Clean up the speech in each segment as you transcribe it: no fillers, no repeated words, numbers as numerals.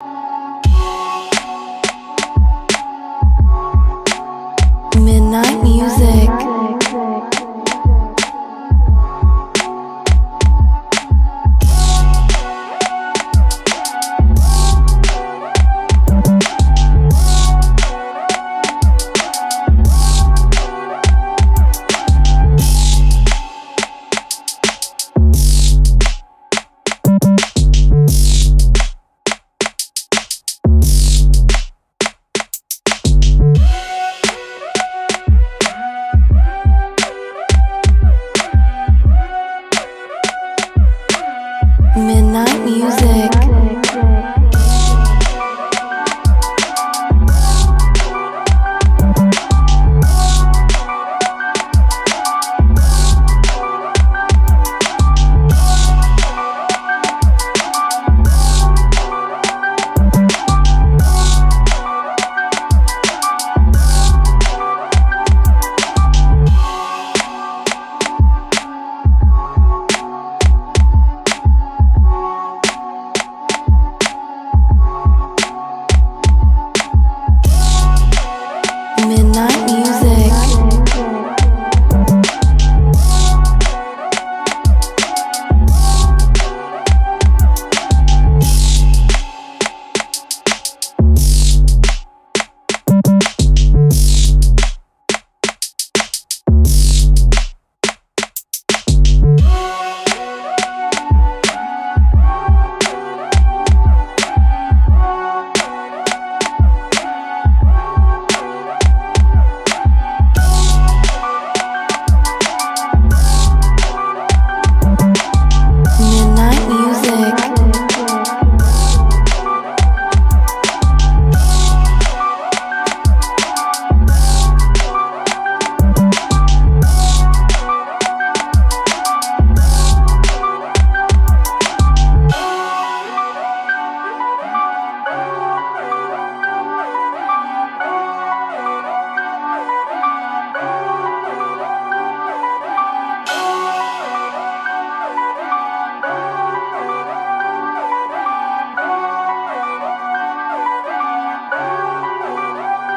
Midnight music. Midnight music. Midnight music.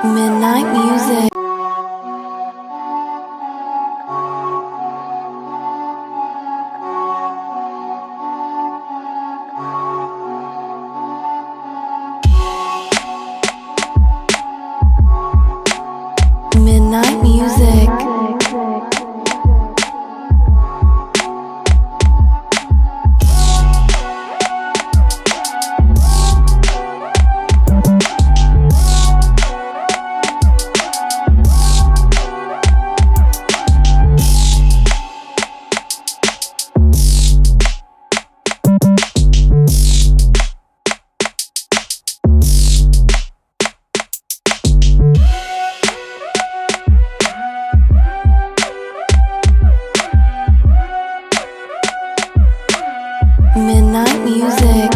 Midnight music. Midnight music. Midnight music.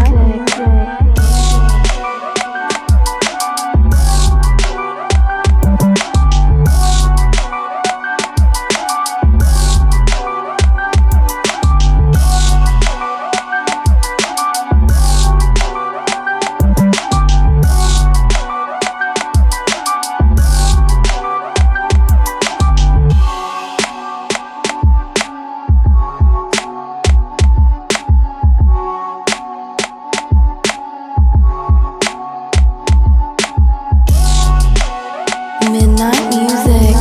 Midnight music.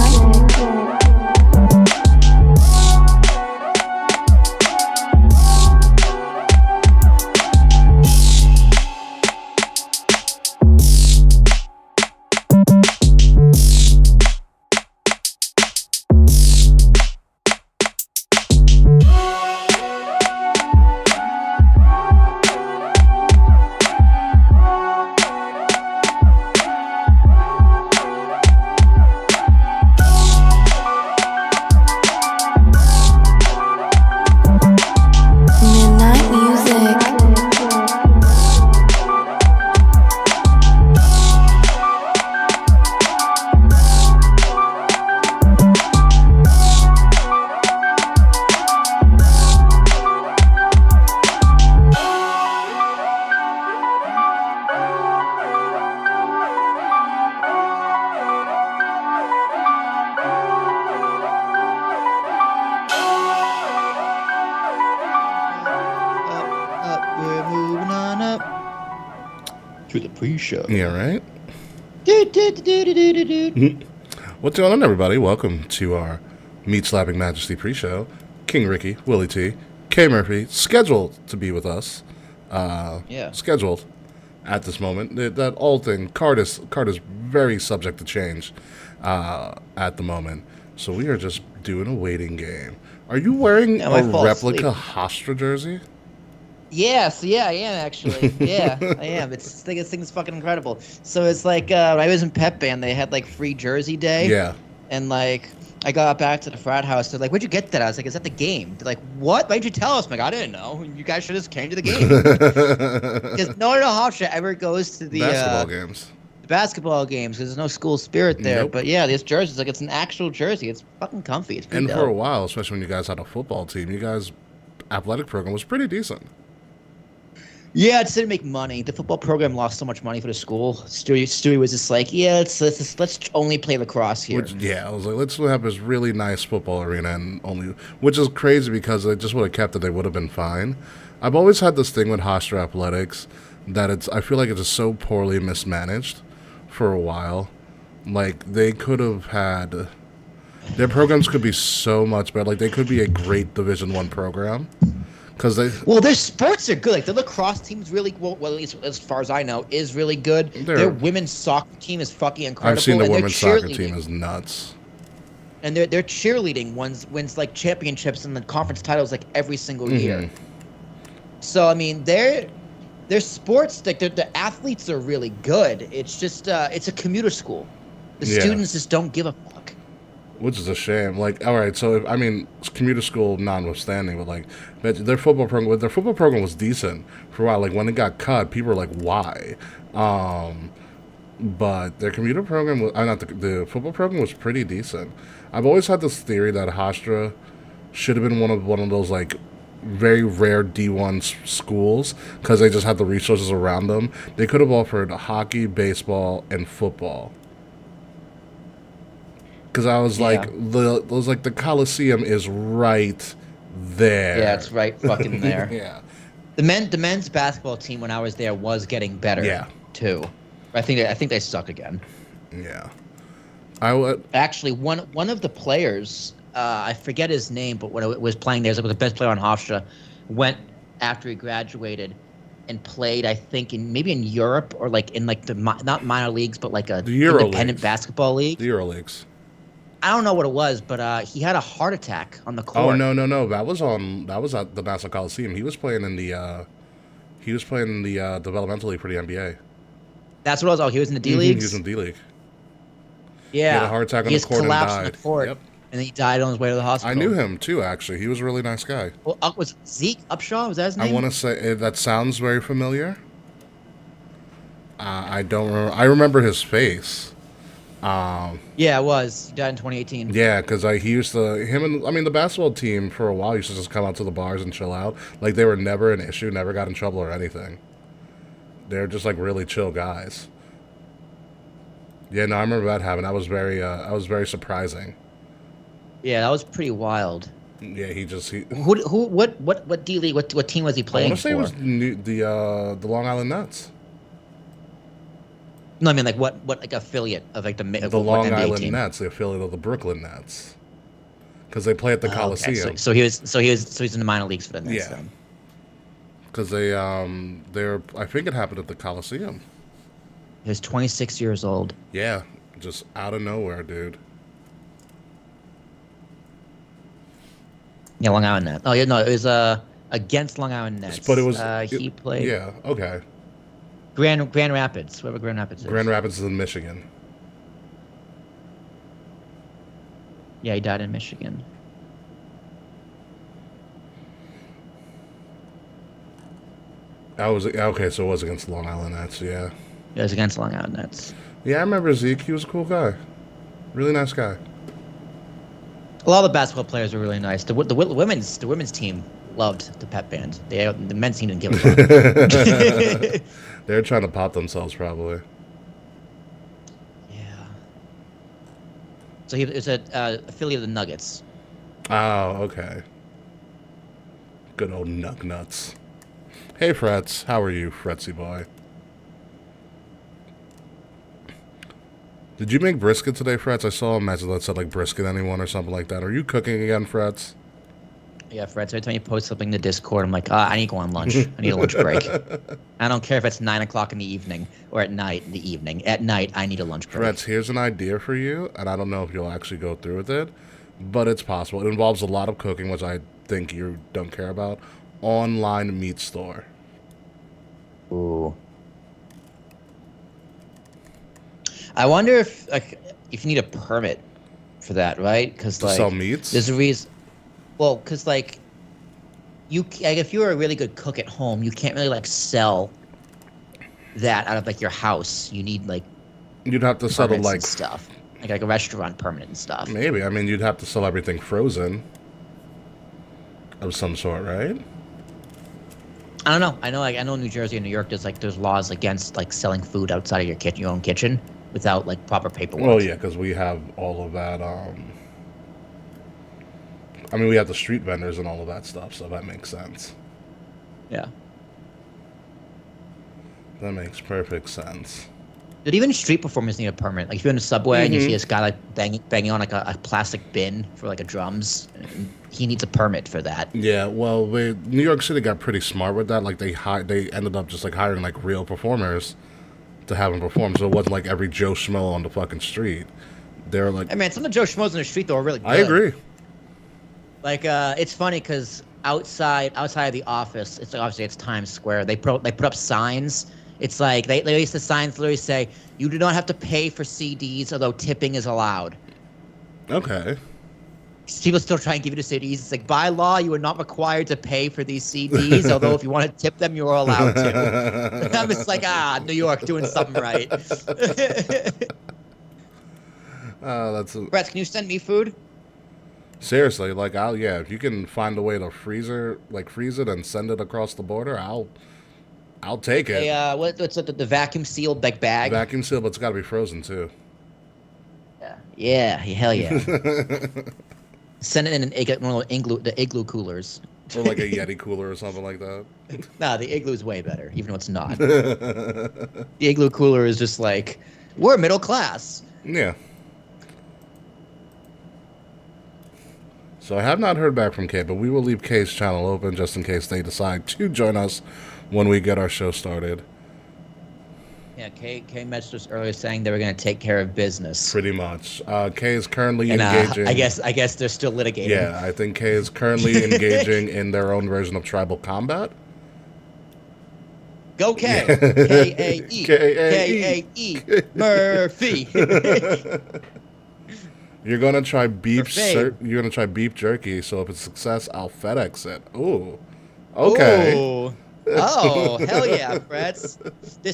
to the pre-show. Yeah, right? Do, do, do, do, do, do, do, do. What's going on, everybody? Welcome to our Meat Slapping Majesty pre-show. King Ricky, Willie T, K Murphy, scheduled to be with us. Yeah. Scheduled at this moment. That old thing, card is very subject to change at the moment. So we are just doing a waiting game. Are you wearing Yeah, I a might fall replica asleep. Hofstra jersey? Yes, yeah, I am actually. Yeah, I am. This thing is fucking incredible. So it's like when I was in pep band, they had like free jersey day, Yeah. and like I got back to the frat house. They're like, "Where'd you get that?" I was like, "Is that the game?" They're like, "What? Why'd you tell us?" I'm like, "I didn't know. You guys should have just came to the game." Because no one in Hofstra ever goes to Basketball games. the basketball games because there's no school spirit there. Nope. But yeah, this jersey's like it's an actual jersey. It's fucking comfy. It's pretty And for a dope. while, especially when you guys had a football team, you guys' athletic program was pretty decent. Yeah, it didn't make money. The football program lost so much money for the school. Stewie was just like, yeah, let's only play lacrosse here. I was like, let's have this really nice football arena and only, which is crazy because they just would have kept it. They would have been fine. I've always had this thing with Hofstra athletics that I feel like it's just so poorly mismanaged for a while. Like they could have had, their programs could be so much better. Like they could be a great Division I program. Because Well, their sports are good. Like the lacrosse team's really well, at least as far as I know, is really good. Their women's soccer team is fucking incredible. I've seen the and women's soccer team is nuts. And their cheerleading wins like championships and the conference titles like every single year. So I mean, their sports, like the athletes are really good. It's just it's a commuter school. The students just don't give a fuck. Which is a shame. Like, all right, so I mean, commuter school notwithstanding, but their football program was decent for a while. Like when it got cut, people were like, "Why?" But their commuter program was not the football program was pretty decent. I've always had this theory that Hofstra should have been one of those like very rare D1 schools because they just had the resources around them. They could have offered hockey, baseball, and football. Because I was like, the Coliseum is right there. Yeah, it's right fucking there. Yeah. The men's basketball team when I was there was getting better. Yeah. Too. I think they suck again. Yeah. Actually, one of the players, I forget his name, but when it was playing there, he was the best player on Hofstra, went after he graduated and played, I think, maybe in Europe or like in like the not minor leagues, but like the independent basketball league. The Euro leagues. I don't know what it was, but he had a heart attack on the court. Oh no! That was at the Nassau Coliseum. He was playing in the developmental league for the NBA. That's what it was. Oh, he was in the D leagues. He was in the D League. Yeah, He had a heart attack on the court and died. On the court, yep. And then he died on his way to the hospital. I knew him too. Actually, he was a really nice guy. Well, was Zeke Upshaw? Was that his name? I want to say that sounds very familiar. I don't remember. I remember his face. Yeah, it was. He died in 2018. Yeah, because he used to the basketball team for a while used to just come out to the bars and chill out. Like they were never an issue, never got in trouble or anything. They're just like really chill guys. Yeah, no, I remember that happening. That was very surprising. Yeah, that was pretty wild. Yeah, what D League? What team was he playing for? I want to say it was the Long Island Nets. No, I mean like what like affiliate of like the Long NBA Island team? Nets, the affiliate of the Brooklyn Nets, because they play at the Coliseum. Okay. So he's in the minor leagues for the Nets. Yeah. Then. Because I think it happened at the Coliseum. He was 26 years old. Yeah, just out of nowhere, dude. Yeah, Long Island Nets. Oh yeah, no, it was against Long Island Nets. But it was he played. Yeah, okay. Grand Rapids, wherever Grand Rapids is. Grand Rapids is in Michigan. Yeah, he died in Michigan. Okay, so it was against the Long Island Nets, yeah. It was against Long Island Nets. Yeah, I remember Zeke. He was a cool guy. Really nice guy. A lot of the basketball players were really nice. The women's team loved the pep band. The men's team didn't give a fuck. They're trying to pop themselves, probably. Yeah. So he was an affiliate of the Nuggets. Oh, okay. Good old Nuts. Hey, Frets. How are you, Fretsy boy? Did you make brisket today, Frets? I saw a message that said like brisket anyone or something like that. Are you cooking again, Frets? Yeah, Fred. So every time you post something in the Discord, I'm like, I need to go on lunch. I need a lunch break. I don't care if it's 9 o'clock in the evening or at night in the evening. At night, I need a lunch break. Frets, here's an idea for you, and I don't know if you'll actually go through with it, but it's possible. It involves a lot of cooking, which I think you don't care about. Online meat store. Ooh. I wonder if you need a permit for that, right? Because To like sell meats? there's a reason. Well, because like if you're a really good cook at home, you can't really like sell that out of like your house. You need like You'd have to sell it permits like and stuff, like a restaurant permit and stuff. maybe. I mean, you'd have to sell everything frozen of some sort, right? I don't know. I know New Jersey and New York. There's laws against like selling food outside of your own kitchen without like proper paperwork. Well, yeah, because we have all of that. I mean, we have the street vendors and all of that stuff, so that makes sense. Yeah. That makes perfect sense. But even street performers need a permit. Like if you're in a subway and you see this guy like banging on like a plastic bin for like a drums, he needs a permit for that. Yeah, well, New York City got pretty smart with that. Like they ended up just like hiring like real performers to have them perform, so it wasn't like every Joe Schmo on the fucking street. They were like, Hey man, some of the Joe Schmoes on the street though are really good. I agree. Like it's funny because outside of the office, it's like obviously it's Times Square. They put up signs. It's like they used the signs literally say, "You do not have to pay for CDs, although tipping is allowed." Okay. People still try and give you the CDs. It's like by law, you are not required to pay for these CDs, although if you want to tip them, you are allowed to. I'm just like, New York doing something right. Brett, can you send me food? Seriously, like if you can find a way to freeze it and send it across the border, I'll take it. Hey, what's the vacuum sealed like bag? Vacuum seal, but it's got to be frozen too. Yeah, hell yeah. Send it in one of the igloo coolers. Or like a Yeti cooler or something like that. Nah, the igloo is way better, even though it's not. The igloo cooler is just like, we're middle class. Yeah. So I have not heard back from Kay, but we will leave Kay's channel open just in case they decide to join us when we get our show started. Yeah, Kay messaged us earlier saying they were going to take care of business. Pretty much. Kay is currently engaging. I guess they're still litigating. Yeah, I think Kay is currently engaging in their own version of tribal combat. Go Kay. K-A-E. K-A-E. Murphy. You're gonna try beef. You're gonna try beef jerky. So if it's a success, I'll FedEx it. Ooh. Okay. Ooh. Oh hell yeah, Frets!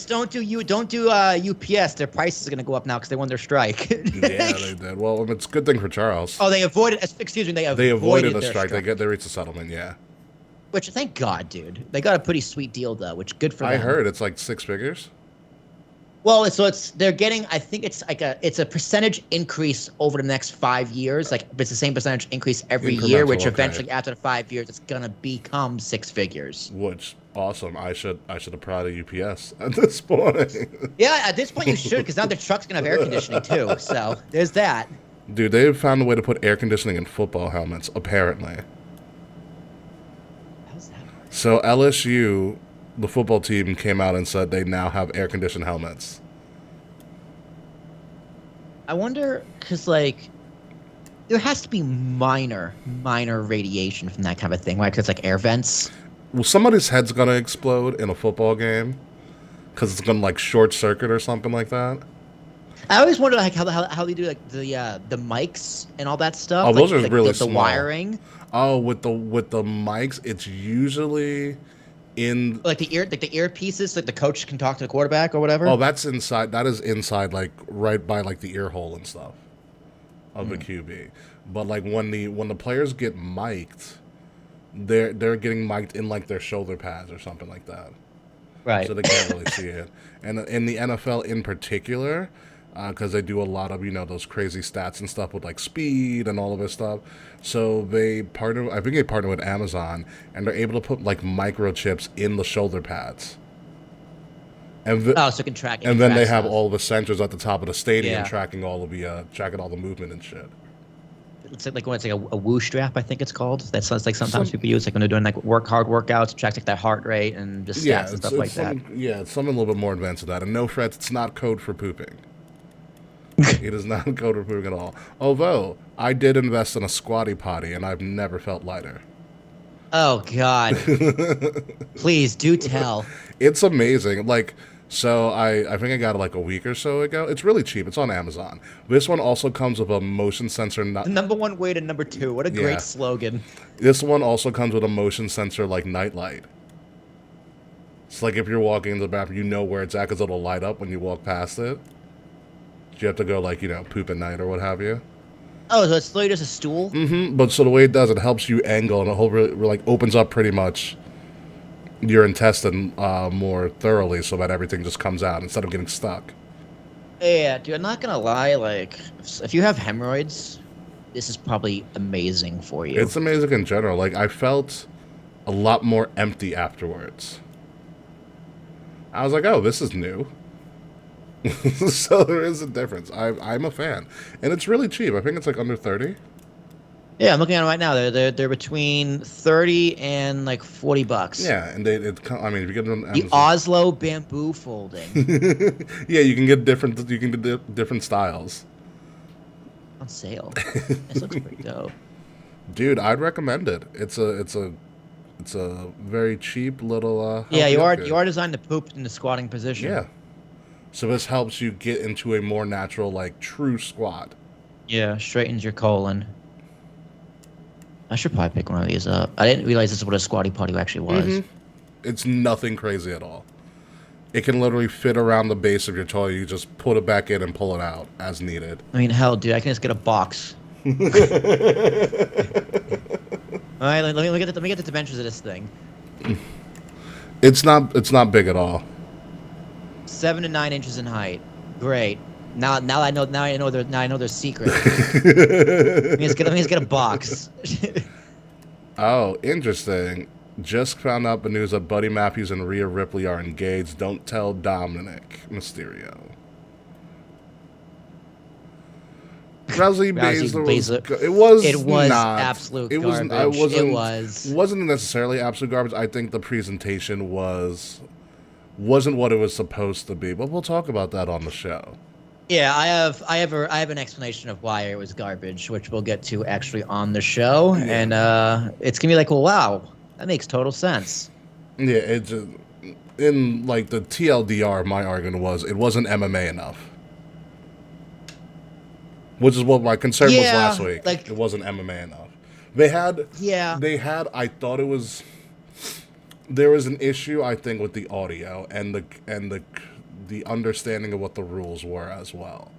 Don't do UPS. Their prices are gonna go up now because they won their strike. Yeah, they did. Well, it's a good thing for Charles. Oh, they avoided. Excuse me, they avoided a strike. They reached a settlement. Yeah. Which thank God, dude. They got a pretty sweet deal though, which good for them. I heard it's like 6 figures. Well, they're getting. I think it's a percentage increase over the next 5 years. Like it's the same percentage increase every year, which eventually after the 5 years, it's gonna become 6 figures. Which awesome! I should have proud of UPS at this point. Yeah, at this point you should, because now the truck's gonna have air conditioning too. So there's that. Dude, they've found a way to put air conditioning in football helmets. Apparently. How's that? So LSU. The football team came out and said they now have air-conditioned helmets. I wonder, because, like, there has to be minor radiation from that kind of thing, right? Because it's like air vents. Well, somebody's head's going to explode in a football game because it's going to, like, short-circuit or something like that. I always wonder, like, how they do, like, the mics and all that stuff. Oh, those like, are really the small. wiring. Oh, with the mics, it's usually... in like the earpieces, like the coach can talk to the quarterback or whatever. Oh, that's inside. That is inside, like right by like the ear hole and stuff of the QB. But like when the players get mic'd, they're getting mic'd in like their shoulder pads or something like that. Right. So they can't really see it. And in the NFL in particular, because they do a lot of those crazy stats and stuff with like speed and all of this stuff. So I think they partner with Amazon, and they're able to put like microchips in the shoulder pads. And th- Oh, so it can track. It can and then track they have stuff. all the sensors at the top of the stadium Yeah. tracking all the movement and shit. It's like when it's like a woo strap, I think it's called. That's like sometimes Some- people use like when they're doing like hard workouts, tracks like that heart rate and just Yeah, stats and it's, stuff it's like that. it's something a little bit more advanced than that. And no frets, it's not code for pooping. It is not code for pooping at all. Although I did invest in a squatty potty, and I've never felt lighter. Oh God! Please do tell. It's amazing. Like, so I think I got it like a week or so ago. It's really cheap. It's on Amazon. This one also comes with a motion sensor. The number one way to number two. What a Yeah. great slogan. This one also comes with a motion sensor like nightlight. It's like if you're walking into the bathroom, you know where it's at because it'll light up when you walk past it. You have to go like, poop at night or what have you. Oh, so it's literally just a stool? But so the way it does, it helps you angle and it like opens up pretty much your intestine more thoroughly so that everything just comes out instead of getting stuck. Yeah, dude, I'm not gonna lie, like, if you have hemorrhoids, this is probably amazing for you. It's amazing in general. Like, I felt a lot more empty afterwards. I was like, oh, this is new. So there is a difference. I'm a fan. And it's really cheap. I think it's like under 30. Yeah, I'm looking at it right now. They're between 30 and like $40. Yeah, and I mean, if you get it on The Amazon. Oslo bamboo folding Yeah, you can get different styles. on sale. This looks pretty dope. Dude, I'd recommend it. It's a very cheap little Yeah, healthy you upgrade. are designed to poop in the squatting position. Yeah. So this helps you get into a more natural, like, true squat. Yeah, straightens your colon. I should probably pick one of these up. I didn't realize this is what a squatty potty actually was. It's nothing crazy at all. It can literally fit around the base of your toilet. You just put it back in and pull it out as needed. I mean, hell, dude, I can just get a box. All right, let me get the dimensions of this thing. It's not big at all. 7 to 9 inches in height. Great. Now I know their secret. Let me just get a box. Oh, interesting. Just found out the news that Buddy Matthews and Rhea Ripley are engaged. Don't tell Dominic Mysterio. Rousey Baszler It was not absolute it was garbage. it was. wasn't necessarily absolute garbage. I think the presentation wasn't what it was supposed to be, but we'll talk about that on the show. Yeah, I have an explanation of why it was garbage, which we'll get to actually on the show, and it's gonna be like, well, wow, that makes total sense. Yeah, it's in like the TLDR. My argument was it wasn't MMA enough, which is what my concern was Yeah, last week. like- It wasn't MMA enough. They had. I thought it was. There was an issue, I think, with the audio and the understanding of what the rules were as well,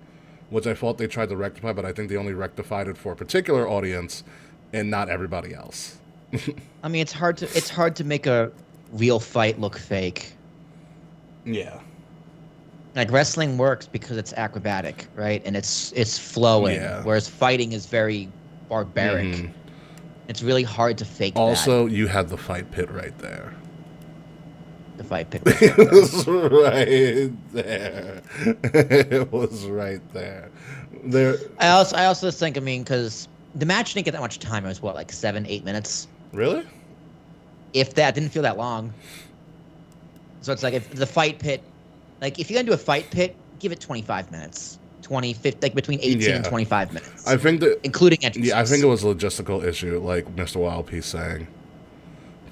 which I thought they tried to rectify, but I think they only rectified it for a particular audience and not everybody else. I mean, it's hard to make a real fight look fake. Yeah. Like wrestling works because it's acrobatic, right? And it's flowing, Yeah. whereas fighting is very barbaric. Mhm. It's really hard to fake Also, you had the fight pit right there. the fight pit. It was right there. It was right there. I also think, I mean, because the match didn't get that much time. It was what, like 7-8 minutes, Really? if that. Didn't feel that long. So it's like if the fight pit, like if you're gonna do a fight pit, give it 25 minutes, 20, 50, like between 18 and 25 minutes. I think that. including entrances. Yeah, I think it was a logistical issue, like Mr. Wildpiece saying,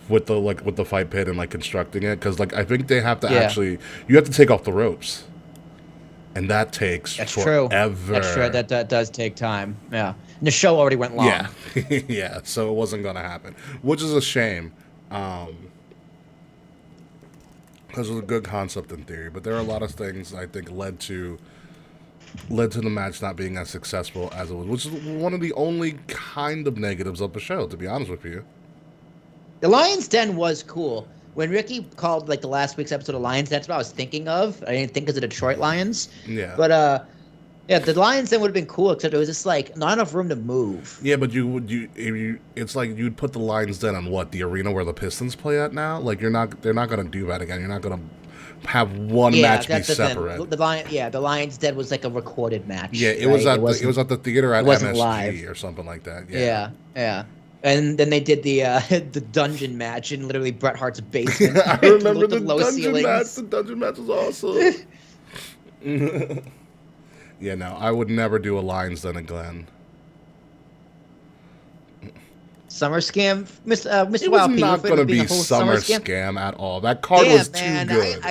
with the fight pit and like constructing it, because like I think they have to you have to take off the ropes, and that takes forever. That's true. That does take time. Yeah, and the show already went long. Yeah, yeah. So it wasn't gonna happen, which is a shame, because it was a good concept in theory, but there are a lot of things I think led to the match not being as successful as it was, which is one of the only kind of negatives of the show, to be honest with you. The Lion's Den was cool. When Ricky called like the last week's episode of Lions, that's what I was thinking of. I didn't think of the Detroit Lions. Yeah. But yeah, the Lions Den would have been cool, except it was just like not enough room to move. Yeah, but it's like you'd put the Lions Den on what, the arena where the Pistons play at now? Like they're not gonna do that again. You're not gonna have one Yeah, match be that's the thing. separate. The Lions Den was like a recorded match. Yeah, it right? was at the theater at It wasn't MSG live. or something like that. Yeah, yeah. And then they did the the dungeon match in literally Bret Hart's basement. I remember with the low dungeon match. ceilings. The dungeon match was awesome. Yeah, no, I would never do a Lions Den again. Summer Scam, Mr. It was Wild P, not going to be Summer Scam at all. That card Damn, was too man, good.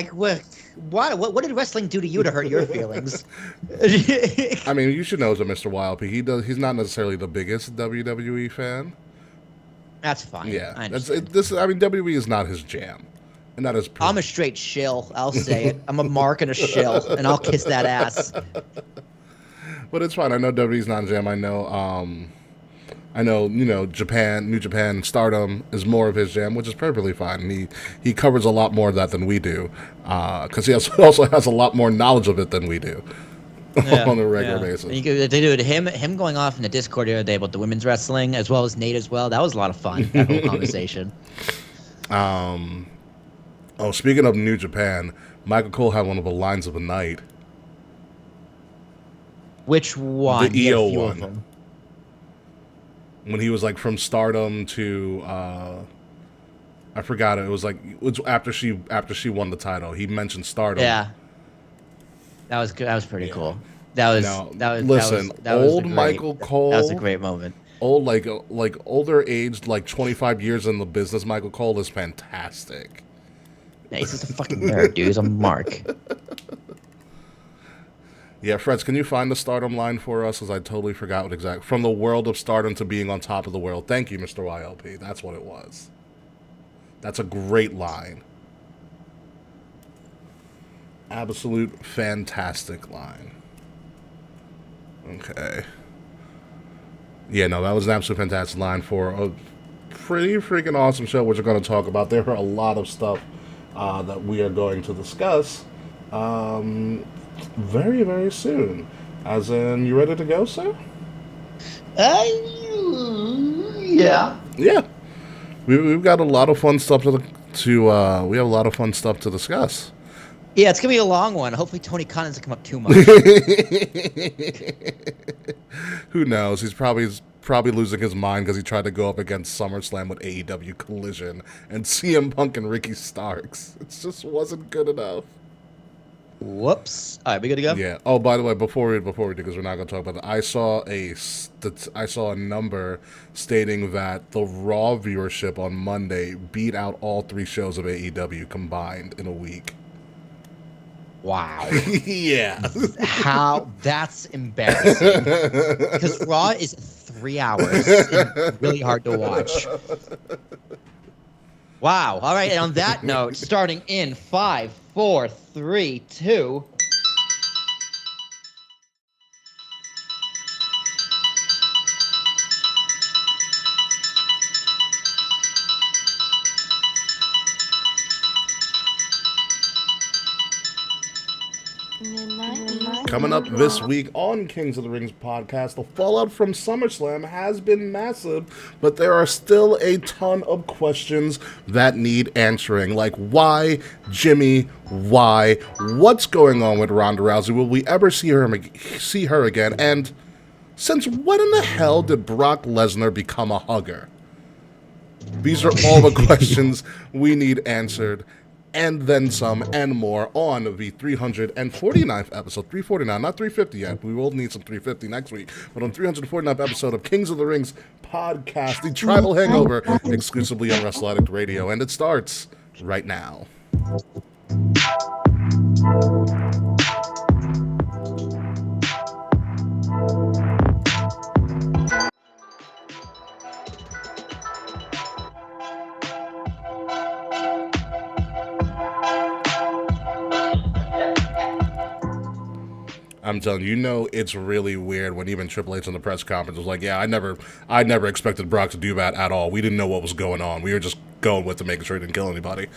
What did wrestling do to you to hurt your feelings? I mean, you should know as a Mr. Wild P. He's not necessarily the biggest WWE fan. That's fine. Yeah, I mean, WWE is not his jam, and that is. I'm a straight shill. I'll say it. I'm a mark and a shill, and I'll kiss that ass. But it's fine. I know WWE's not his jam. I know, Japan, New Japan, Stardom is more of his jam, which is perfectly fine. And he covers a lot more of that than we do, because he also has a lot more knowledge of it than we do on a regular basis. Dude, him going off in the Discord the other day about the women's wrestling, as well as Nate as well, that was a lot of fun, that whole conversation. Speaking of New Japan, Michael Cole had one of the lines of the night. Which one? The EO one. When he was like from Stardom to I forgot it. It was after she won the title. He mentioned Stardom. Yeah, that was good. That was pretty cool. That was Michael Cole. That was a great moment. Old older aged 25 years in the business. Michael Cole is fantastic. Yeah, he's just a fucking nerd, dude. He's a mark. Yeah, Freds, can you find the Stardom line for us? Because I totally forgot what exact. From the world of Stardom to being on top of the world. Thank you, Mr. YLP. That's what it was. That's a great line. Absolute fantastic line. Okay. Yeah, no, that was an absolute fantastic line for a pretty freaking awesome show, which we're going to talk about. There are a lot of stuff that we are going to discuss. Very, very soon. As in, you ready to go, sir? Yeah. Yeah. We've got a lot of fun stuff we have a lot of fun stuff to discuss. Yeah, it's gonna be a long one. Hopefully, Tony Khan doesn't come up too much. Who knows? He's probably losing his mind because he tried to go up against SummerSlam with AEW Collision and CM Punk and Ricky Starks. It just wasn't good enough. Whoops. All right, we good to go? Yeah. Oh, by the way, before we do, because we're not going to talk about it, I saw a number stating that the Raw viewership on Monday beat out all 3 shows of AEW combined in a week. Wow. Yeah. How? That's embarrassing. Because Raw is 3 hours and really hard to watch. Wow. All right. And on that note, starting in 5, 4, 3, 2. Coming up this week on Kings of the Rings podcast, the fallout from SummerSlam has been massive, but there are still a ton of questions that need answering, like why Jimmy, why, what's going on with Ronda Rousey, will we ever see her again, and since when in the hell did Brock Lesnar become a hugger? These are all the questions we need answered, and then some and more on the 349th episode. 349, not 350 yet. We will need some 350 next week. But on 349th episode of Kings of the Rings podcast, the Tribal Hangover, exclusively on Wrestle Addict Radio. And it starts right now. I'm telling you, it's really weird when even Triple H in the press conference was like, yeah, I never expected Brock to do that at all. We didn't know what was going on. We were just going with it, making sure he didn't kill anybody.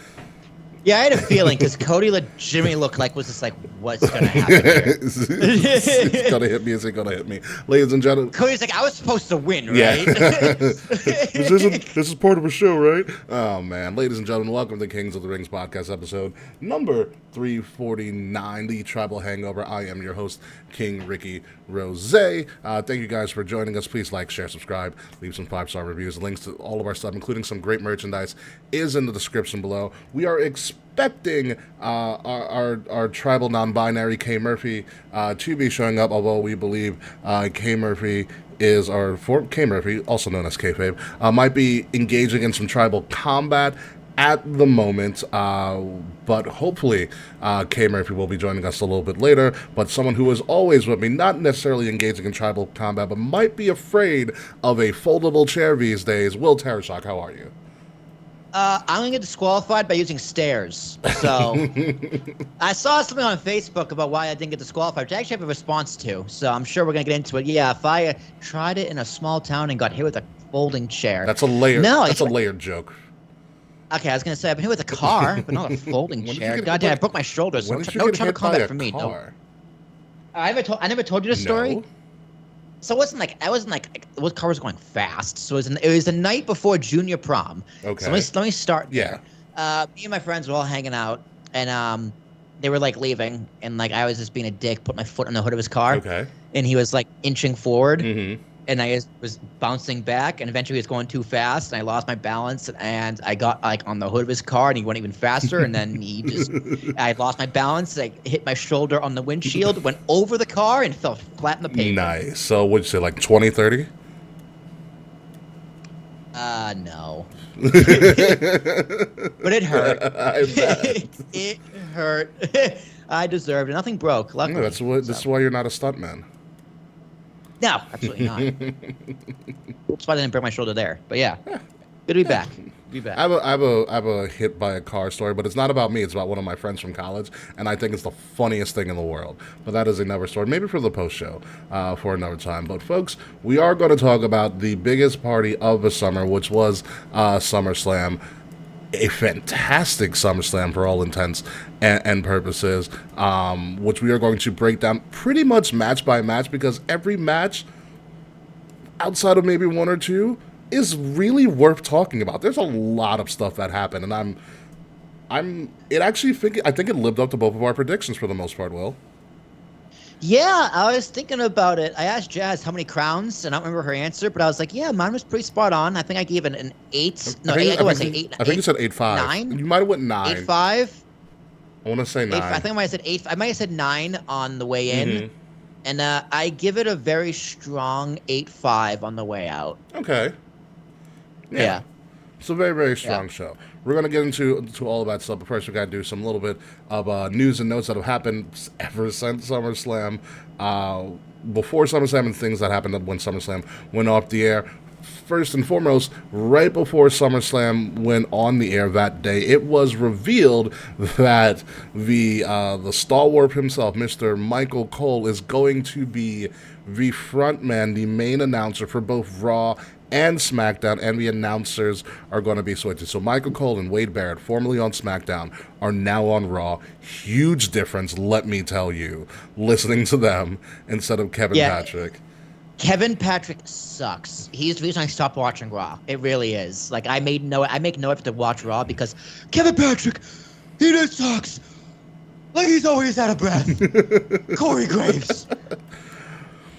Yeah, I had a feeling because Cody legitimately looked like was just like, what's gonna happen here? It's gonna hit me. Is it gonna hit me, ladies and gentlemen? Cody's like, I was supposed to win, right? Yeah. this is part of a show, right? Oh man, ladies and gentlemen, welcome to Kings of the Rings podcast episode number 349, the Tribal Hangover. I am your host, King Ricky Rose. Thank you guys for joining us. Please like, share, subscribe, leave some 5-star reviews. Links to all of our stuff, including some great merchandise, is in the description below. We are expecting our tribal non-binary K Murphy to be showing up, although we believe K Murphy K Murphy, also known as Kayfabe, might be engaging in some tribal combat at the moment, but hopefully K Murphy will be joining us a little bit later. But someone who is always with me, not necessarily engaging in tribal combat, but might be afraid of a foldable chair these days. Will Tarashak, how are you? I'm gonna get disqualified by using stairs. So I saw something on Facebook about why I didn't get disqualified, which I actually have a response to. So I'm sure we're gonna get into it. Yeah, if I tried it in a small town and got hit with a folding chair. That's a layered. No, that's a layered joke. Okay, I was gonna say I've been hit with a car, but not a folding chair. God damn, I broke my shoulders. When No, did you no get tribal hit by combat a for me. No. car? I never told you the story. No. So it wasn't like the car was going fast. So it was the night before junior prom. Okay. So let me start. Yeah. Me and my friends were all hanging out, and they were like leaving, and like I was just being a dick, put my foot on the hood of his car. Okay. And he was like inching forward, Mm-hmm. and I was bouncing back, and eventually he was going too fast, and I lost my balance, and I got like on the hood of his car, and he went even faster, and then I lost my balance, I hit my shoulder on the windshield, went over the car, and fell flat in the pavement. Nice. So what'd you say, like 20, 30? No. But it hurt. I bet. It hurt. I deserved it. Nothing broke. Luckily. No, this is why you're not a stuntman. No, absolutely not. That's why I didn't break my shoulder there. But yeah, good to be back. I have a hit by a car story, but it's not about me. It's about one of my friends from college, and I think it's the funniest thing in the world. But that is another story, maybe for the post show, for another time. But folks, we are going to talk about the biggest party of the summer, which was SummerSlam. A fantastic SummerSlam for all intents and purposes, which we are going to break down pretty much match by match, because every match, outside of maybe one or two, is really worth talking about. There's a lot of stuff that happened, and I think it lived up to both of our predictions for the most part, Will. Yeah, I was thinking about it. I asked Jazz how many crowns, and I don't remember her answer, but I was like, yeah, mine was pretty spot on. I think I gave it an 8. No, I think you said 8.5. 9? You might have went 9. 8.5? I want to say 9. I think I might have said 8. I might have said 9 on the way in. Mm-hmm. And I give it a very strong 8.5 on the way out. Okay. Yeah. It's a very, very strong show. We're going to get into all of that stuff, but first we got to do some little bit of news and notes that have happened ever since SummerSlam, before SummerSlam, and things that happened when SummerSlam went off the air. First and foremost, right before SummerSlam went on the air that day, it was revealed that the stalwart himself, Mr. Michael Cole, is going to be the frontman, the main announcer for both Raw and SmackDown, and the announcers are going to be switched. So Michael Cole and Wade Barrett, formerly on SmackDown, are now on Raw. Huge difference, let me tell you, listening to them instead of Kevin Patrick. Kevin Patrick sucks. He's the reason I stopped watching Raw. It really is. Like I make no effort to watch Raw because Kevin Patrick, he just sucks. Like he's always out of breath. Corey Graves.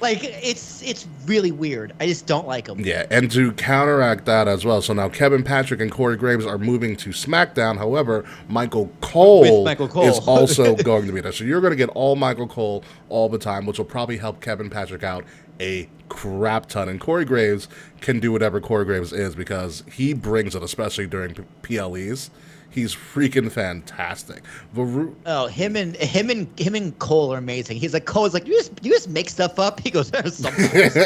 Like, it's really weird. I just don't like him. Yeah, and to counteract that as well, so now Kevin Patrick and Corey Graves are moving to SmackDown. However, Michael Cole is also going to be there. So you're going to get all Michael Cole all the time, which will probably help Kevin Patrick out a crap ton. And Corey Graves can do whatever Corey Graves is, because he brings it, especially during PLEs. He's freaking fantastic. Him and Cole are amazing. He's like, Cole's like, you just make stuff up. He goes, sometimes.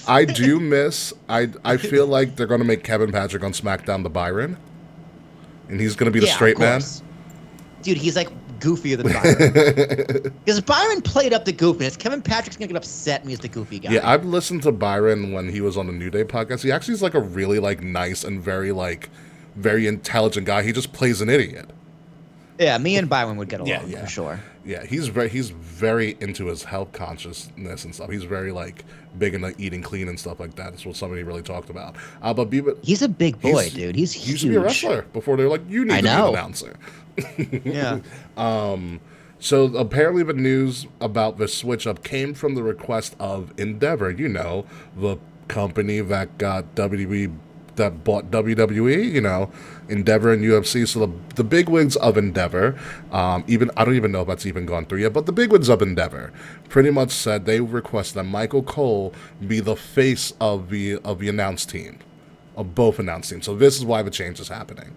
I do miss. I feel like they're going to make Kevin Patrick on SmackDown the Byron, and he's going to be the straight man. Dude, he's like goofier than Byron. Because Byron played up the goofiness. Kevin Patrick's gonna get upset when he's the goofy guy. Yeah, I've listened to Byron when he was on the New Day podcast. He actually is like a really like nice and very like very intelligent guy. He just plays an idiot. Yeah, me and Byron would get along Yeah. for sure. Yeah, he's very into his health consciousness and stuff. He's very like big into eating clean and stuff like that. That's what somebody really talked about. But he's a big boy, dude. He's he huge. used to be a wrestler before they were like, you need to be an announcer. Yeah. So apparently the news about the switch up came from the request of Endeavor, you know, the company that got WWE, that bought WWE, you know, Endeavor and UFC. So the bigwigs of Endeavor, even I don't even know if that's even gone through yet, but the bigwigs of Endeavor pretty much said they request that Michael Cole be the face of the announced team, of both announced teams. So this is why the change is happening.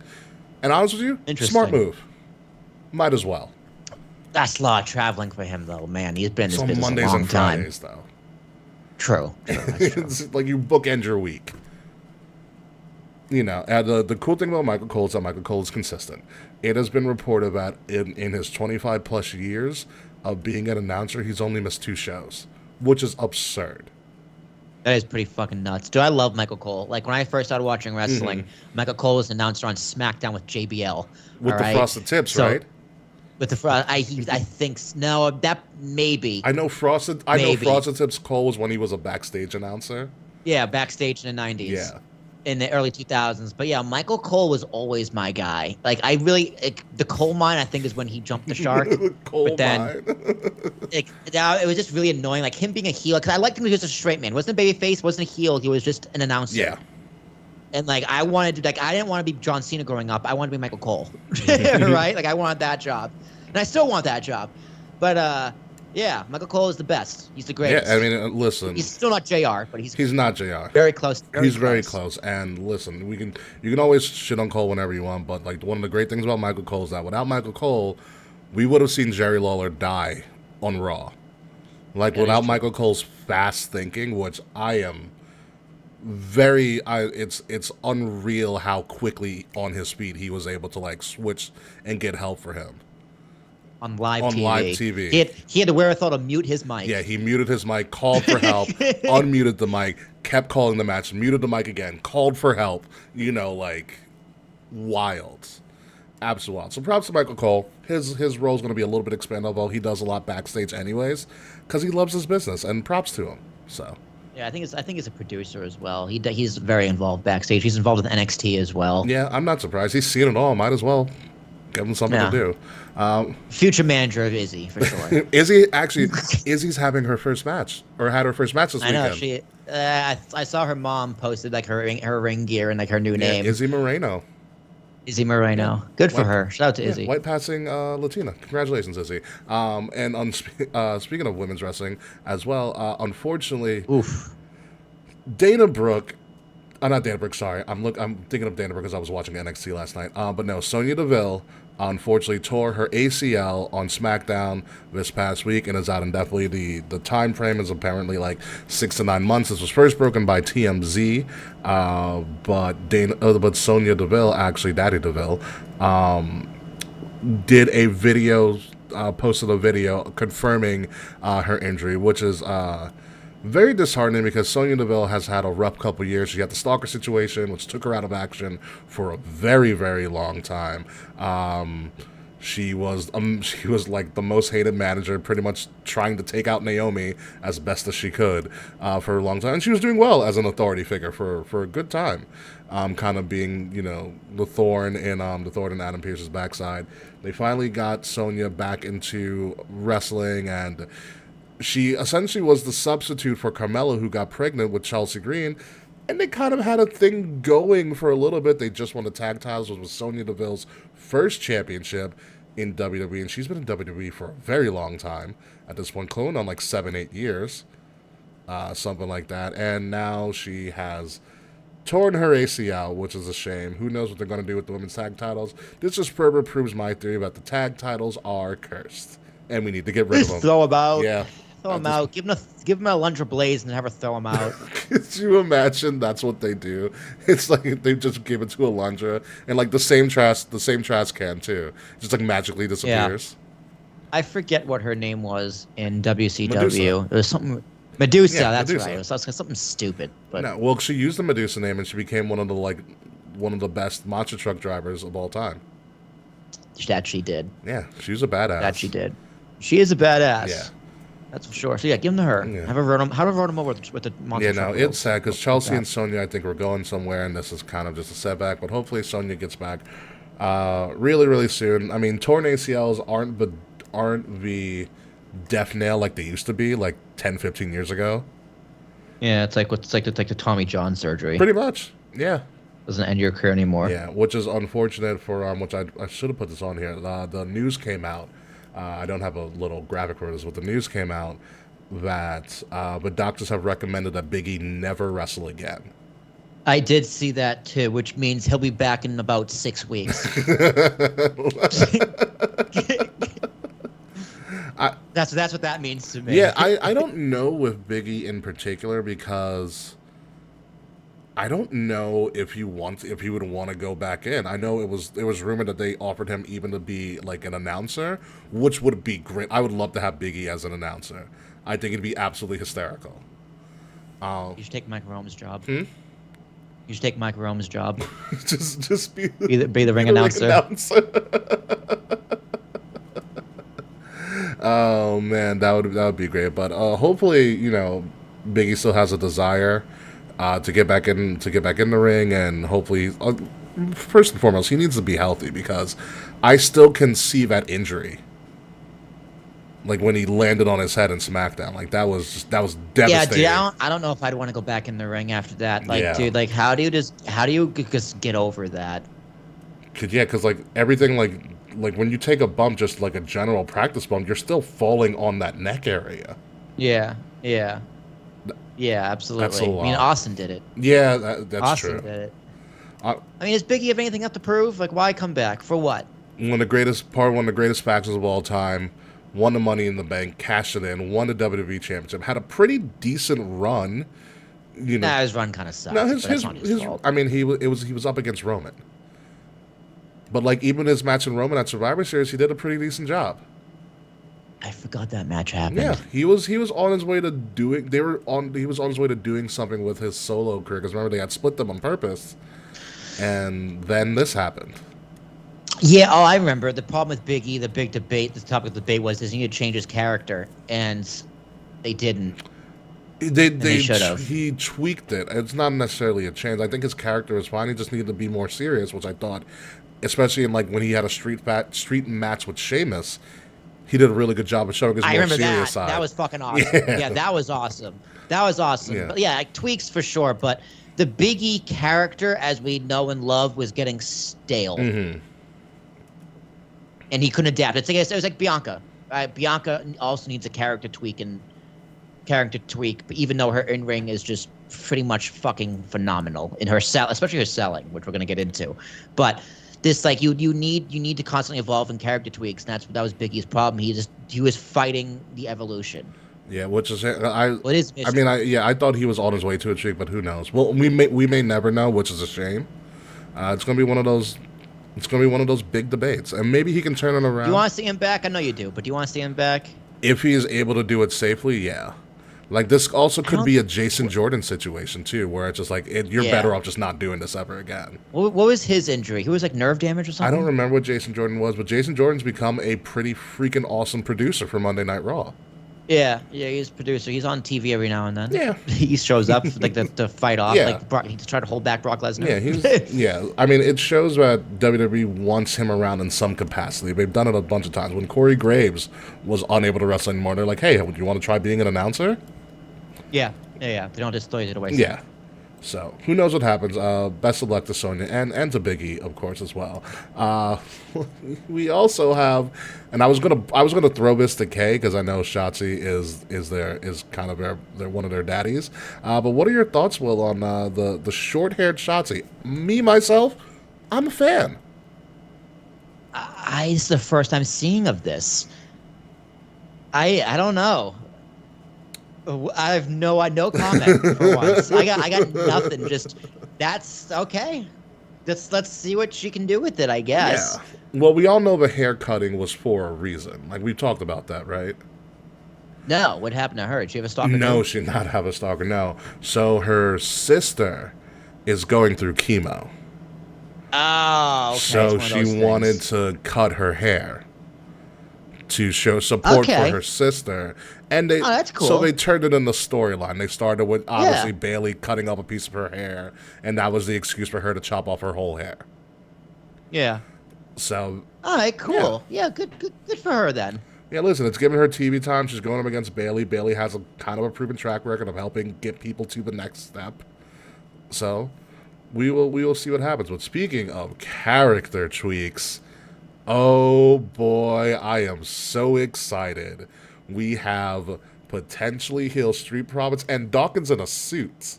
And honest with you, smart move. Might as well. That's a lot of traveling for him, though, man. He's been in this business Mondays a long and time. Fridays, though. True. That's true. It's like you bookend your week. You know, and the cool thing about Michael Cole is that Michael Cole is consistent. It has been reported that in his 25 plus years of being an announcer, he's only missed 2 shows, which is absurd. That is pretty fucking nuts. Dude, I love Michael Cole. Like, when I first started watching wrestling, Michael Cole was an announcer on SmackDown with JBL. With the frosted tips, right? With the I think no, that maybe. I know frosted tips Cole was when he was a backstage announcer. Yeah, backstage in the 90s. Yeah. In the early 2000s. But yeah, Michael Cole was always my guy. Like, the coal mine, I think, is when he jumped the shark. Coal but then mine. it was just really annoying. Like, him being a heel, because I liked him. He was just a straight man. Wasn't a babyface, wasn't a heel. He was just an announcer. Yeah. And like, I didn't want to be John Cena growing up. I wanted to be Michael Cole, right? Like, I wanted that job, and I still want that job. But yeah, Michael Cole is the best. He's the greatest. Yeah, I mean, listen. He's still not JR, but he's not JR. Very close. Very close. And listen, you can always shit on Cole whenever you want, but like one of the great things about Michael Cole is that without Michael Cole, we would have seen Jerry Lawler die on Raw. Like, without Michael Cole's fast thinking, which I am it's unreal how quickly on his feet he was able to like switch and get help for him on live TV. He had the wherewithal to mute his mic. Yeah, he muted his mic, called for help, unmuted the mic, kept calling the match, muted the mic again, called for help. You know, like, wild. Absolutely wild. So props to Michael Cole. His role is going to be a little bit expanded, although he does a lot backstage anyways, because he loves his business, and props to him. So. Yeah, I think he's a producer as well. He's very involved backstage. He's involved with NXT as well. Yeah, I'm not surprised. He's seen it all. Might as well give him something to do. Future manager of Izzy, for sure. Izzy's having her first match, or had her first match this weekend. I know. I saw her mom posted like her ring gear and like her new name. Izzy Moreno. Izzy Moreno. Good for her. Shout out to Izzy. White passing Latina. Congratulations, Izzy. And speaking of women's wrestling as well, unfortunately, Dana Brooke. Not Dana Brooke, sorry. I'm thinking of Dana Brooke because I was watching NXT last night. But no, Sonya Deville unfortunately tore her ACL on SmackDown this past week and is out indefinitely. The time frame is apparently like 6 to 9 months. This was first broken by TMZ, but Sonya Deville, actually Daddy Deville, did a video, posted a video confirming her injury, which is very disheartening because Sonya Deville has had a rough couple years. She had the stalker situation, which took her out of action for a very, very long time. She was like the most hated manager, pretty much trying to take out Naomi as best as she could for a long time. And she was doing well as an authority figure for a good time, kind of being, you know, the thorn in Adam Pearce's backside. They finally got Sonya back into wrestling, and she essentially was the substitute for Carmella, who got pregnant with Chelsea Green, and they kind of had a thing going for a little bit. They just won the tag titles, which was Sonya Deville's first championship in WWE, and she's been in WWE for a very long time at this point, clone on like 7-8 years, something like that. And now she has torn her ACL, which is a shame. Who knows what they're going to do with the women's tag titles? This just further proves my theory that the tag titles are cursed, and we need to get rid of them. Throw them out. Yeah. Throw them out. Give them a Alundra Blaze and have her throw them out. Could you imagine that's what they do? It's like they just give it to Alundra, and like the same trash can too, just like magically disappears. Yeah. I forget what her name was in WCW. Medusa. It was something Medusa. Yeah, that's Medusa. right. It was something stupid. But no, well, she used the Medusa name, and she became one of the like one of the best monster truck drivers of all time. That she did. Yeah, she's a badass. That she did. She is a badass. Yeah. That's for sure. So yeah, give him to her. Yeah. Have her run him over with the monster Yeah, truck no, wheels. it's sad because Chelsea and Sonya, I think, were going somewhere, and this is kind of just a setback. But hopefully, Sonya gets back really, really soon. I mean, torn ACLs aren't the death nail like they used to be, like 10, 15 years ago. Yeah, it's like the Tommy John surgery. Pretty much, yeah. Doesn't end your career anymore. Yeah, which is unfortunate for which I should have put this on here. The news came out. I don't have a little graphic for this, but the news came out that but doctors have recommended that Big E never wrestle again. I did see that too, which means he'll be back in about 6 weeks. That's what that means to me. Yeah, I don't know with Big E in particular because I don't know if he would want to go back in. I know it was rumored that they offered him even to be like an announcer, which would be great. I would love to have Big E as an announcer. I think it'd be absolutely hysterical. You should take Mike Rome's job. Hmm? You should take Mike Rome's job. just be Be the ring announcer. Oh man, that would be great. But hopefully, Big E still has a desire to get back in the ring, and hopefully, first and foremost, he needs to be healthy because I still can see that injury. Like when he landed on his head in SmackDown, like that was devastating. Yeah, dude, I don't know if I'd want to go back in the ring after that. Like, dude, like how do you just get over that? Because like everything, like when you take a bump, just like a general practice bump, you're still falling on that neck area. Yeah, absolutely. That's a lot. I mean, Austin did it. Yeah, that's Austin true. Did it. I mean, does Big E have anything left to prove? Like, why come back for what? One of the greatest factions of all time. Won the Money in the Bank, cashed it in, won the WWE Championship, had a pretty decent run. Nah, his run kind of sucked. No, that's not his fault. I mean, he was up against Roman, but like even his match in Roman at Survivor Series, he did a pretty decent job. I forgot that match happened. Yeah, he was on his way to doing. He was on his way to doing something with his solo career because remember they had split them on purpose, and then this happened. Yeah, I remember. The problem with Big E, the big debate, the topic of the debate was, does he need to change his character? And they didn't. They should have. He tweaked it. It's not necessarily a change. I think his character is fine. He just needed to be more serious, which I thought, especially in like when he had a street match with Sheamus, he did a really good job of showing his more serious side. That was fucking awesome. Yeah, that was awesome. Yeah. But yeah, like, tweaks for sure. But the Big E character, as we know and love, was getting stale. Mm-hmm. And he couldn't adapt. It was like Bianca. Right? Bianca also needs a character tweak, but even though her in-ring is just pretty much fucking phenomenal in her especially her selling, which we're gonna get into. But this, like, you need to constantly evolve in character tweaks, and that was Big E's problem. He was fighting the evolution. Yeah, which is I thought he was on his way to a streak, but who knows? Well, we may never know, which is a shame. It's gonna be one of those. It's going to be one of those big debates, and maybe he can turn it around. You want to see him back? I know you do, but do you want to see him back? If he is able to do it safely, yeah. Like, this also could be a Jason Jordan situation, too, where it's just like, you're better off just not doing this ever again. What was his injury? He was like nerve damage or something? I don't remember what Jason Jordan was, but Jason Jordan's become a pretty freaking awesome producer for Monday Night Raw. Yeah, he's a producer. He's on TV every now and then. Yeah. He shows up like to fight off. Yeah. Like he tried to hold back Brock Lesnar. Yeah, I mean, it shows that WWE wants him around in some capacity. They've done it a bunch of times. When Corey Graves was unable to wrestle anymore, they're like, hey, would you want to try being an announcer? Yeah. They don't just throw it away. Yeah. So, who knows what happens. Best of luck to Sonya and to Big E, of course, as well. We also have, and I was gonna throw this to Kay because I know Shotzi is kind of their one of their daddies. But what are your thoughts, Will, on the short-haired Shotzi? Me myself, I'm a fan. It's the first I'm seeing of this. I don't know. I have no comment for once. I got nothing. Just that's okay. Let's see what she can do with it, I guess. Yeah. Well, we all know the hair cutting was for a reason. Like, we've talked about that, right? No. What happened to her? Did she have a stalker? No, she did not have a stalker. No. So her sister is going through chemo. Oh, okay. So It's one of she those wanted things. to cut her hair to show support for Okay. her sister. And Oh, that's so cool. they turned it in the storyline. They started with obviously Yeah. Bailey cutting off a piece of her hair, and that was the excuse for her to chop off her whole hair. Yeah. So All right. Cool. Yeah. Good for her then. yeah, listen, it's giving her TV time. She's going up against Bailey. Bailey has a kind of a proven track record of helping get people to the next step. So we will see what happens. But speaking of character tweaks, oh boy, I am so excited. We have potentially Hill Street Profits and Dawkins in a suit.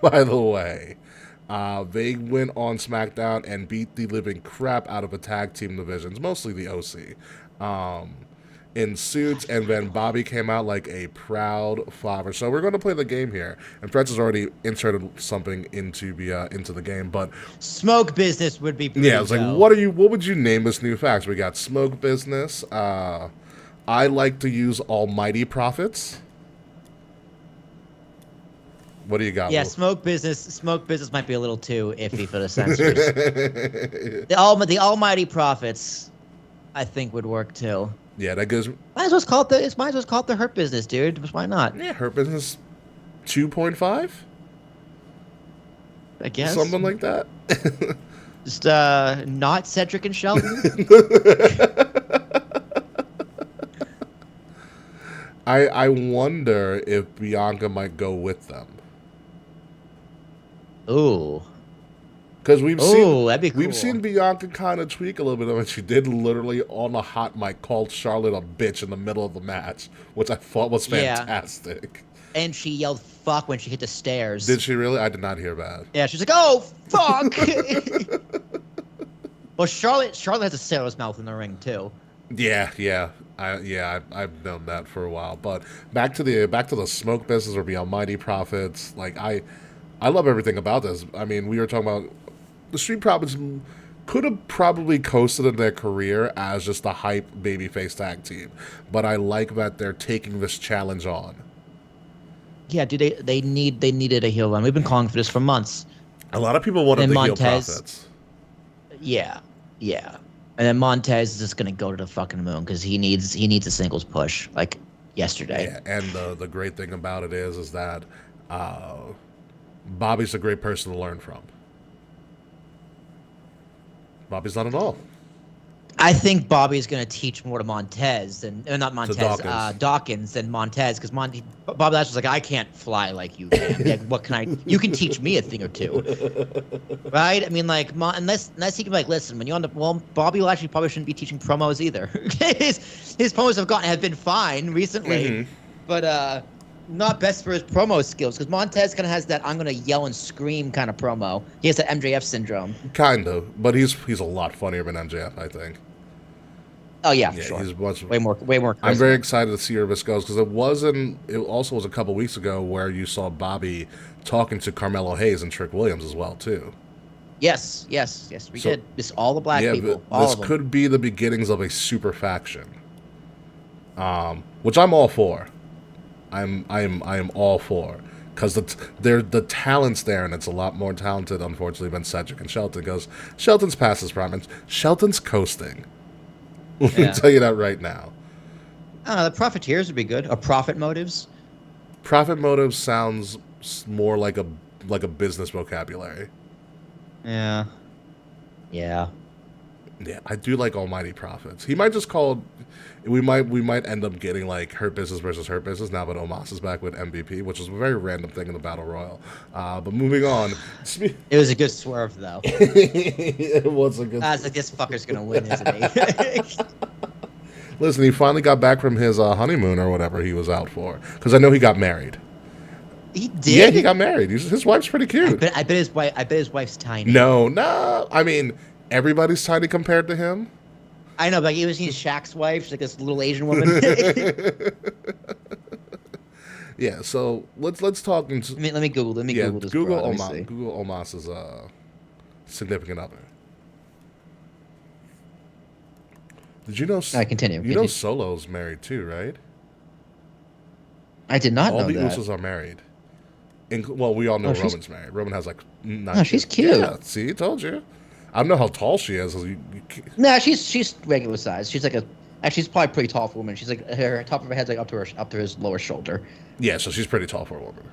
By the way, they went on SmackDown and beat the living crap out of the tag team divisions, mostly the OC, in suits. And then Bobby came out like a proud father. So we're going to play the game here. And Fretz has already inserted something into the game, but Smoke business would be pretty yeah, it's like dope. what would you name this new facts? We got Smoke Business. I like to use Almighty Profits. What do you got? Yeah, Will? smoke business might be a little too iffy for the censors. the almighty profits, I think, would work too. Yeah, that goes. Might as well call it the hurt business, dude. Why not? Yeah, Hurt Business 2.5, I guess something like that. just not Cedric and Shelton. I wonder if Bianca might go with them. Ooh. Because that'd be we've cool. seen Bianca kind of tweak a little bit of it. She did literally on the hot mic called Charlotte a bitch in the middle of the match, which I thought was fantastic. And she yelled "fuck" when she hit the stairs. Did she really? I did not hear that. Yeah, she's like, "Oh fuck." Well, Charlotte has a sailor's mouth in the ring too. Yeah. I've known that for a while. But back to the smoke business or the Almighty Profits. Like I love everything about this. I mean, we were talking about the Street Profits could have probably coasted in their career as just a hype babyface tag team, but I like that they're taking this challenge on. Yeah, dude, they needed a heel run. We've been calling for this for months. A lot of people wanted And the heel Montez. Profits. Yeah. And then Montez is just gonna go to the fucking moon because he needs a singles push like yesterday. Yeah, and the great thing about it is that Bobby's a great person to learn from. Bobby's not at all. I think Bobby's going to teach more to Montez than not Montez, Dawkins. Dawkins than Montez because Bobby Lashley's like, I can't fly like you can. Like, what can I? You can teach me a thing or two, right? I mean, like unless he can be like, listen, when you're on the Bobby Lashley probably shouldn't be teaching promos either. his promos have been fine recently, but not best for his promo skills because Montez kind of has that I'm gonna yell and scream kind of promo. He has that MJF syndrome. Kind of, but he's a lot funnier than MJF, I think. Oh yeah, Yeah, sure. he's much Way more. I'm charisma. very excited to see where this goes because it also was a couple weeks ago where you saw Bobby talking to Carmelo Hayes and Trick Williams as well too. Yes, we did. It's all the black people. All This of them. could be the beginnings of a super faction, which I'm all for. I am all for because the talent's there and it's a lot more talented, unfortunately, than Cedric and Shelton. Because Shelton's past his prime, and Shelton's coasting. Let me tell you that right now. I don't know, the profiteers would be good. Or profit motives. Profit motive sounds more like a business vocabulary. Yeah. Yeah, I do like Almighty Profits. He might just call. We might end up getting like Hurt Business versus Hurt Business now that Omos is back with MVP, which is a very random thing in the Battle Royal. But moving on. It was a good swerve, though. It was a good. I was like, this fucker's gonna win, isn't he? Listen, he finally got back from his honeymoon or whatever he was out for. Because I know he got married. He did. Yeah, he got married. His wife's pretty cute. I bet his wife's tiny. No. I mean, everybody's tiny compared to him. I know, but he's Shaq's wife. She's like this little Asian woman. Yeah, so let's talk. Let me Google. Let me Google this. Google Let me Omos. see. Google Omos's significant other. Did you know? All right, continue. You know, Solo's married too, right? I did not know All the that. Usos are married. Well, we all know Oh, she's- Roman's married. Roman has like 9 Oh, she's kids. cute. Yeah, see, told you. I don't know how tall she is. Nah, she's regular size. She's like actually she's probably pretty tall for a woman. She's like her top of her head's like up to his lower shoulder. Yeah, so she's pretty tall for a woman.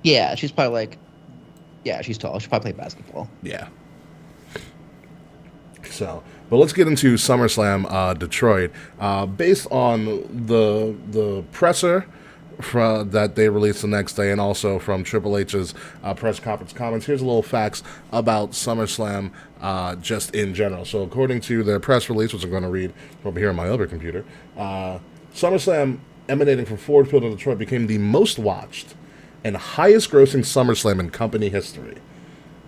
Yeah, she's probably like, yeah, she's tall. She'll probably play basketball. Yeah. So, but let's get into SummerSlam Detroit. Based on the presser that they released the next day, and also from Triple H's press conference comments, here's a little facts about SummerSlam just in general. So, according to their press release, which I'm going to read over here on my other computer, SummerSlam emanating from Ford Field in Detroit became the most watched and highest grossing SummerSlam in company history.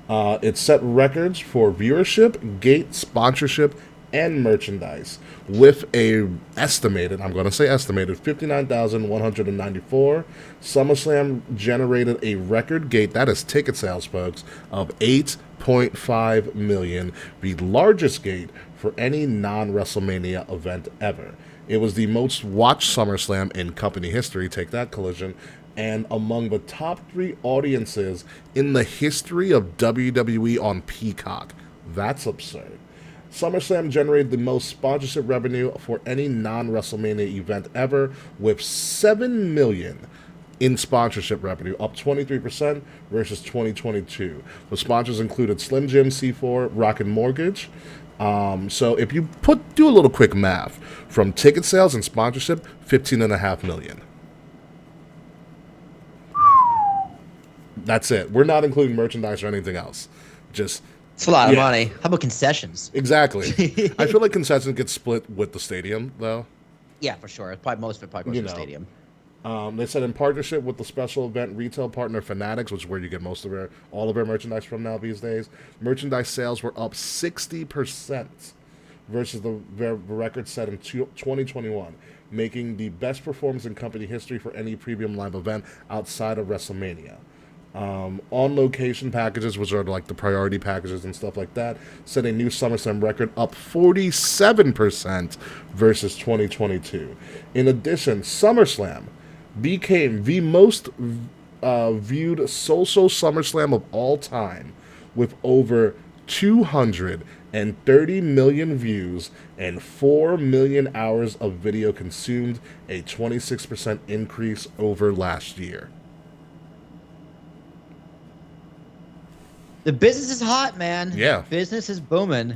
It set records for viewership, gate, sponsorship, and merchandise with I'm going to say estimated, 59,194. SummerSlam generated a record gate, that is ticket sales, folks, of 8.5 million, the largest gate for any non-WrestleMania event ever. It was the most watched SummerSlam in company history, take that, Collision, and among the top 3 audiences in the history of WWE on Peacock. That's absurd. SummerSlam generated the most sponsorship revenue for any non-WrestleMania event ever, with $7 million in sponsorship revenue, up 23% versus 2022. The sponsors included Slim Jim, C4, Rocket Mortgage. So if you do a little quick math, from ticket sales and sponsorship, $15.5 million. That's it. We're not including merchandise or anything else. Just it's a lot of money. How about concessions? Exactly. I feel like concessions get split with the stadium, though. Yeah, for sure. Most of it probably goes to the stadium. They said in partnership with the special event retail partner Fanatics, which is where you get all of their merchandise from now these days, merchandise sales were up 60% versus the record set in 2021, making the best performance in company history for any premium live event outside of WrestleMania. On-location packages, which are like the priority packages and stuff like that, set a new SummerSlam record, up 47% versus 2022. In addition, SummerSlam became the most viewed social SummerSlam of all time, with over 230 million views and 4 million hours of video consumed, a 26% increase over last year. The business is hot, man. Yeah. Business is booming.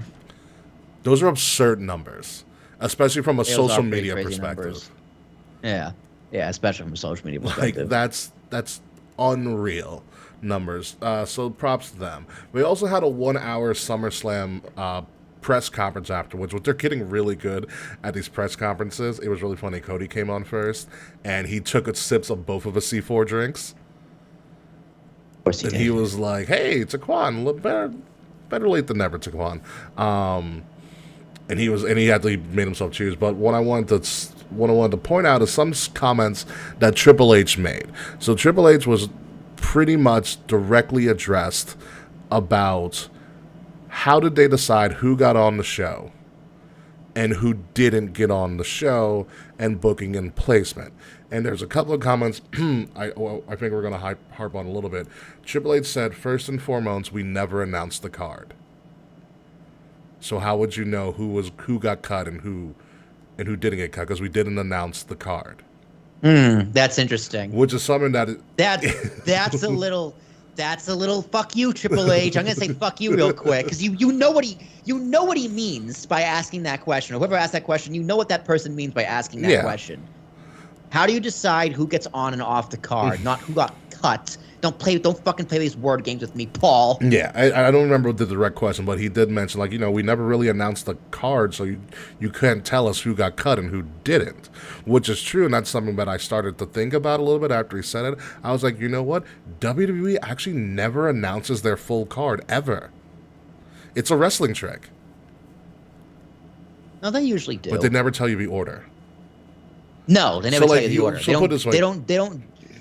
Those are absurd numbers, especially from a social media perspective. Numbers. Yeah. Yeah, especially from a social media perspective. Like, that's unreal numbers. So props to them. We also had a 1-hour SummerSlam press conference afterwards, which they're getting really good at these press conferences. It was really funny. Cody came on first, and he took sips of both of the C4 drinks. And he was like, "Hey, Taquan, better late than never, Taquan." And he made himself choose. But what I wanted to point out is some comments that Triple H made. So Triple H was pretty much directly addressed about how did they decide who got on the show and who didn't get on the show, and booking and placement. And there's a couple of comments I think we're going to harp on a little bit. Triple H said, first and foremost, we never announced the card. So how would you know who got cut and who didn't get cut? Because we didn't announce the card. That's interesting. Which is something that's a little fuck you, Triple H. I'm gonna say fuck you real quick, because you know what he means by asking that question. Or whoever asked that question, you know what that person means by asking that question. How do you decide who gets on and off the card, not who got cut? Don't fucking play these word games with me, Paul. Yeah, I don't remember the direct question, but he did mention, like, we never really announced the card, so you can't tell us who got cut and who didn't, which is true, and that's something that I started to think about a little bit after he said it. I was like, you know what? WWE actually never announces their full card, ever. It's a wrestling trick. No, they usually do. But they never tell you the order. No, they never tell you the order. So put it this way.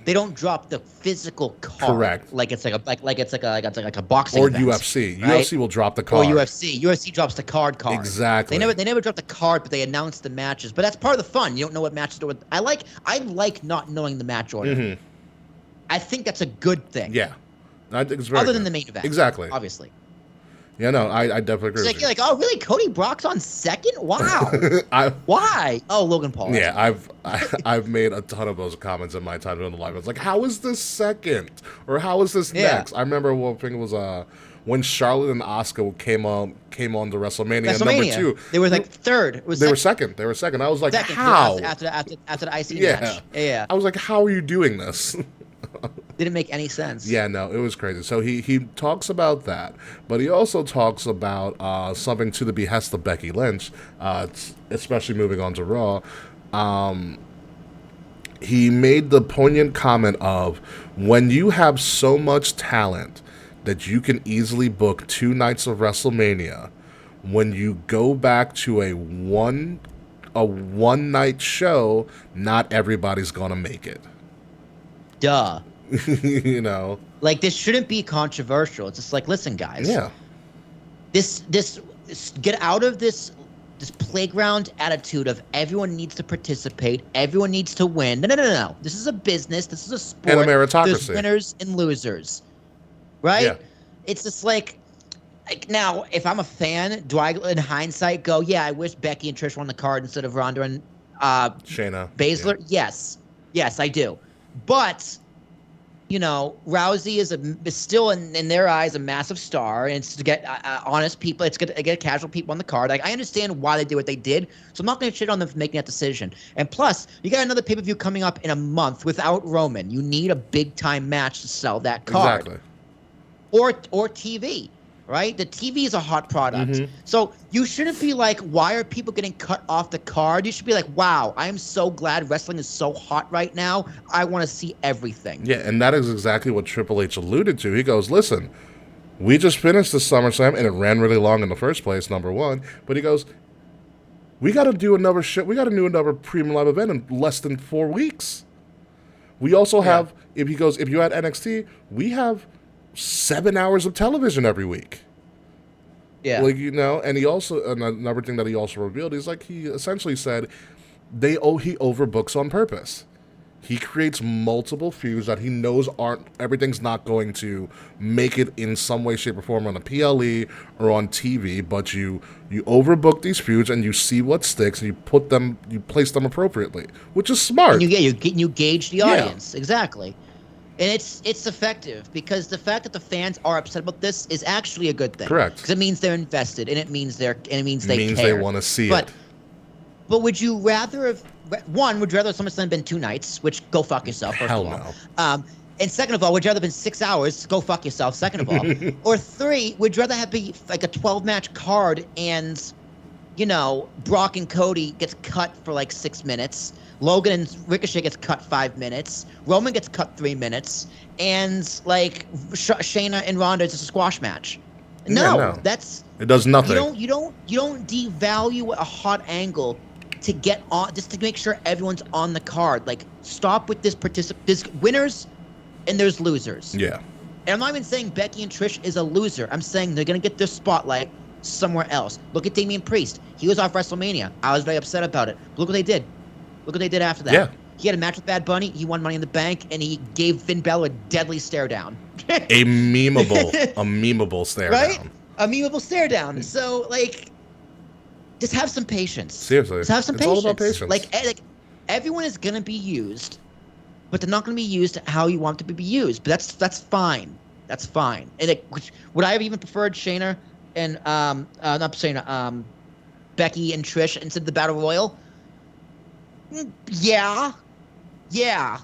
They don't drop the physical card. Correct. Like it's like a boxing or event, UFC. Right? UFC will drop the card. Or UFC drops the card. Exactly. They never drop the card, but they announce the matches. But that's part of the fun. You don't know what matches are. I like not knowing the match order. Mm-hmm. I think that's a good thing. Yeah. I think it's very other good. than the main event. Exactly. Obviously. Yeah, no, I definitely agree It's with like you're like, oh really? Cody Brock's on second? Wow. I Why? Oh, Logan Paul. yeah, I've made a ton of those comments in my time doing the live. I was like, how is this second, or how is this Yeah. next? I remember one thing was when Charlotte and Asuka came on to WrestleMania, number WrestleMania. 2. They were like third. It was They were second. They were second. I was like, second how? after the IC Yeah. match. Yeah. I was like, how are you doing this? Didn't make any sense. Yeah, no, it was crazy. So he talks about that, but he also talks about something to the behest of Becky Lynch, especially moving on to Raw. He made the poignant comment of, when you have so much talent that you can easily book 2 nights of WrestleMania, when you go back to a one night show, not everybody's gonna make it. Duh. You know, Like, this shouldn't be controversial. It's just like, listen, guys. yeah, This get out of this playground attitude of everyone needs to participate, everyone needs to win. No. This is a business. This is a sport. And a meritocracy. There's winners and losers, right? Yeah. It's just like now, if I'm a fan, do I, in hindsight, go, yeah, I wish Becky and Trish won the card instead of Ronda and Shayna Baszler? yeah. Yes, I do. But you know, Rousey is still in their eyes a massive star, and it's to get honest people. It's to get casual people on the card. Like, I understand why they did what they did, so I'm not going to shit on them for making that decision. And plus, you got another pay-per-view coming up in a month without Roman. You need a big-time match to sell that card. Exactly. Or TV, right? The TV is a hot product. Mm-hmm. So you shouldn't be like, why are people getting cut off the card? You should be like, wow, I am so glad wrestling is so hot right now. I want to see everything. Yeah, and that is exactly what Triple H alluded to. He goes, listen, we just finished the SummerSlam, and it ran really long in the first place, number one. But he goes, we got to do another shit. We got to do another premium live event in less than 4 weeks. We also have, if you had NXT, we have 7 hours of television every week. Yeah. Like, you know, and he also, another thing that he also revealed is, like, he essentially said he overbooks on purpose. He creates multiple feuds that he knows everything's not going to make it in some way, shape, or form on a PLE or on TV, but you overbook these feuds and you see what sticks and you place them appropriately, which is smart. And you gauge the audience. Yeah. Exactly. And it's effective, because the fact that the fans are upset about this is actually a good thing. Correct. Because it means they're invested, and it means they care. They want to see it. But would you rather have SummerSlam been 2 nights, which go fuck yourself, first Hell of all. no. And second of all, would you rather have been 6 hours, go fuck yourself, second of all. Or 3, would you rather have be like a 12-match card and, you know, Brock and Cody gets cut for like 6 minutes, Logan and Ricochet gets cut 5 minutes, Roman gets cut 3 minutes, and like Shayna and Ronda is just a squash match. No, it does nothing. You don't devalue a hot angle to get on, just to make sure everyone's on the card. Like, stop with this there's winners and there's losers. Yeah. And I'm not even saying Becky and Trish is a loser. I'm saying they're gonna get their spotlight somewhere else. Look at Damian Priest. He was off WrestleMania. I was very upset about it. Look what they did. Look what they did after that. Yeah. He had a match with Bad Bunny. He won Money in the Bank, and he gave Finn Balor a deadly stare down. a memeable stare right? down. A memeable stare down. So, like, just have some patience. Seriously. Just have some it's patience. all about patience. Like, everyone is going to be used, but they're not going to be used how you want them to be used. But that's fine. That's fine. And would I have even preferred Shayna and not Shayna, Becky and Trish instead of the Battle Royal? Yeah. Yeah,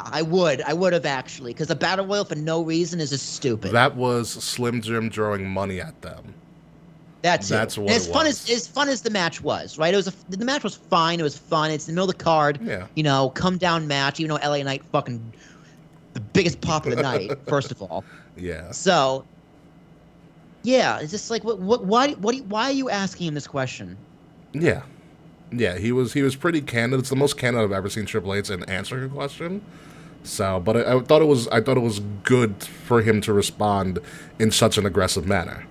I would. I would have, actually, because the Battle Royal for no reason is just stupid. That was Slim Jim throwing money at them. That's what and it was. As fun as the match was, right? The match was fine. It was fun. It's in the middle of the card. Yeah. You know, come down match. Even though LA Knight fucking the biggest pop of the night. First of all. Yeah. So. Yeah, it's just like why are you asking him this question? Yeah. Yeah, he was pretty candid. It's the most candid I've ever seen Triple H in answering a question. So, but I thought it was good for him to respond in such an aggressive manner.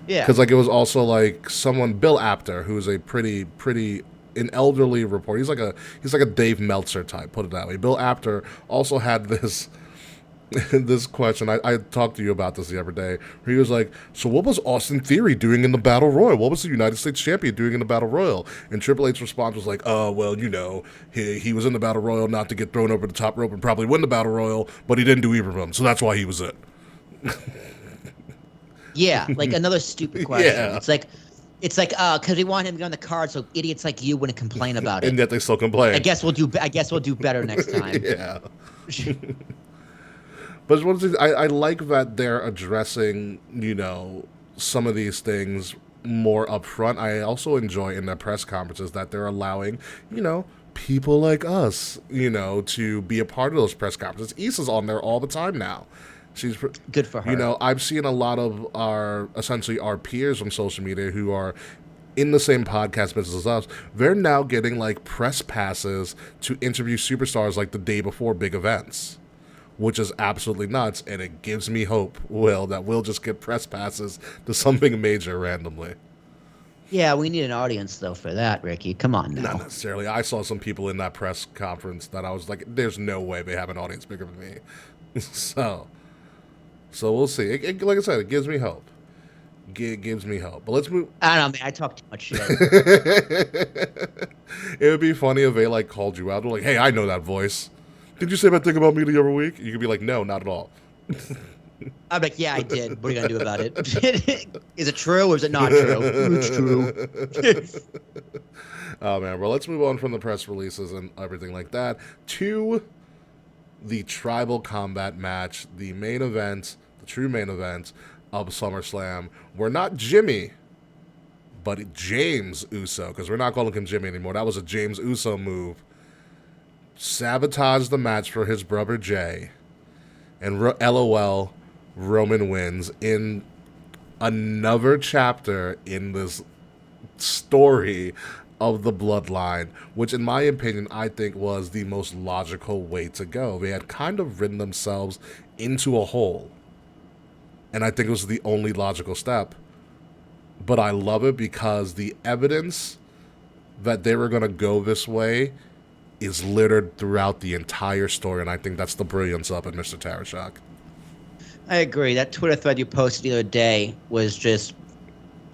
Yeah, because like it was also like Bill Apter, who's a pretty an elderly reporter. He's like a Dave Meltzer type, put it that way. Bill Apter also had this This question, I talked to you about this the other day. Where he was like, so what was Austin Theory doing in the Battle Royal? What was the United States champion doing in the Battle Royal? And Triple H's response was like, oh, well, he was in the Battle Royal not to get thrown over the top rope and probably win the Battle Royal, but he didn't do either of them, so that's why he was in. Yeah, like another stupid question. Yeah. It's like, because we want him to be on the card, so idiots like you wouldn't complain about it. And yet they still complain. I guess we'll do better next time. Yeah. But one thing, I like that they're addressing, some of these things more upfront. I also enjoy in their press conferences that they're allowing, people like us, to be a part of those press conferences. Issa's on there all the time now. She's good for her. I've seen a lot of our peers on social media who are in the same podcast business as us. They're now getting like press passes to interview superstars like the day before big events, which is absolutely nuts. And it gives me hope, that we'll just get press passes to something major randomly. Yeah, we need an audience though for that, Ricky. Come on now. Not necessarily. I saw some people in that press conference that I was like, there's no way they have an audience bigger than me. So we'll see. Like I said, it gives me hope. It gives me hope. But let's move. I don't know, man. I talk too much shit. It would be funny if they called you out. They're like, hey, I know that voice. Did you say that thing about me the other week? You could be like, no, not at all. I'm like, yeah, I did. What are you going to do about it? Is it true or is it not true? It's true. Oh, man. Well, let's move on from the press releases and everything like that to the Tribal Combat match, the main event, the true main event of SummerSlam, where not Jimmy, but James Uso, because we're not calling him Jimmy anymore. That was a James Uso move. Sabotaged the match for his brother Jay. And LOL, Roman wins in another chapter in this story of the bloodline, which in my opinion, I think was the most logical way to go. They had kind of ridden themselves into a hole. And I think it was the only logical step. But I love it because the evidence that they were going to go this way is littered throughout the entire story. And I think that's the brilliance of it, Mr. Tarashak. I agree. That Twitter thread you posted the other day was just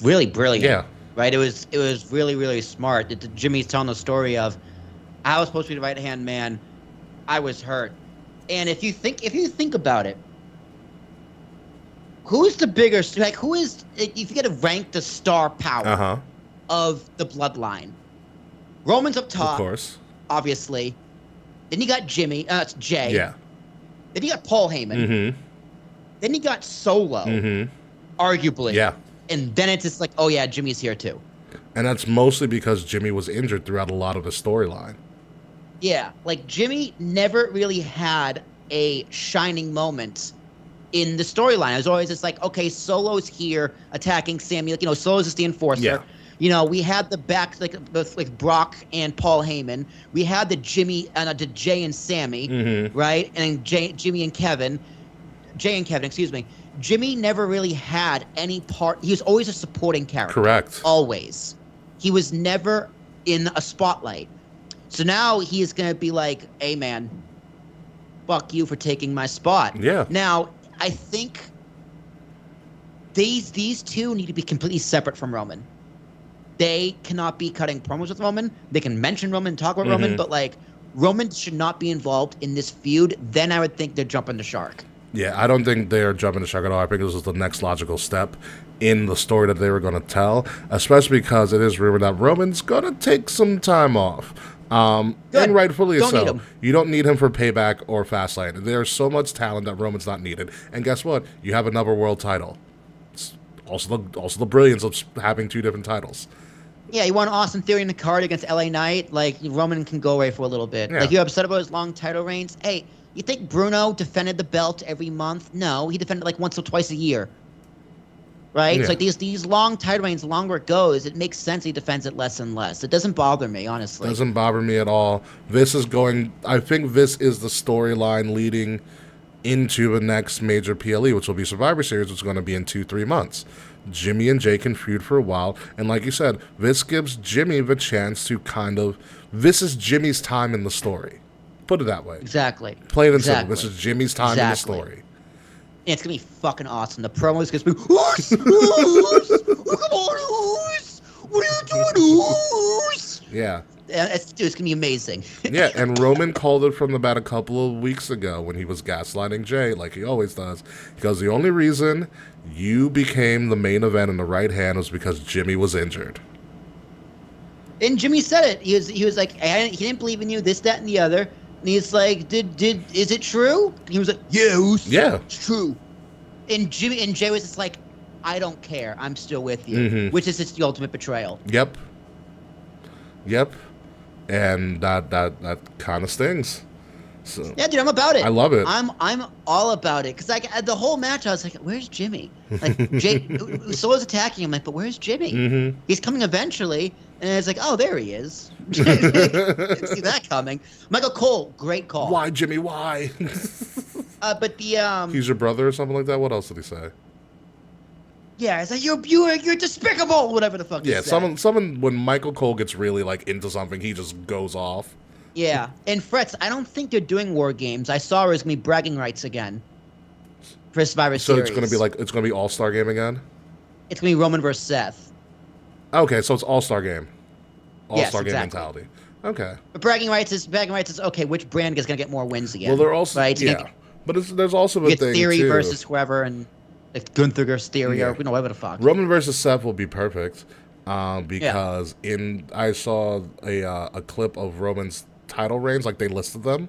really brilliant. Yeah. Right? It was really, really smart. Jimmy's telling the story of, I was supposed to be the right-hand man. I was hurt. And if you think about it, who's the bigger, if you got to rank the star power of the bloodline? Roman's up top. Of course. Obviously. Then you got Jimmy, Jay. Yeah. Then you got Paul Heyman. Mm-hmm. Then you got Solo, arguably. Yeah. And then it's just like, oh yeah, Jimmy's here too. And that's mostly because Jimmy was injured throughout a lot of the storyline. Yeah, like Jimmy never really had a shining moment in the storyline. It was always just like, okay, Solo's here attacking Sammy. Solo's just the enforcer. Yeah. We had the back like Brock and Paul Heyman. We had the Jay and Sammy, right? And Jay and Kevin, excuse me. Jimmy never really had any part. He was always a supporting character. Correct. Always. He was never in a spotlight. So now he is going to be like, hey, man, fuck you for taking my spot. Yeah. Now, I think these two need to be completely separate from Roman. They cannot be cutting promos with Roman. They can mention Roman, talk about Roman, but Roman should not be involved in this feud. Then I would think they're jumping the shark. Yeah, I don't think they're jumping the shark at all. I think this was the next logical step in the story that they were going to tell, especially because it is rumored that Roman's going to take some time off. And rightfully so. You don't need him for Payback or Fastlane. There's so much talent that Roman's not needed. And guess what? You have another world title. It's also the brilliance of having two different titles. Yeah, you want Austin Theory in the card against LA Knight? Roman can go away for a little bit. Yeah. You're upset about his long title reigns? Hey, you think Bruno defended the belt every month? No, he defended once or twice a year. Right? Yeah. It's these long title reigns, the longer it goes, it makes sense he defends it less and less. It doesn't bother me, honestly. Doesn't bother me at all. I think this is the storyline leading into the next major PLE, which will be Survivor Series, which is going to be in 2-3 months. Jimmy and Jay can feud for a while, and like you said, this gives Jimmy the chance to this is Jimmy's time in the story. Put it that way. Exactly. Plain and Exactly. simple. This is Jimmy's time in the story. And it's gonna be fucking awesome. The promo is gonna be, Oos! Oos! Oh, come on, Oos! What are you doing, Oos? Yeah. It's gonna be amazing. Yeah, and Roman called it from about a couple of weeks ago when he was gaslighting Jay, like he always does. Because the only reason you became the main event in the right hand was because Jimmy was injured. And Jimmy said it. He was like, he didn't believe in you, this, that, and the other. And he's like, is it true? And he was like, yeah, Oos. Yeah. It's true. And Jay was just like, I don't care. I'm still with you. Which is just the ultimate betrayal. Yep. And that kind of stings. So Yeah, dude, I'm about it. I love it. I'm all about it. Because like the whole match, I was like, where's Jimmy? Like Jay Solo's attacking him. Like, but where's Jimmy? He's coming eventually. And it's like, oh, there he is. Didn't see that coming. Michael Cole, great call. Why, Jimmy? Why? But the He's your brother or something like that. What else did he say? yeah, it's like you're despicable, whatever the fuck. Yeah, he said. someone when Michael Cole gets really like into something, he just goes off. Yeah, and Fretz, I don't think they're doing War Games. I saw it's gonna be bragging rights again for Survivor So Series. it's gonna be All-Star Game again. It's gonna be Roman versus Seth. Okay, so it's All-Star Game. Yes, All-Star Game exactly. mentality. Okay. But bragging rights is okay. Which brand is gonna get more wins again? Well, they're also right. yeah, but there's also You a get thing Theory too. versus whoever, and like Gunther versus Theory, or whatever the fuck. Roman versus Seth will be perfect, because I saw a clip of Roman's title reigns, like they listed them,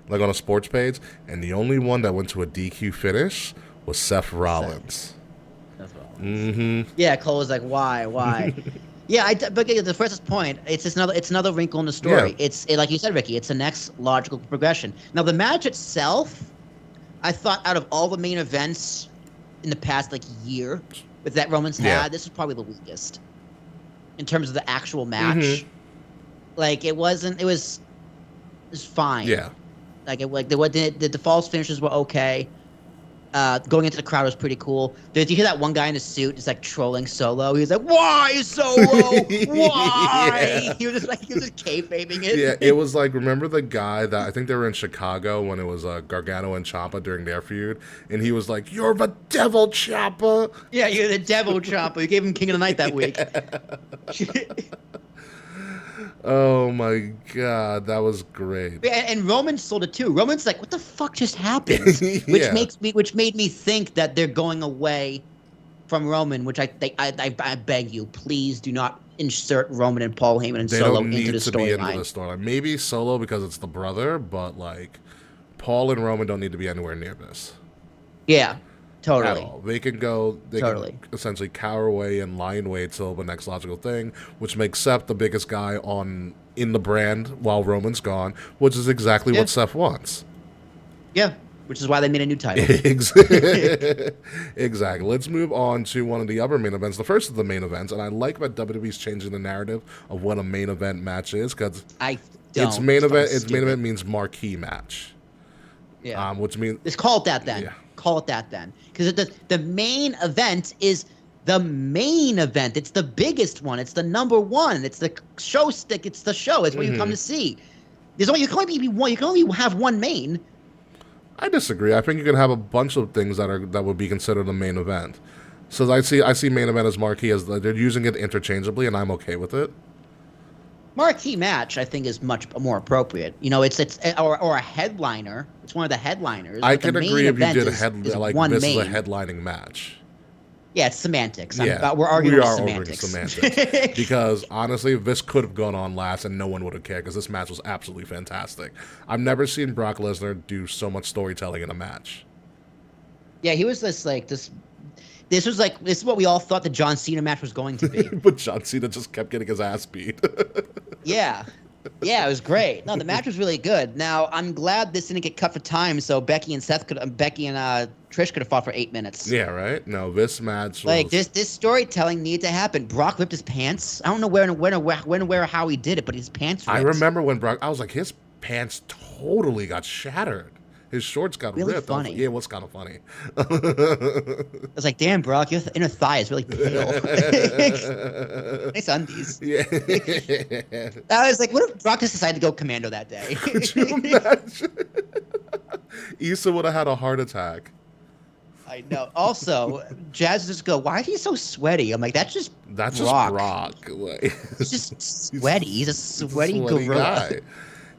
like on a sports page, and the only one that went to a DQ finish was Seth Rollins. That's Yeah, Cole was like, why? Yeah, but the first point, it's another wrinkle in the story. Yeah. Like you said, Ricky, it's the next logical progression. Now, the match itself, I thought out of all the main events in the past like year that Roman's had, this is probably the weakest in terms of the actual match. Like it was fine. Yeah. Like the false finishes were okay. Going into the crowd was pretty cool. Did you hear that one guy in a suit just like trolling Solo? He was like, "Why Solo? Why?" Yeah. He was just kayfabing it. Yeah, it was like, remember the guy that I think they were in Chicago when it was Gargano and Ciampa during their feud, and he was like, "You're the devil, Ciampa." Yeah, you're the devil chopper. You gave him King of the Night that week. Oh my god, that was great. And Roman sold it too. Roman's like, "What the fuck just happened?" Yeah. Which made me think that they're going away from Roman. Which I beg you, please do not insert Roman and Paul Heyman and They Solo don't need into the to be into the storyline. storyline. Maybe Solo because it's the brother, but like Paul and Roman don't need to be anywhere near this. Yeah, At totally. all. They can go. They Totally. can essentially cower away and lie in wait till the next logical thing, which makes Seth the biggest guy in the brand while Roman's gone, which is exactly what Seth wants. Yeah, which is why they made a new title. Exactly. Let's move on to one of the other main events. The first of the main events, and I like that WWE's changing the narrative of what a main event match is, because its main event means marquee match. Yeah. Which means Just call it that then. Yeah. Call it that then. Because the main event is the main event. It's the biggest one. It's the number one. It's the show stick. It's the show. It's what you come to see. You can only have one main. I disagree. I think you can have a bunch of things that would be considered a main event. So I see main event as marquee, as they're using it interchangeably, and I'm okay with it. Marquee match, I think, is much more appropriate. You know, it's or a headliner. It's one of the headliners. I but the can main agree if you event did is like one this main. is a headlining match. Yeah, it's semantics. Yeah, we're arguing we with are semantics. arguing semantics. Because honestly, this could have gone on last and no one would have cared, because this match was absolutely fantastic. I've never seen Brock Lesnar do so much storytelling in a match. Yeah, he was this like this. This is what we all thought the John Cena match was going to be. But John Cena just kept getting his ass beat. Yeah, it was great. No, the match was really good. Now I'm glad this didn't get cut for time, so Becky and Trish could have fought for 8 minutes. Yeah, right. No, this match was... Like this storytelling needed to happen. Brock ripped his pants. I don't know when or how he did it, but his pants ripped. I remember when Brock... I was like, his pants totally got shattered. His shorts got really ripped. funny. Yeah, it was kind of funny. I was like, damn, Brock, your inner thigh is really pale. Nice undies. Yeah. I was like, what if Brock just decided to go commando that day? Could you imagine? Issa would have had a heart attack. I know. Also, Jazz just go, why is he so sweaty? I'm like, that's just Brock. Like, he's just sweaty. He's a sweaty gorilla. Guy.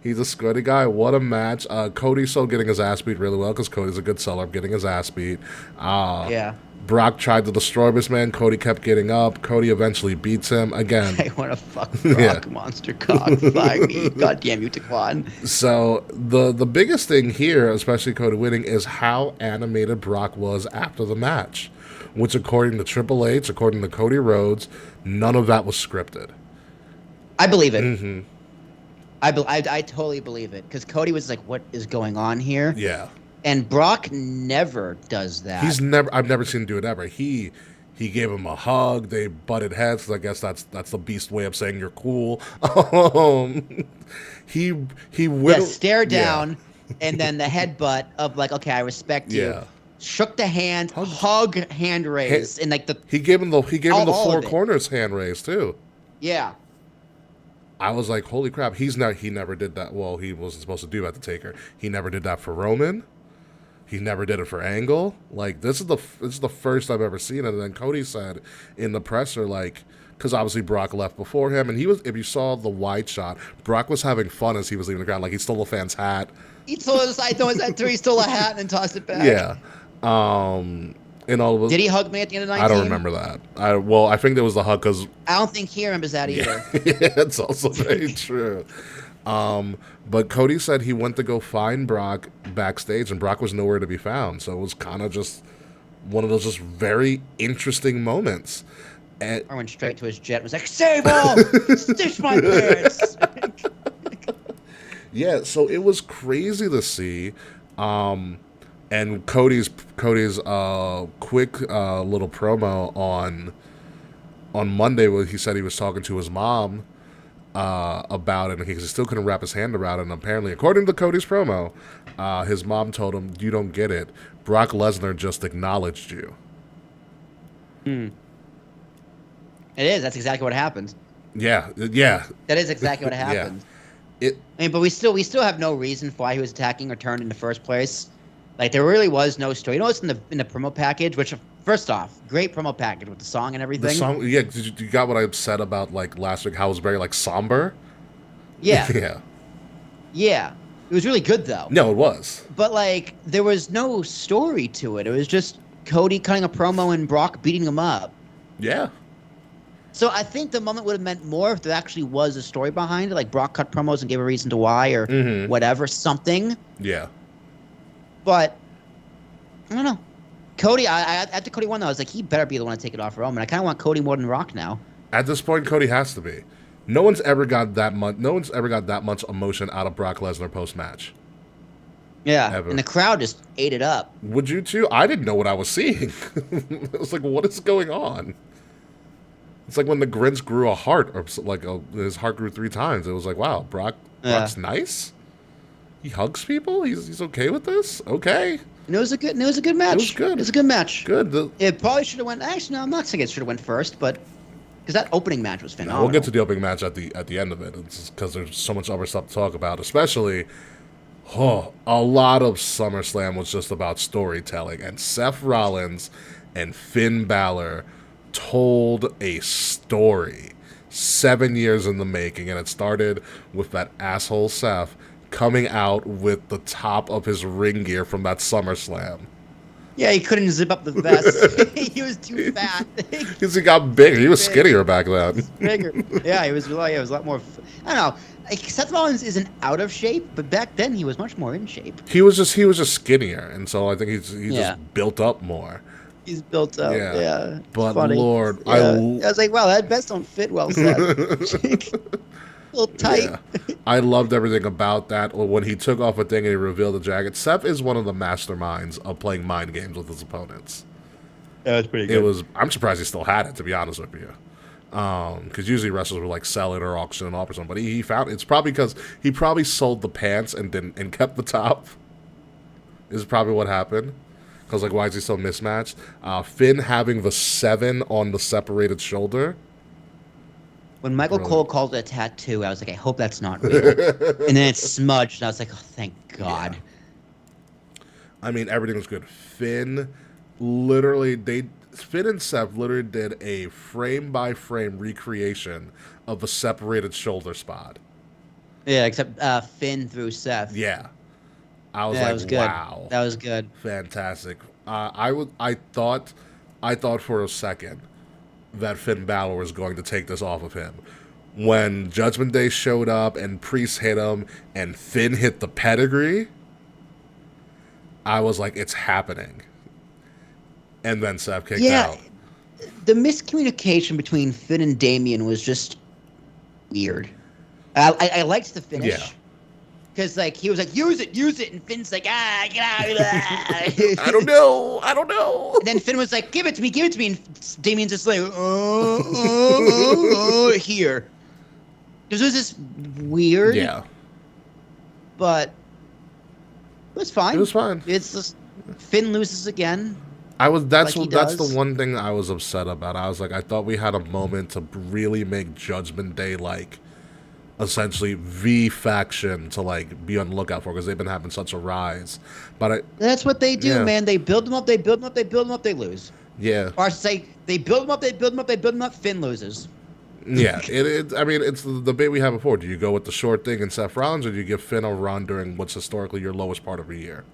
He's a sweaty guy. What a match. Cody's still getting his ass beat really well because Cody's a good seller of getting his ass beat. Yeah. Brock tried to destroy this man. Cody kept getting up. Cody eventually beats him again. I want to fuck Brock, monster cock. Fly me. God damn you, Taquan. So the biggest thing here, especially Cody winning, is how animated Brock was after the match, which according to Triple H, according to Cody Rhodes, none of that was scripted. I believe it. Mm-hmm. I totally believe it because Cody was like, "What is going on here?" Yeah, and Brock never does that. I've never seen him do it ever. He gave him a hug. They butted heads. 'Cause I guess that's the Beast way of saying you're cool. He stare down, and then the headbutt of like, okay, I respect you. Yeah. Shook the hand, hug, hand raise, and like he gave him the four of corners hand raise too. Yeah. I was like, holy crap, he never did that. Well, he wasn't supposed to do that to Taker. He never did that for Roman. He never did it for Angle. Like, this is the first I've ever seen it. And then Cody said in the presser, like, because obviously Brock left before him, and he was, if you saw the wide shot, Brock was having fun as he was leaving the ground. Like, he stole a fan's hat. He stole his he stole a hat and then tossed it back. Yeah. And all of Did he hug me at the end of 19? I don't remember that. I think there was the hug because I don't think he remembers that either. Yeah, it's also very true. But Cody said he went to go find Brock backstage, and Brock was nowhere to be found. So it was kind of just one of those just very interesting moments. And I went straight to his jet and was like, Sable! Stitch my pants! Yeah, so it was crazy to see. And Cody's quick little promo on Monday where he said he was talking to his mom about it, and he still couldn't wrap his hand around it. And apparently, according to Cody's promo, his mom told him, "You don't get it. Brock Lesnar just acknowledged you." It is. That's exactly what happened. Yeah. That is exactly what happened. Yeah. But we still have no reason for why he was attacking or turned in the first place. Like, there really was no story. You know what's in the promo package? Which, first off, great promo package with the song and everything. The song, yeah. You got what I said about like last week? How it was very like somber. Yeah. Yeah. Yeah. It was really good though. No, it was. But like, there was no story to it. It was just Cody cutting a promo and Brock beating him up. Yeah. So I think the moment would have meant more if there actually was a story behind it, like Brock cut promos and gave a reason to why or whatever, something. Yeah. But I don't know. Cody, after Cody won, though, I was like, he better be the one to take it off Roman. I kind of want Cody more than Rock now. At this point, Cody has to be. No one's ever got that much emotion out of Brock Lesnar post match. Yeah, Ever. And the crowd just ate it up. Would you too? I didn't know what I was seeing. It was like, what is going on? It's like when the Grinch grew a heart, or like his heart grew 3 times. It was like, wow, Brock's nice. He hugs people. He's okay with this. Okay. And it was a good match. It was good. It was a good match. Good. It probably should have went. Actually, no, I'm not saying it should have went first, but because that opening match was phenomenal. We'll get to the opening match at the end of it. It's because there's so much other stuff to talk about. Especially, a lot of SummerSlam was just about storytelling, and Seth Rollins and Finn Balor told a story 7 years in the making, and it started with that asshole Seth coming out with the top of his ring gear from that SummerSlam. Yeah, he couldn't zip up the vest. He was too fat. Because he got bigger. He was skinnier back then. Bigger. Yeah, he was a lot more. I don't know. Like, Seth Rollins isn't out of shape, but back then he was much more in shape. He was just skinnier, and so I think he's just built up more. He's built up. Yeah. But funny. Lord, yeah. I was like, wow, that vest don't fit well, Seth. A little tight. Yeah. I loved everything about that. When he took off a thing and he revealed the jacket, Seth is one of the masterminds of playing mind games with his opponents. That was pretty good. I'm surprised he still had it, to be honest with you. Because usually wrestlers would like sell it or auction it off or something. But he found it's probably because he probably sold the pants and kept the top. is probably what happened. Because, like, why is he so mismatched? Finn having the 7 on the separated shoulder. When Michael Brilliant. Cole called it a tattoo, I was like, I hope that's not real. And then it smudged, and I was like, oh, thank God. Yeah. I mean, everything was good. Finn and Seth literally did a frame-by-frame recreation of a separated shoulder spot. Yeah, except Finn through Seth. Yeah. I was Yeah, that like, was good. wow. That was good. Fantastic. I thought for a second that Finn Balor was going to take this off of him. When Judgment Day showed up and Priest hit him and Finn hit the pedigree, I was like, it's happening. And then Seth kicked out. The miscommunication between Finn and Damian was just weird. I liked the finish. Yeah. Because, like, he was like, use it. And Finn's like, get out. I don't know. And then Finn was like, give it to me. And Damien's just like, here. This was just weird. Yeah. But it was fine. It was fine. It's just Finn loses again. That's like the one thing I was upset about. I was like, I thought we had a moment to really make Judgment Day like essentially the faction to like be on the lookout for because they've been having such a rise. But that's what they do, yeah. man. They build them up, they lose. Yeah. Or I should say, they build them up, Finn loses. Yeah, I mean, it's the debate we had before. Do you go with the short thing and Seth Rollins, or do you give Finn a run during what's historically your lowest part of the year?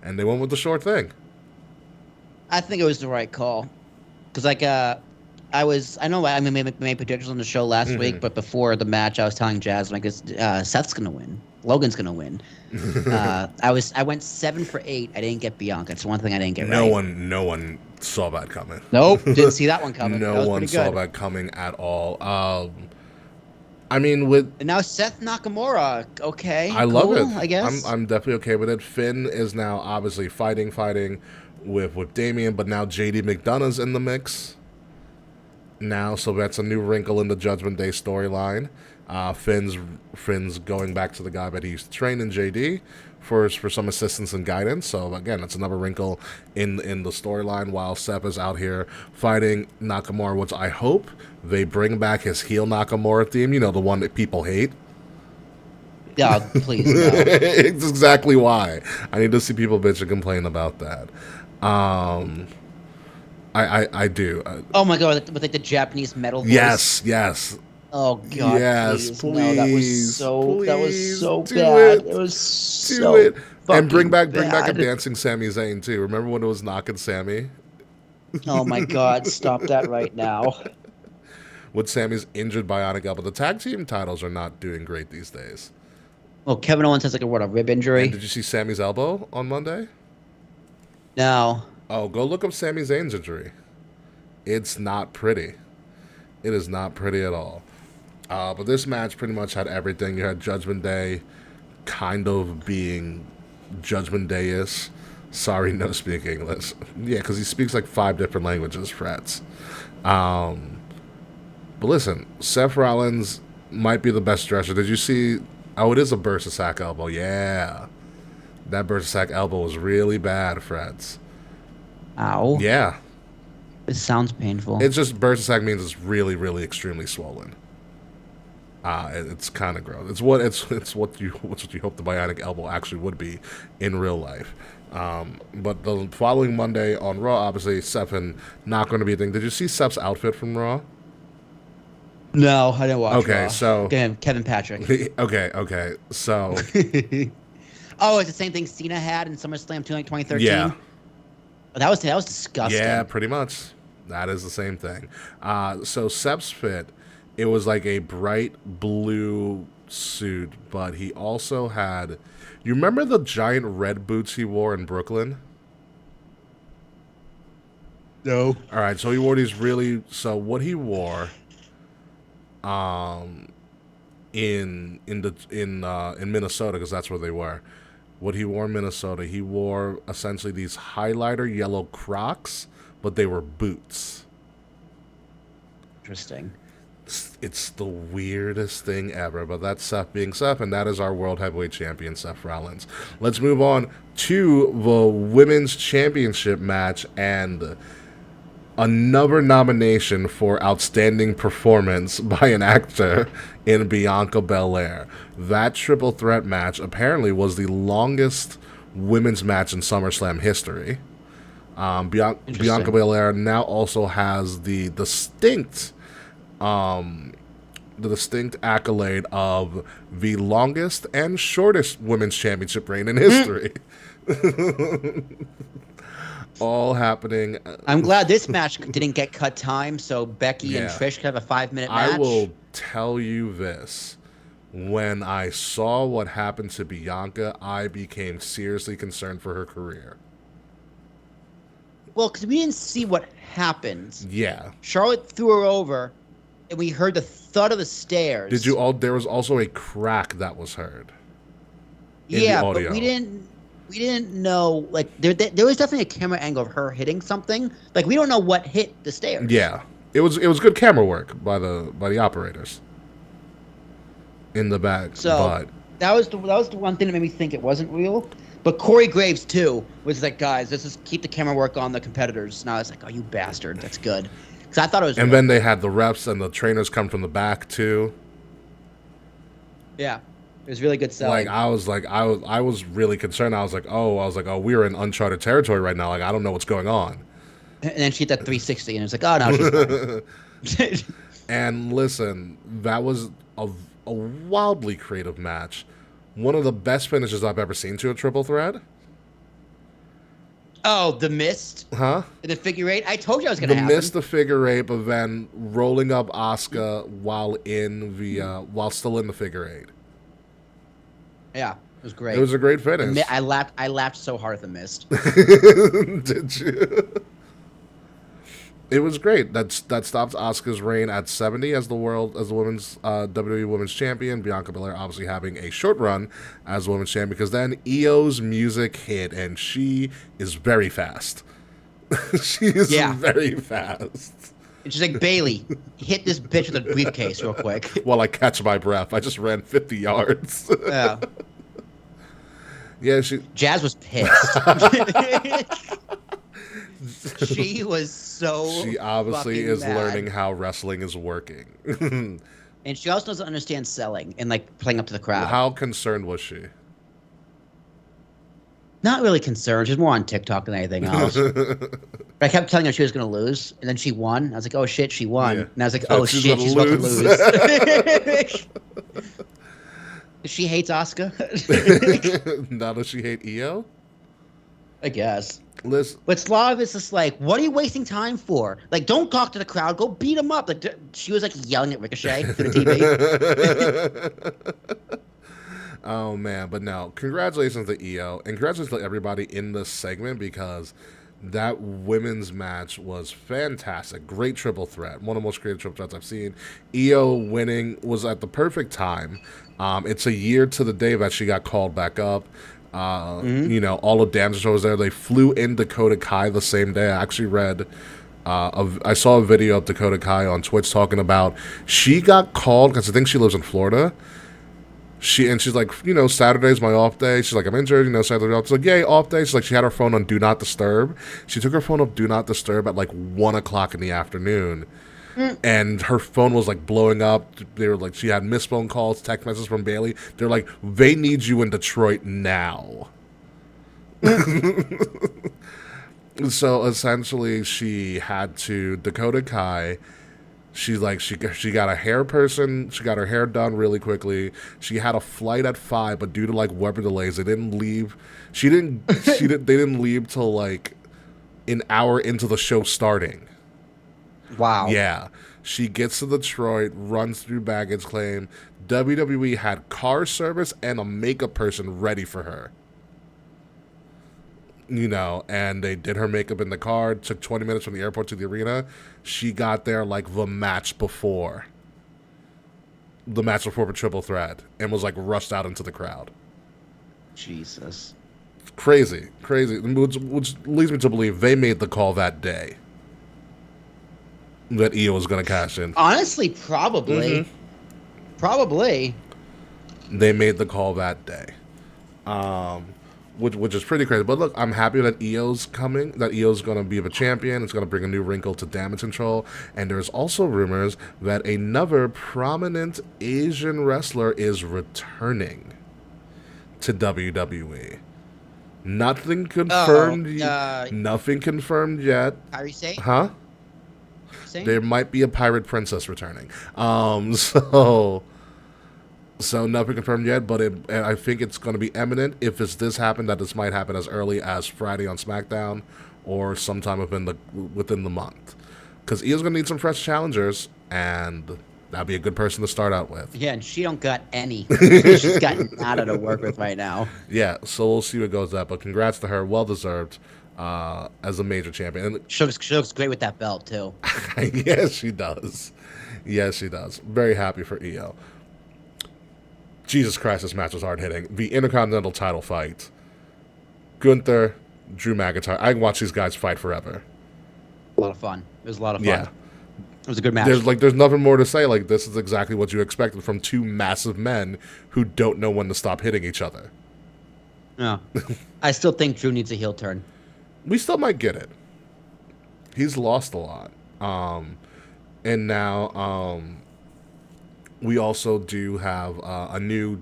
And they went with the short thing. I think it was the right call, because like I made predictions on the show last week, but before the match, I was telling Jazz like Seth's gonna win, Logan's gonna win. I went 7 for 8. I didn't get Bianca. It's one thing I didn't get right. No one saw that coming. Nope, didn't see that one coming. No one saw that coming at all. I mean, and now Seth Nakamura. Okay, I love it. I guess I'm definitely okay with it. Finn is now obviously fighting with Damian, but now JD McDonough's in the mix now, so that's a new wrinkle in the Judgment Day storyline. Finn's going back to the guy that he used to train in, JD, for some assistance and guidance. So again, that's another wrinkle in the storyline. While Seth is out here fighting Nakamura, which I hope they bring back his heel Nakamura theme. You know, the one that people hate. Yeah, please. No. It's exactly why I need to see people bitch and complain about that. I do. Oh my god, with like the Japanese metal voice. Yes. Oh god, yes, please. No, that was so do bad. it. It was Do so it. And bring bad. back a dancing Sami Zayn too. Remember when it was knocking Sami? Oh my god, stop that right now. With Sami's injured bionic elbow. The tag team titles are not doing great these days. Well, Kevin Owens has like a rib injury. And did you see Sami's elbow on Monday? No. Oh, go look up Sami Zayn's injury. It's not pretty. It is not pretty at all. But this match pretty much had everything. You had Judgment Day kind of being Judgment Day-ish. Sorry, no speak English. Yeah, because he speaks like 5 different languages, frets. But listen, Seth Rollins might be the best dresser. Did you see... Oh, it is a burst attack elbow. Yeah. That burst attack elbow was really bad, frets. Ow. Yeah. It sounds painful. It's just burst attack means it's really, really extremely swollen. It's kind of gross. It's what you hope the bionic elbow actually would be in real life. But the following Monday on Raw, obviously Seth and not going to be a thing. Did you see Seth's outfit from Raw? No, I didn't watch. Okay, Raw. so Kevin Patrick. Okay, so. Oh, it's the same thing Cena had in SummerSlam 2013. Yeah. That was disgusting. Yeah, pretty much. That is the same thing. So Seth's fit, it was like a bright blue suit, but he also had... You remember the giant red boots he wore in Brooklyn? No. All right, so he wore these really... So what he wore in Minnesota, because that's where they were. What he wore in Minnesota, he wore essentially these highlighter yellow Crocs, but they were boots. Interesting. It's the weirdest thing ever, but that's Seth being Seth, and that is our World Heavyweight Champion, Seth Rollins. Let's move on to the Women's Championship match, and another nomination for Outstanding Performance by an actor in Bianca Belair. That triple threat match apparently was the longest women's match in SummerSlam history. Bianca Belair now also has the distinct accolade of the longest and shortest women's championship reign in history. All happening. I'm glad this match didn't get cut time, so Becky and Trish could have a 5-minute match. I will tell you this. When I saw what happened to Bianca, I became seriously concerned for her career. Well, because we didn't see what happened. Yeah. Charlotte threw her over, and we heard the thud of the stairs. Did you all? There was also a crack that was heard. Yeah, but we didn't know. Like there was definitely a camera angle of her hitting something. Like we don't know what hit the stairs. Yeah, it was good camera work by the operators in the back. So but that was the one thing that made me think it wasn't real. But Corey Graves too was like, guys, let's just keep the camera work on the competitors. And I was like, oh, you bastard, that's good. Because I thought it was. And then they had the reps and the trainers come from the back too. Yeah, it was really good selling. I was really concerned. I was like, oh, we're in uncharted territory right now. Like, I don't know what's going on. And then she hit that 360, and it was like, oh no, she's fine. And listen, that was a wildly creative match. One of the best finishes I've ever seen to a triple threat. Oh, the mist? Huh? The figure eight? I told you I was going to happen. The mist, the figure eight, but then rolling up Asuka while still in the figure eight. Yeah, it was great. It was a great finish. I laughed so hard at the mist. Did you? It was great. That stops Asuka's reign at 70 as the women's WWE Women's Champion. Bianca Belair obviously having a short run as Women's Champion, because then Io's music hit and she is very fast. She is very fast. And she's like, Bailey, hit this bitch with a briefcase real quick. While I catch my breath, I just ran 50 yards. Yeah. Yeah, Jazz was pissed. She was so. She obviously is mad. learning how wrestling is working. And she also doesn't understand selling and like playing up to the crowd. How concerned was she? Not really concerned. She's more on TikTok than anything else. But I kept telling her she was going to lose, and then she won. I was like, oh shit, she won. Yeah. And I was like, oh shit, she's about to lose. She hates Asuka. Now does she hate Io? I guess. Listen. But Slav is just like, what are you wasting time for? Like, don't talk to the crowd. Go beat him up. Like, she was like yelling at Ricochet through the TV. Oh man, but no, congratulations to Io, and congratulations to everybody in this segment, because that women's match was fantastic. Great triple threat. One of the most creative triple threats I've seen. Io winning was at the perfect time. It's a year to the day that she got called back up. You know, all of Dan's was there. They flew in Dakota Kai the same day. I actually read, I saw a video of Dakota Kai on Twitch talking about she got called because I think she lives in Florida. She's like, you know, Saturday's my off day. She's like, I'm injured, you know, Saturday's off. She's like, yay, off day. She's like, she had her phone on Do Not Disturb. She took her phone off Do Not Disturb at like 1 o'clock in the afternoon. And her phone was like blowing up. They were like, she had missed phone calls, text messages from Bailey. They're like, they need you in Detroit now. So essentially, she had to Dakota Kai. She's like, she got a hair person. She got her hair done really quickly. She had a flight at 5, but due to like weather delays, they didn't leave. They didn't leave till like an hour into the show starting. Wow. Yeah. She gets to Detroit, runs through baggage claim. WWE had car service and a makeup person ready for her. You know, and they did her makeup in the car. It took 20 minutes from the airport to the arena. She got there like the match before. The match before the triple threat. And was like rushed out into the crowd. Jesus. Crazy. Which leads me to believe they made the call that day. that Io was going to cash in. Honestly, probably. Probably. They made the call that day. Which is pretty crazy. But look, I'm happy that Io's coming, that Io's going to be the champion. It's going to bring a new wrinkle to damage control. And there's also rumors that another prominent Asian wrestler is returning to WWE. Nothing confirmed. Nothing confirmed yet. Kyrie Sane? Huh? Sane? There might be a pirate princess returning. So nothing confirmed yet, but I think it's going to be imminent. If this happen, that this might happen as early as Friday on SmackDown, or sometime within the month. Because Io's going to need some fresh challengers, and that'd be a good person to start out with. Yeah, and she don't got any. She's got nada to work with right now. Yeah, so we'll see what goes up. But congrats to her, well deserved, as a major champion. And She looks great with that belt too. yes, she does. Yes, she does. Very happy for Io. Jesus Christ, this match was hard hitting. The Intercontinental title fight. Gunther, Drew McIntyre. I can watch these guys fight forever. A lot of fun. It was a lot of fun. Yeah. It was a good match. There's nothing more to say. Like, this is exactly what you expected from two massive men who don't know when to stop hitting each other. Yeah. I still think Drew needs a heel turn. We still might get it. He's lost a lot. And now, we also do have a new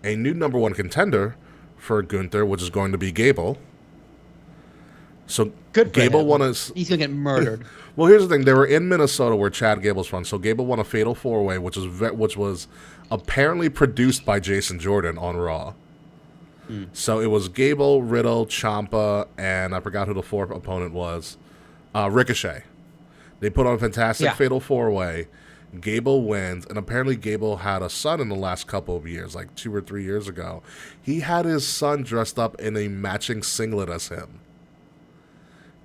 number one contender for Gunther, which is going to be Gable. So Good for Gable him. won a. He's gonna get murdered. Well, here's the thing: they were in Minnesota, where Chad Gable's from. So Gable won a Fatal 4-Way, which was apparently produced by Jason Jordan on Raw. So it was Gable, Riddle, Ciampa, and I forgot who the fourth opponent was. Ricochet. They put on a fantastic Fatal 4-Way. Gable wins, and apparently Gable had a son in the last couple of years, like 2 or 3 years ago. He had his son dressed up in a matching singlet as him.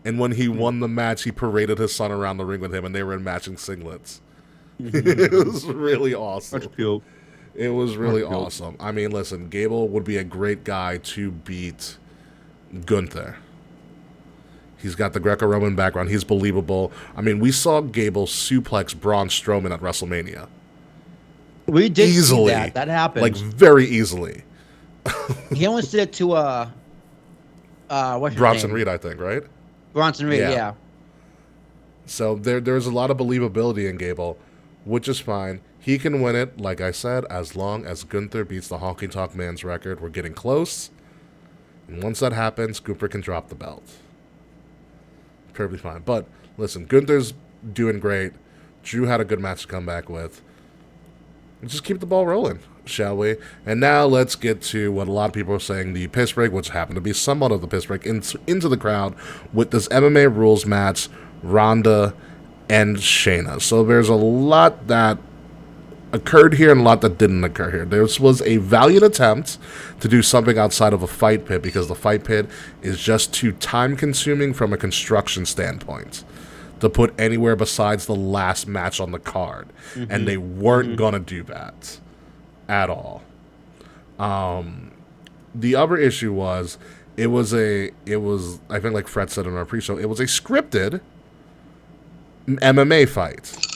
And when he won the match, he paraded his son around the ring with him, and they were in matching singlets. It was really awesome. That's cute. It was really awesome. I mean, listen, Gable would be a great guy to beat Gunther. He's got the Greco-Roman background. He's believable. I mean, we saw Gable suplex Braun Strowman at WrestleMania. We did Easily. see that. That happened. Like, very easily. He almost did it to what's his Bronson name? Reed, I think, right? Bronson Reed, Yeah. yeah. So there's a lot of believability in Gable, which is fine. He can win it, like I said, as long as Gunther beats the Honky Tonk Man's record. We're getting close. And once that happens, Gunther can drop the belt. Perfectly fine. But listen, Gunther's doing great. Drew had a good match to come back with. Let's just keep the ball rolling, shall we? And now let's get to what a lot of people are saying, the piss break, which happened to be somewhat of the piss break, into the crowd with this MMA rules match, Ronda and Shayna. So there's a lot that occurred here and a lot that didn't occur here. There was a valiant attempt to do something outside of a fight pit, because the fight pit is just too time-consuming from a construction standpoint to put anywhere besides the last match on the card. And they weren't going to do that at all. The other issue was, it was, I think like Fred said in our pre-show, it was a scripted MMA fight.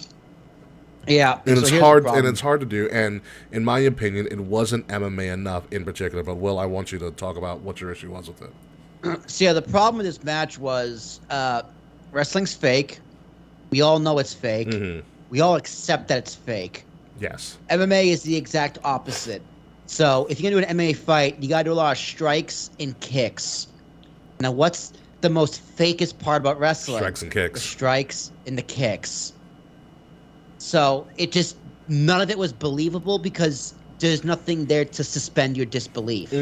Yeah, And so it's here's the hard, problem. and it's hard to do. And in my opinion, it wasn't MMA enough in particular. But Will, I want you to talk about what your issue was with it. So yeah, the problem with this match was wrestling's fake. We all know it's fake. We all accept that it's fake. Yes. MMA is the exact opposite. So if you're gonna do an MMA fight, you gotta do a lot of strikes and kicks. Now, what's the most fakest part about wrestling? Strikes and The kicks. strikes and the kicks. So none of it was believable because there's nothing there to suspend your disbelief.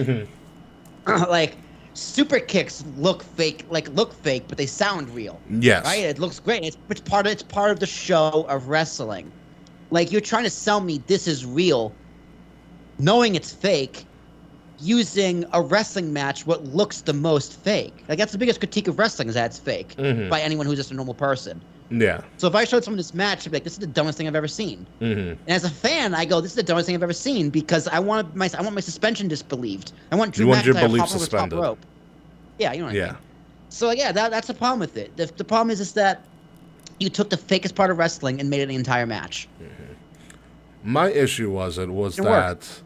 Like, super kicks look fake, but they sound real. Yes. Right? It looks great. It's part of the show of wrestling. Like, you're trying to sell me this is real, knowing it's fake, using a wrestling match what looks the most fake. Like, that's the biggest critique of wrestling, is that it's fake by anyone who's just a normal person. Yeah. So if I showed someone this match, I'd be like, this is the dumbest thing I've ever seen. And as a fan, I go, this is the dumbest thing I've ever seen, because I want my suspension disbelieved. I want Drew want your McIntyre belief hopping over the top suspended. rope. Yeah, you know what I Yeah. mean. So yeah, that's the problem with it. The problem is that you took the fakest part of wrestling and made it an entire match. My issue was that worked.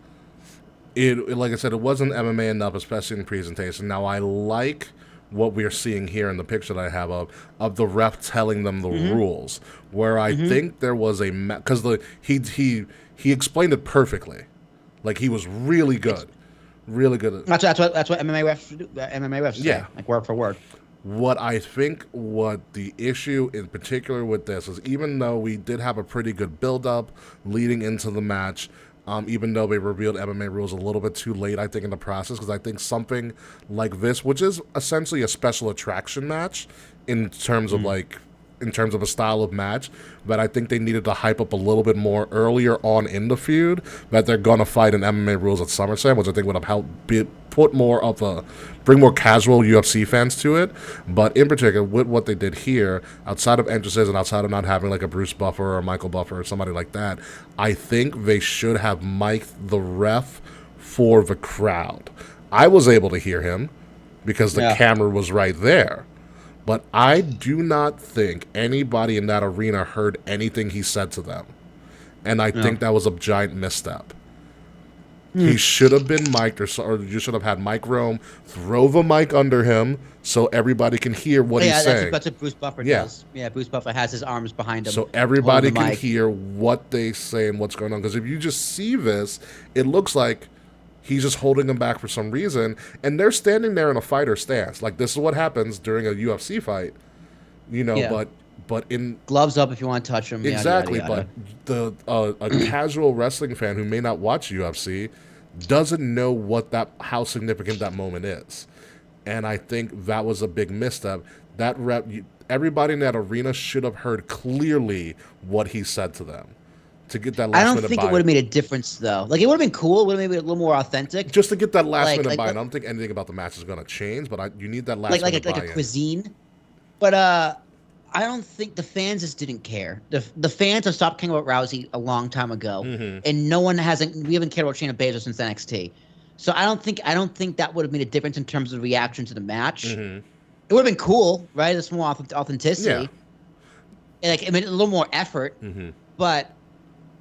like I said, it wasn't MMA enough, especially in presentation. Now I like what we're seeing here in the picture that I have of the ref telling them the rules, where I think there was a because he explained it perfectly, like he was really good, really good. That's what MMA refs do. MMA refs say, like word for word. What I think what the issue in particular with this is, even though we did have a pretty good build-up leading into the match, even though they revealed MMA rules a little bit too late, I think, in the process, because I think something like this, which is essentially a special attraction match in terms of a style of match, but I think they needed to hype up a little bit more earlier on in the feud that they're going to fight in MMA rules at SummerSlam, which I think would have helped bring more casual UFC fans to it. But in particular, with what they did here, outside of entrances and outside of not having like a Bruce Buffer or a Michael Buffer or somebody like that, I think they should have mic'd the ref for the crowd. I was able to hear him because the camera was right there. But I do not think anybody in that arena heard anything he said to them. And I think that was a giant misstep. He should have been mic'd, or you should have had Mike Rome throw the mic under him so everybody can hear what he's saying. That's what Bruce Buffer does. Yeah, Bruce Buffer has his arms behind him. So everybody can hear what they say and what's going on. Because if you just see this, it looks like he's just holding them back for some reason, and they're standing there in a fighter stance. Like, this is what happens during a UFC fight, but in gloves up if you want to touch them. Exactly, but a casual wrestling fan who may not watch UFC doesn't know how significant that moment is, and I think that was a big misstep. Everybody in that arena should have heard clearly what he said to them. To get that last minute buy-in. I don't think it would have made a difference, though. Like, it would have been cool. It would have made it a little more authentic. Just to get that last minute buy-in. I don't think anything about the match is going to change, but you need that last minute buy-in. Like a cuisine. But I don't think the fans just didn't care. The fans have stopped caring about Rousey a long time ago, and we haven't cared about Shayna Baszler since NXT. So I don't think that would have made a difference in terms of reaction to the match. It would have been cool, right? There's more authenticity. Yeah. And it made a little more effort, but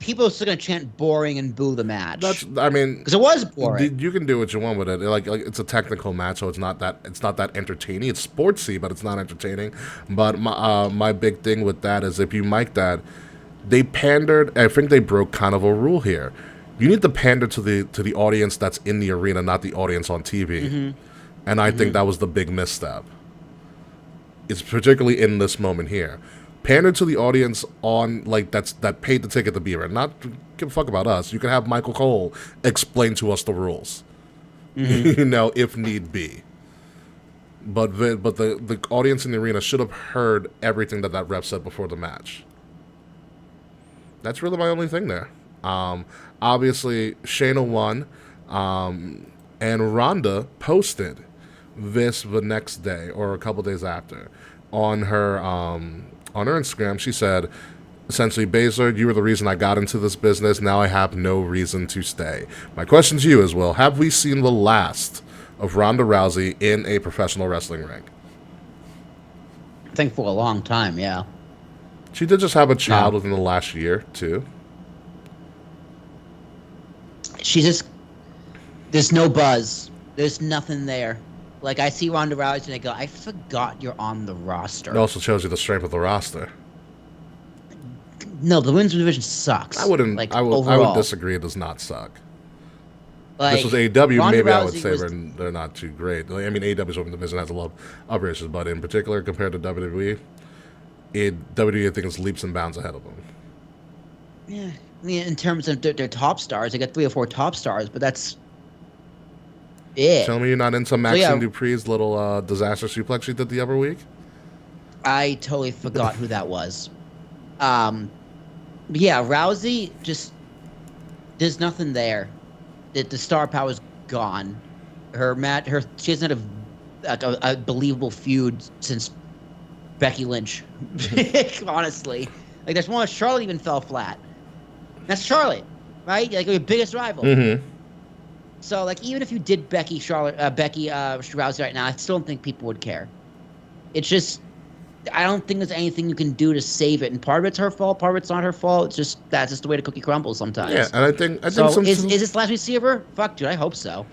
people are still going to chant boring and boo the match. Because it was boring. You can do what you want with it. Like it's a technical match, so it's not that entertaining. It's sportsy, but it's not entertaining. But my big thing with that is, if you mic that, they pandered. I think they broke kind of a rule here. You need to pander to the audience that's in the arena, not the audience on TV. And I think that was the big misstep. It's particularly in this moment here. Pander to the audience that paid the ticket to be here. Not give a fuck about us. You can have Michael Cole explain to us the rules, if need be. But the audience in the arena should have heard everything that ref said before the match. That's really my only thing there. Obviously, Shayna won, and Ronda posted this the next day or a couple days after on her Instagram. She said, essentially, Baszler, you were the reason I got into this business. Now I have no reason to stay. My question to you is, Will, have we seen the last of Ronda Rousey in a professional wrestling ring? I think for a long time, yeah. She did just have a child within the last year, too. There's no buzz. There's nothing there. Like, I see Ronda Rousey and I go, I forgot you're on the roster. It also shows you the strength of the roster. No, the women's division sucks. I would disagree. It does not suck. Like, this was AEW. Ronda maybe Rousey I would say they're not too great. I mean, AEW's women's division has a lot of other issues, but in particular, compared to WWE, WWE, I think, is leaps and bounds ahead of them. Yeah. I mean, in terms of their top stars, they got 3 or 4 top stars, but that's it. Tell me you're not into Maxine Dupree's little disaster suplex she did the other week? I totally forgot who that was. Yeah, Rousey, just there's nothing there. The star power's gone. She hasn't had a believable feud since Becky Lynch. Honestly, like, there's one. Charlotte even fell flat. That's Charlotte, right? Like, your biggest rival. So, like, even if you did Becky Rousey right now, I still don't think people would care. It's just I don't think there's anything you can do to save it. And part of it's her fault, part of it's not her fault. It's just that's just the way the cookie crumbles Yeah, sometimes. and I think So some. is this last we see of her? Fuck, dude, I hope so.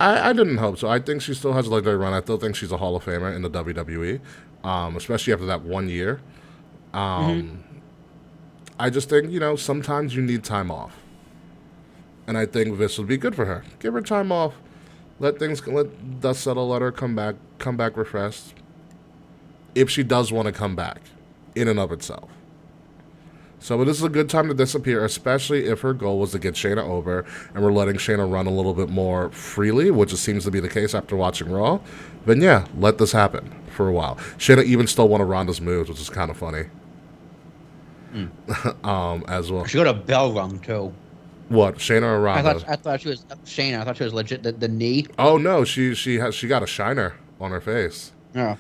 I didn't hope so. I think she still has a legendary run. I still think she's a Hall of Famer in the WWE, especially after that 1 year. I just think, sometimes you need time off. And I think this would be good for her. Give her time off. Let dust settle, let her come back refreshed. If she does want to come back, in and of itself. So this is a good time to disappear, especially if her goal was to get Shayna over, and we're letting Shayna run a little bit more freely, which it seems to be the case after watching Raw. Then yeah, let this happen for a while. Shayna even stole one of Ronda's moves, which is kind of funny. As well. She got a bell rung too. What, Shayna or Ronda? I thought she was Shayna. I thought she was legit the knee. Oh no, she got a shiner on her face. Yeah,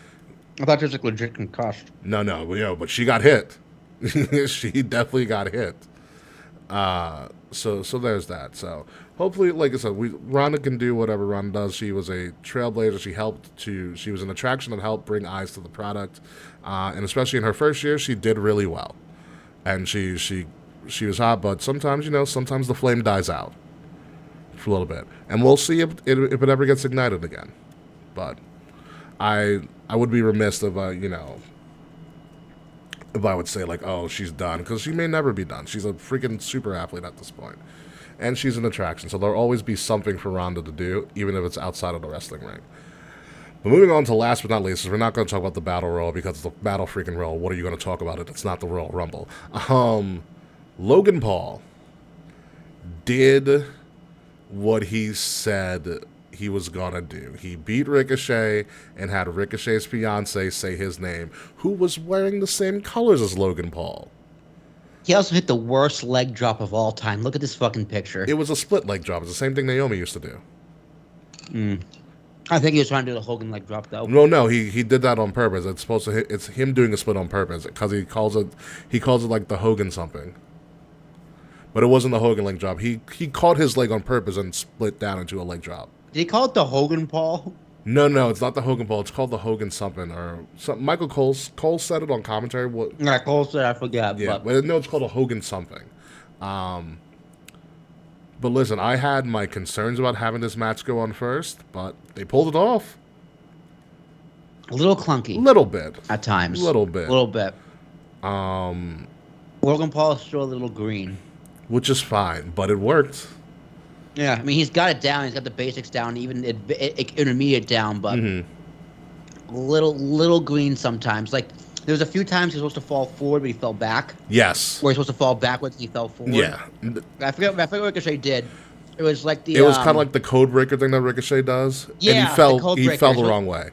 I thought she was like legit concussed. No, but she got hit. She definitely got hit. So there's that. So hopefully, like I said, Ronda can do whatever Ronda does. She was a trailblazer. She was an attraction that helped bring eyes to the product, and especially in her first year, she did really well. And she was hot, but sometimes the flame dies out for a little bit, and we'll see if it ever gets ignited again. But I would be remiss if if I would say like, oh, she's done, because she may never be done. She's a freaking super athlete at this point, and she's an attraction, so there'll always be something for Ronda to do, even if it's outside of the wrestling ring. But moving on to last but not least, is we're not going to talk about the Battle Royal, because it's the Battle freaking Royal. What are you going to talk about it? It's not the Royal Rumble. Logan Paul did what he said he was going to do. He beat Ricochet and had Ricochet's fiance say his name, who was wearing the same colors as Logan Paul. He also hit the worst leg drop of all time. Look at this fucking picture. It was a split leg drop. It's the same thing Naomi used to do. I think he was trying to do the Hogan leg drop though. No, he did that on purpose. It's supposed to hit, it's him doing a split on purpose, because he calls it like the Hogan something. But it wasn't the Hogan leg drop. He caught his leg on purpose and split down into a leg drop. Did he call it the Hogan Paul? No, it's not the Hogan Paul. It's called the Hogan something or something. Michael Cole said it on commentary. What? Yeah, Cole said I forgot. Yeah, but no, it's called a Hogan something. But listen, I had my concerns about having this match go on first, but they pulled it off. A little clunky. A little bit. At times. A little bit. Logan Paul is still a little green. Which is fine, but it worked. Yeah, I mean, he's got it down. He's got the basics down, even intermediate down, but little green sometimes. Like, there was a few times he was supposed to fall forward, but he fell back. Yes. Where he's supposed to fall backwards, and he fell forward. Yeah. I forget what Ricochet did. It was like It was kind of like the code breaker thing that Ricochet does. Yeah, and he fell the wrong way.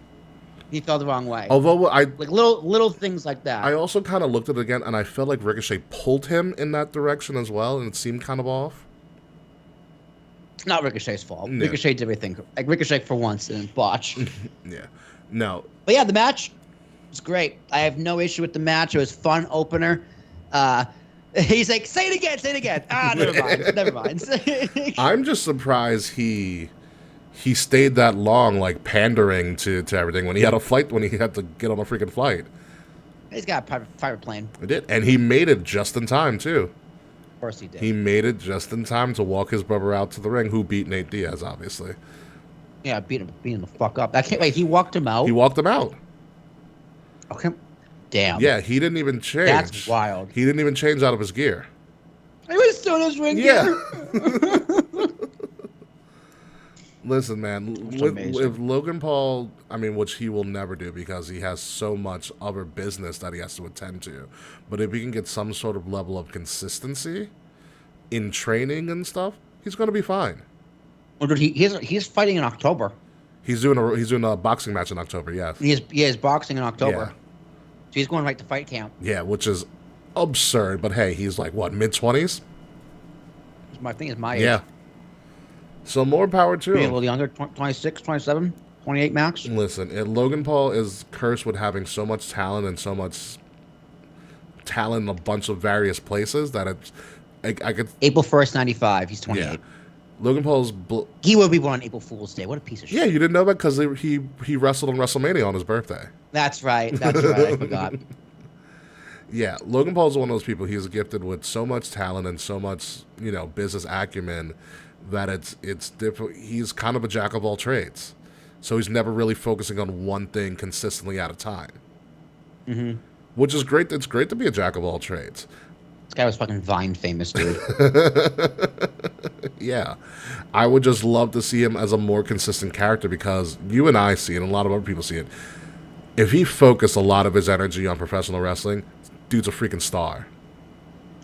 He fell the wrong way. Although like little things like that. I also kind of looked at it again, and I felt like Ricochet pulled him in that direction as well, and it seemed kind of off. It's not Ricochet's fault. Yeah. Ricochet did everything. Like Ricochet for once didn't botch. Yeah. No. But yeah, the match was great. I have no issue with the match. It was fun opener. He's like, say it again. Never mind. I'm just surprised he stayed that long, like pandering to everything when he had to get on a freaking flight. He's got a private plane. He did, and he made it just in time too. Of course he did. He made it just in time to walk his brother out to the ring, who beat Nate Diaz, obviously. Yeah, beat him the fuck up. I can't wait. He walked him out. He walked him out. Okay. Damn. Yeah, he didn't even change. That's wild. He didn't even change out of his gear. He was still in his ring. Yeah. Listen, man, with Logan Paul, I mean, which he will never do because he has so much other business that he has to attend to. But if he can get some sort of level of consistency in training and stuff, he's going to be fine. Oh, dude, he's fighting in October. He's doing a boxing match in October. Yes. He is boxing in October. Yeah. So he's going right to fight camp. Yeah, which is absurd. But hey, he's like what, mid-20s? I think it's my age. Yeah. So more power to him. Being a little younger, 26, 27, 28 max. Listen, Logan Paul is cursed with having so much talent and so much talent in a bunch of various places that I could. April 1st, 95. He's 28. Yeah. Logan Paul's. He will be born on April Fool's Day. What a piece of shit. Yeah, you didn't know that because he wrestled on WrestleMania on his birthday. That's right. I forgot. Yeah, Logan Paul's one of those people. He's gifted with so much talent and so much, business acumen that it's different. He's kind of a jack of all trades, so he's never really focusing on one thing consistently at a time. Mm-hmm. Which is great. It's great to be a jack of all trades. This guy was fucking Vine famous, dude. Yeah, I would just love to see him as a more consistent character because you and I see it, and a lot of other people see it. If he focused a lot of his energy on professional wrestling, dude's a freaking star.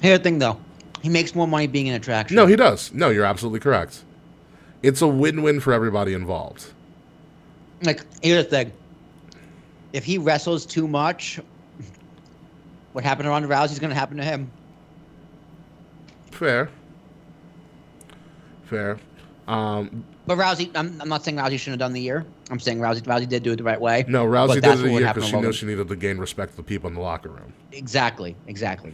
Here's the thing, though. He makes more money being an attraction. No, he does. No, you're absolutely correct. It's a win-win for everybody involved. Like, here's the thing. If he wrestles too much, what happened to Ronda Rousey is going to happen to him. Fair. But Rousey, I'm not saying Rousey shouldn't have done the year. I'm saying Rousey did do it the right way. No, Rousey did it the year because she knew she needed to gain respect of the people in the locker room. Exactly.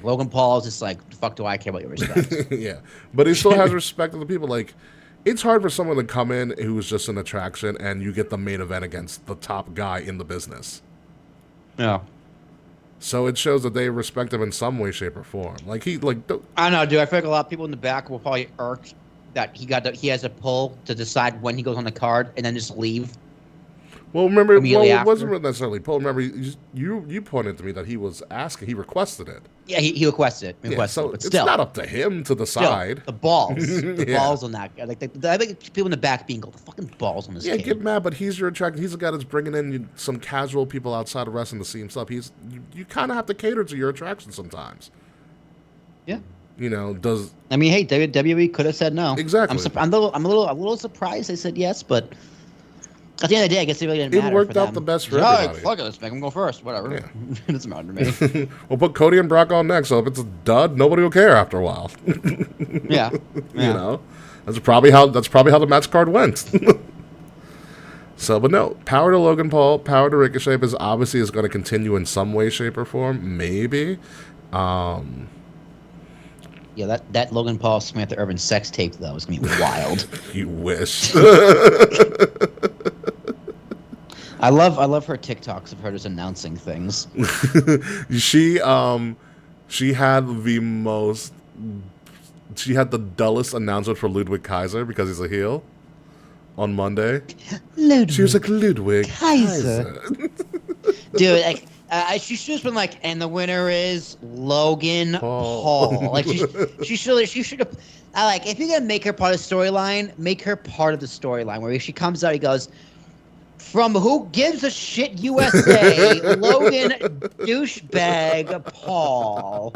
Logan Paul is just like, the fuck do I care about your respect? Yeah, but he still has respect of the people. Like, it's hard for someone to come in who's just an attraction and you get the main event against the top guy in the business. Yeah. So it shows that they respect him in some way, shape, or form. Like I know, dude. I feel like a lot of people in the back will probably irk that he has a pull to decide when he goes on the card and then just leave. Well, remember, it wasn't necessarily pull. Remember, you pointed to me that he was asking. He requested it. Yeah, he requested it. So but it's not up to him to decide. The balls. The balls on that guy. Like, I think people in the back being go, the fucking balls on this kid. Yeah, get mad, but he's your attraction. He's the guy that's bringing in some casual people outside of wrestling to see him stuff. You kind of have to cater to your attraction sometimes. Yeah. I mean, hey, WWE could have said no. Exactly. I'm a little surprised they said yes, but at the end of the day, I guess it really didn't matter. It worked for out them. the best for everybody. Fuck it, let's make him go first. Whatever. Yeah. It doesn't matter to me. We'll put Cody and Brock on next, so if it's a dud, nobody will care after a while. Yeah. That's probably how the match card went. So, but no, power to Logan Paul, power to Ricochet is obviously is going to continue in some way, shape, or form. Maybe. Yeah, that Logan Paul Samantha Urban sex tape though is gonna be wild. You wish. I love her TikToks of her just announcing things. She had the dullest announcement for Ludwig Kaiser because he's a heel on Monday. Ludwig. She was like, Ludwig Kaiser. Dude, like, she should have been like, and the winner is Logan Paul. Like, she should have. If you're gonna make her part of the storyline, make her part of the storyline. Where if she comes out, he goes, from Who Gives a Shit USA, Logan douchebag Paul.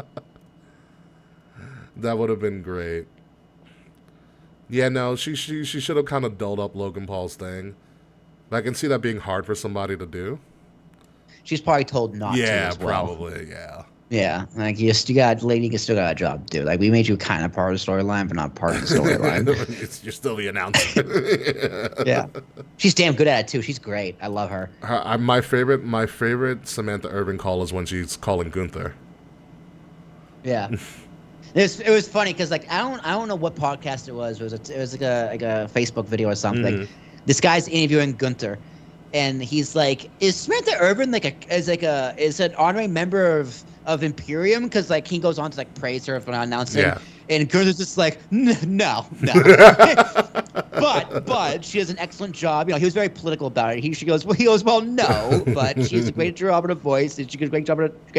That would have been great. Yeah, no, she should have kind of dulled up Logan Paul's thing. I can see that being hard for somebody to do. She's probably told not to as well. Probably, yeah. Yeah, like you still got a job to do. Like, we made you kind of part of the storyline, but not part of the storyline. You're still the announcer. Yeah, she's damn good at it too. She's great. I love her. My favorite Samantha Irvin call is when she's calling Gunther. Yeah, it was funny because I don't know what podcast it was. It was like a Facebook video or something. Mm-hmm. This guy's interviewing Gunther. And he's like, "Is Samantha Irvin is an honorary member of Imperium?" Because he goes on to praise her for announcing. Yeah. And Gunther's just like, no. but she does an excellent job. He was very political about it. He goes, well, no, but she has a great job on her voice. And she does a great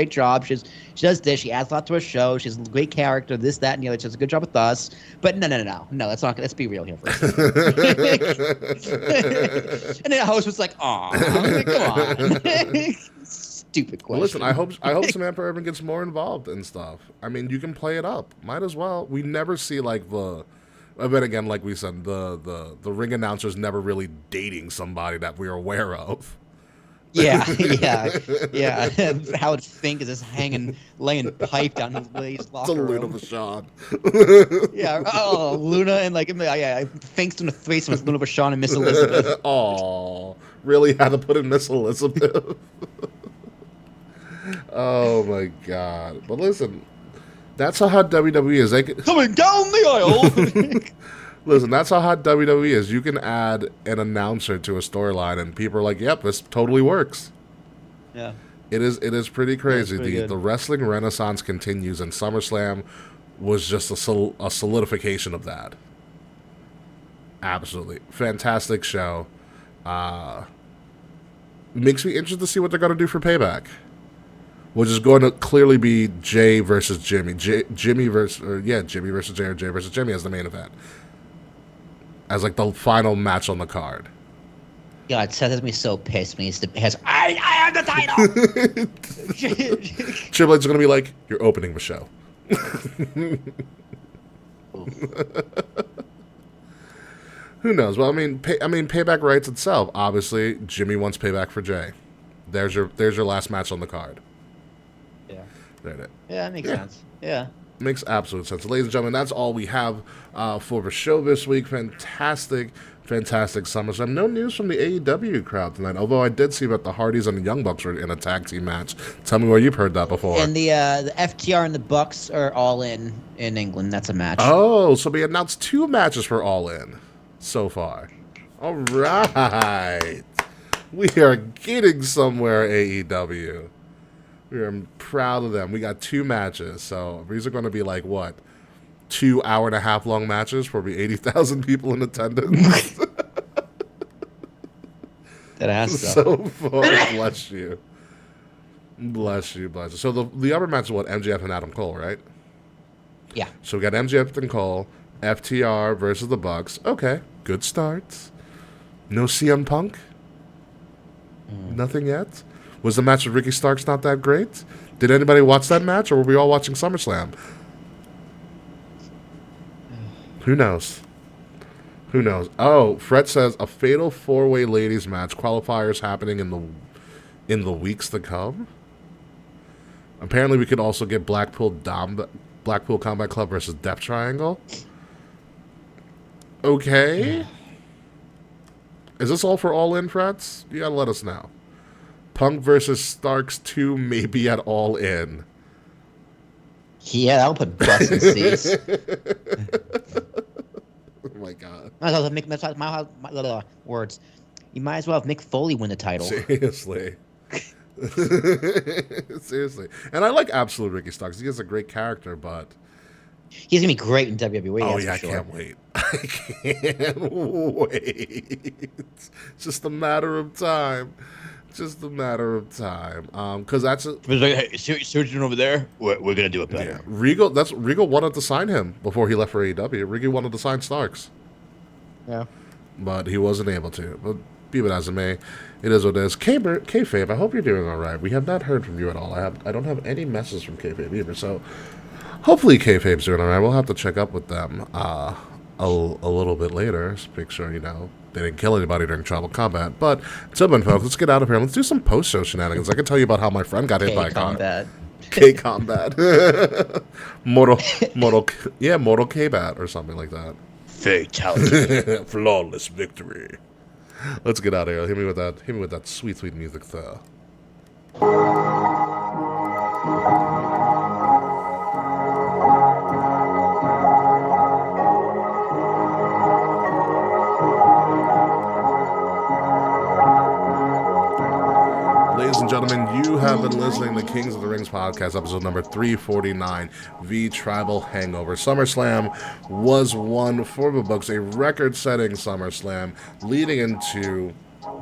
job. She does this. She adds a lot to her show. She has a great character. This, that, and the other. She does a good job with us. But no. Let's be real here for a second. And then the host was like, "Aw, come on." Stupid question. Listen, I hope Samantha Irvin gets more involved in stuff. I mean, you can play it up. Might as well. We never see but again, like we said, the ring announcer's never really dating somebody that we're aware of. Yeah. Howard Fink is just laying pipe down his lady's locker room. It's a Luna Vachon. Yeah. Oh, Luna and Fink's doing a threesome with Luna Vachon and Miss Elizabeth. Oh, really had to put in Miss Elizabeth. Oh my God! But listen, that's how hot WWE is. Coming down the aisle. Listen, that's how hot WWE is. You can add an announcer to a storyline, and people are like, "Yep, this totally works." Yeah. It is pretty crazy. pretty good. The wrestling renaissance continues, and SummerSlam was just a solidification of that. Absolutely fantastic show. Makes me interested to see what they're going to do for Payback, which is going to clearly be Jay versus Jimmy, Jimmy versus Jay, or Jay versus Jimmy as the main event, as like the final match on the card. God, Seth has me so pissed when I have the title. Triple H is going to be like, "You're opening the show." Who knows? Well, I mean, Payback writes itself. Obviously, Jimmy wants Payback for Jay. There's your last match on the card. Yeah. There it is. Yeah, that makes sense. Yeah. Makes absolute sense. Ladies and gentlemen, that's all we have for the show this week. Fantastic SummerSlam. No news from the AEW crowd tonight, although I did see that the Hardys and the Young Bucks were in a tag team match. Tell me where you've heard that before. And the FTR and the Bucks are all in England. That's a match. Oh, so we announced 2 matches for All In so far. All right. We are getting somewhere, AEW. We are proud of them. We got 2 matches, so these are going to be like, what, 2 hour-and-a-half long matches for 80,000 people in attendance? That has to. So far, bless you. Bless you. So the other match is what, MJF and Adam Cole, right? Yeah. So we got MJF and Cole, FTR versus the Bucks. Okay, good starts. No CM Punk? Nothing yet? Was the match with Ricky Starks not that great? Did anybody watch that match, or were we all watching SummerSlam? Who knows? Oh, Fred says a fatal 4-way ladies match, qualifiers happening in the weeks to come. Apparently, we could also get Blackpool Combat Club versus Death Triangle. Okay. Is this all for All In, Freds? You gotta let us know. Punk versus Starks 2 may be at All In. Yeah, that'll put butts in seats. Oh my god. Might as well make my words. You might as well have Mick Foley win the title. Seriously. Seriously. And I like Absolute Ricky Starks. He has a great character, but He's gonna be great in WWE. oh that's yeah, for I sure. can't wait. I can't wait. It's just a matter of time. Just a matter of time. Because that's a, Hey, surgeon over there. We're gonna do it better. yeah. Regal wanted to sign him before he left for AEW. Regal wanted to sign Starks, Yeah. but he wasn't able to. But be it as it may, it is what it is. Kayfabe, I hope you're doing all right. We have not heard from you at all. I don't have any messages from Kayfabe either. So hopefully Kayfabe's doing all right. We'll have to check up with them a little bit later. Just make sure they didn't kill anybody during Tribal Combat. But until then, folks, let's get out of here. Let's do some post-show shenanigans. I can tell you about how my friend got hit by a car. K-Combat. Mortal K-Bat or something like that. Fatality. Flawless victory. Let's get out of here. Hit me with that sweet, sweet music there. Ladies and gentlemen, you have been listening to Kings of the Rings podcast, episode number 349, The Tribal Hangover. SummerSlam was won for the books, a record-setting SummerSlam, leading into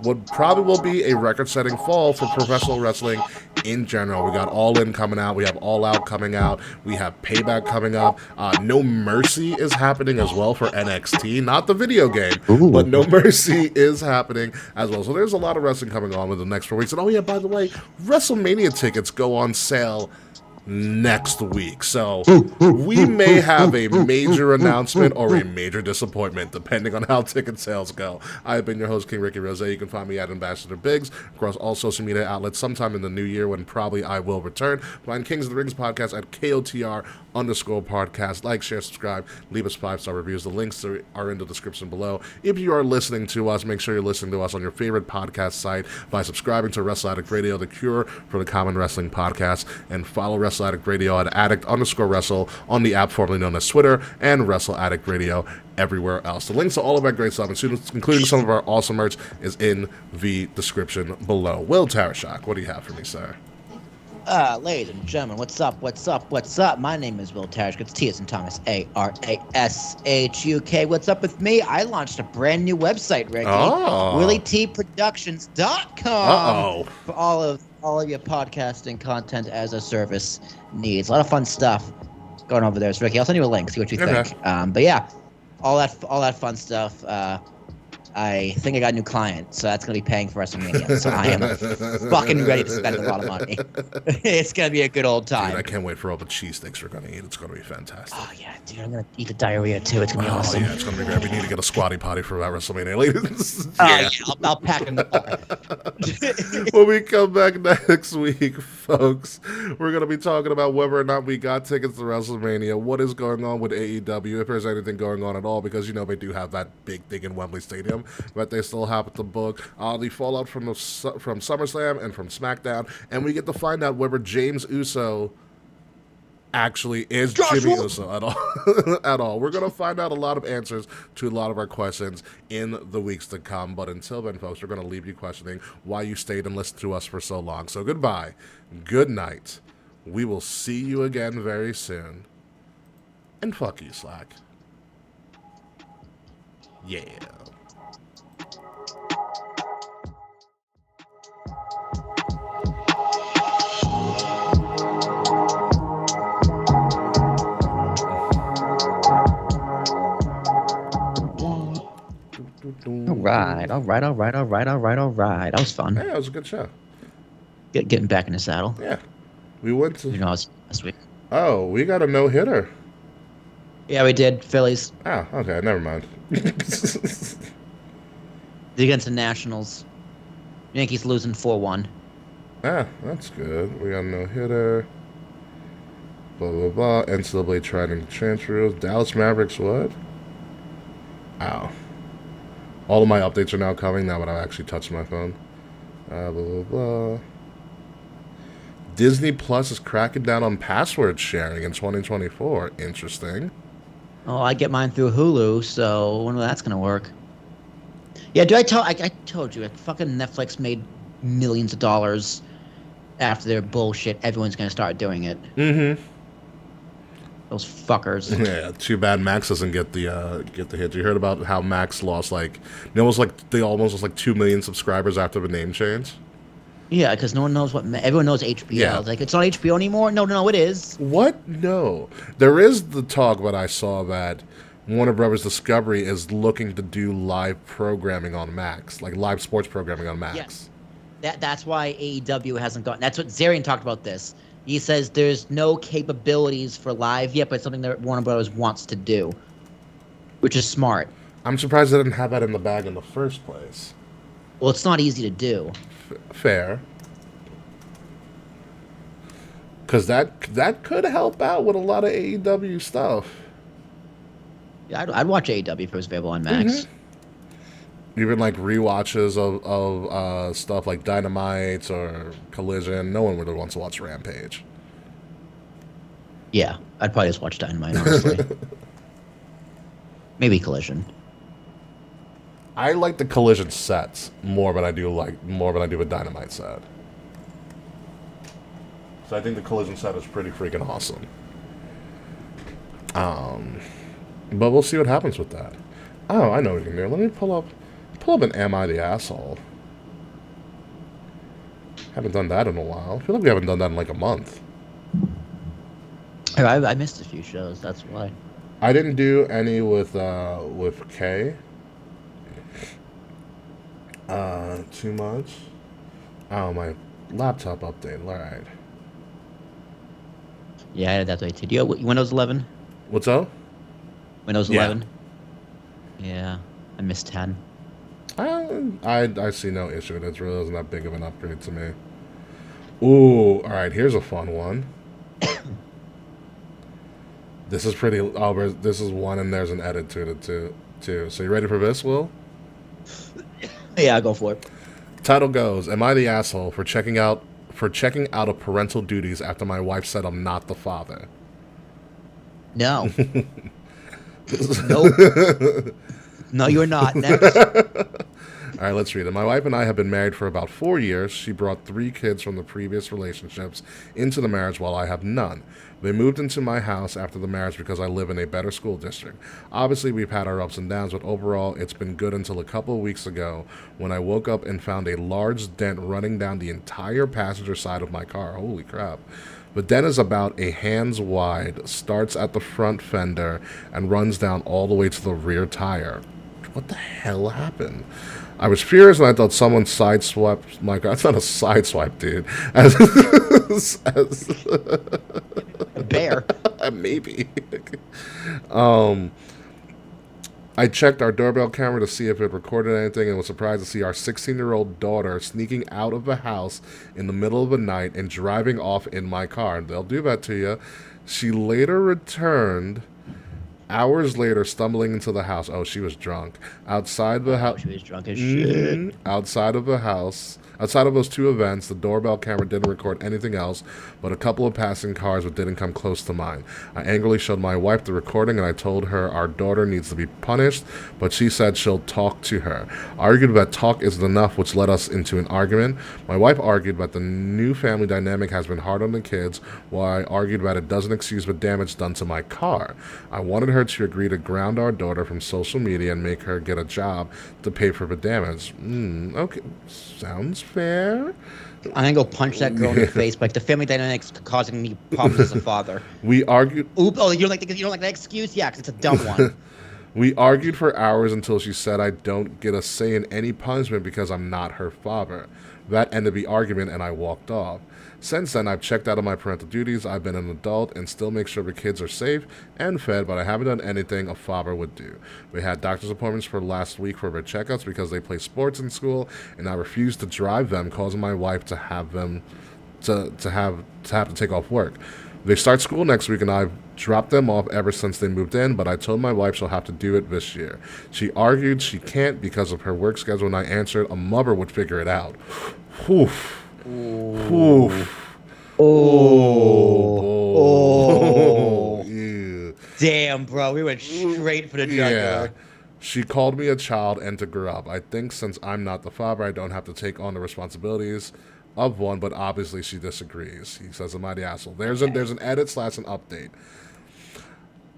what probably will be a record-setting fall for professional wrestling in general. We got All In coming out. We have All Out coming out. We have Payback coming up. No Mercy is happening as well for NXT. Not the video game, but No Mercy is happening as well. So there's a lot of wrestling coming on with the next 4 weeks. And oh yeah, by the way, WrestleMania tickets go on sale next week. So we may have a major announcement or a major disappointment depending on how ticket sales go. I've been your host, King Ricky Rose. You can find me at Ambassador Biggs across all social media outlets sometime in the new year when probably I will return. Find Kings of the Rings podcast at KOTR_podcast. Like, share, subscribe, leave us 5-star reviews. The links are in the description below. If you are listening to us, make sure you're listening to us on your favorite podcast site by subscribing to Wrestle Addict Radio, the cure for the common wrestling podcast, and follow Wrestle Addict Radio at addict_wrestle on the app formerly known as Twitter, and Wrestle Addict Radio everywhere else. The links to all of our great stuff, including some of our awesome merch, is in the description below. Will Tarashak, what do you have for me, sir? Ladies and gentlemen, what's up? What's up? My name is Will Tarashuk. It's T as in Thomas, ARASHUK. What's up with me? I launched a brand new website, Ricky. WillieTProductions.com for all of your podcasting content as a service needs. A lot of fun stuff going over there. So Ricky, I'll send you a link. See what you think. But yeah, all that fun stuff. I think I got a new client, so that's going to be paying for WrestleMania. So I am fucking ready to spend a lot of money. It's going to be a good old time. Dude, I can't wait for all the cheesesteaks we're going to eat. It's going to be fantastic. Oh, yeah, dude. I'm going to eat the diarrhea, too. It's going to be awesome. Yeah, it's going to be great. We need to get a squatty potty for that WrestleMania, ladies. Yeah, I'll pack them. When we come back next week, folks, we're going to be talking about whether or not we got tickets to WrestleMania, what is going on with AEW, if there's anything going on at all, because, they do have that big thing in Wembley Stadium, but they still have to book the fallout from SummerSlam and from SmackDown, and we get to find out whether James Uso actually is Jimmy Uso at all. At all. We're going to find out a lot of answers to a lot of our questions in the weeks to come, but until then, folks, we're going to leave you questioning why you stayed and listened to us for so long. So goodbye, good night, we will see you again very soon, and fuck you, Slack. Yeah. All right. That was fun. Yeah, it was a good show. Getting back in the saddle. Yeah. We went to... last week. Oh, we got a no-hitter. Yeah, we did. Phillies. Oh, okay. Never mind. Against the Nationals. Yankees losing 4-1. Ah, that's good. We got a no-hitter. Blah, blah, blah. NCAA trying to transfer rules. Dallas Mavericks, what? Ow. All of my updates are now coming now that I've actually touched my phone. Blah, blah, blah. Disney Plus is cracking down on password sharing in 2024. Interesting. Oh, I get mine through Hulu, so I wonder when that's going to work. Yeah, I told you, fucking Netflix made millions of dollars after their bullshit. Everyone's going to start doing it. Mm-hmm. Those fuckers. Yeah, too bad Max doesn't get the hit. You heard about how Max lost they almost lost 2 million subscribers after the name change? Yeah, because no one knows everyone knows HBO. Yeah. It's like, it's not HBO anymore? No, it is. What? No. There is the talk that I saw that Warner Brothers Discovery is looking to do live programming on Max, like live sports programming on Max. Yes. That's why AEW hasn't gotten. That's what Zarian talked about this. He says there's no capabilities for live yet, but it's something that Warner Bros. Wants to do, which is smart. I'm surprised they didn't have that in the bag in the first place. Well, it's not easy to do. Fair. Because that could help out with a lot of AEW stuff. Yeah, I'd watch AEW if it was available on Max. Mm-hmm. Even rewatches of stuff like Dynamite or Collision. No one really wants to watch Rampage. Yeah, I'd probably just watch Dynamite, honestly. Maybe Collision. I like the Collision sets more than I do a Dynamite set. So I think the Collision set is pretty freaking awesome. But we'll see what happens with that. Oh, I know what we can do. Let me pull up an Am I the Asshole? Haven't done that in a while. I feel like we haven't done that in a month. I missed a few shows, that's why. I didn't do any with Kay. Too much. Oh, my laptop update. All right. Yeah, I had that way too. Do you have Windows 11? What's up? Windows 11? Yeah, I missed 10. I see no issue with it. It really isn't that big of an upgrade to me. Ooh, all right. Here's a fun one. This is pretty. Oh, this is one, and there's an edit to it too. So you ready for this, Will? Yeah, go for it. Title goes: Am I the asshole for checking out for checking out of parental duties after my wife said I'm not the father. No. Nope. No, you're not. Next. All right, let's read it. My wife and I have been married for about 4 years. She brought 3 kids from the previous relationships into the marriage while I have none. They moved into my house after the marriage because I live in a better school district. Obviously, we've had our ups and downs, but overall, it's been good until a couple of weeks ago when I woke up and found a large dent running down the entire passenger side of my car. Holy crap. The dent is about a hand's wide, starts at the front fender, and runs down all the way to the rear tire. What the hell happened? I was furious and I thought someone sideswiped my car. That's not a sideswipe, dude. A bear. Maybe. I checked our doorbell camera to see if it recorded anything and was surprised to see our 16-year-old daughter sneaking out of the house in the middle of the night and driving off in my car. And they'll do that to you. She later returned hours later, stumbling into the house. Oh, she was drunk. Outside the house. She was drunk as shit. Outside of the house. Outside of those 2 events, the doorbell camera didn't record anything else but a couple of passing cars but didn't come close to mine. I angrily showed my wife the recording and I told her our daughter needs to be punished, but she said she'll talk to her. I argued that talk isn't enough, which led us into an argument. My wife argued that the new family dynamic has been hard on the kids, while I argued that it doesn't excuse the damage done to my car. I wanted her to agree to ground our daughter from social media and make her get a job to pay for the damage. Okay, sounds fair. I'm gonna go punch that girl in the face. Like, the family dynamics causing me problems as a father. We argued. Oop! Oh, you don't like that excuse? Yeah, 'cause it's a dumb one. We argued for hours until she said I don't get a say in any punishment because I'm not her father. That ended the argument and I walked off. Since then, I've checked out of my parental duties. I've been an adult and still make sure the kids are safe and fed, but I haven't done anything a father would do. We had doctor's appointments for last week for their checkups because they play sports in school, and I refused to drive them, causing my wife to have them to take off work. They start school next week, and I've dropped them off ever since they moved in, but I told my wife she'll have to do it this year. She argued she can't because of her work schedule, and I answered a mother would figure it out. Whew. Oof. Oh. Yeah. Damn, bro. We went straight for the jugular. Yeah. She called me a child and to grow up. I think since I'm not the father, I don't have to take on the responsibilities of one, but obviously she disagrees. He says, am I the asshole? There's an edit / an update.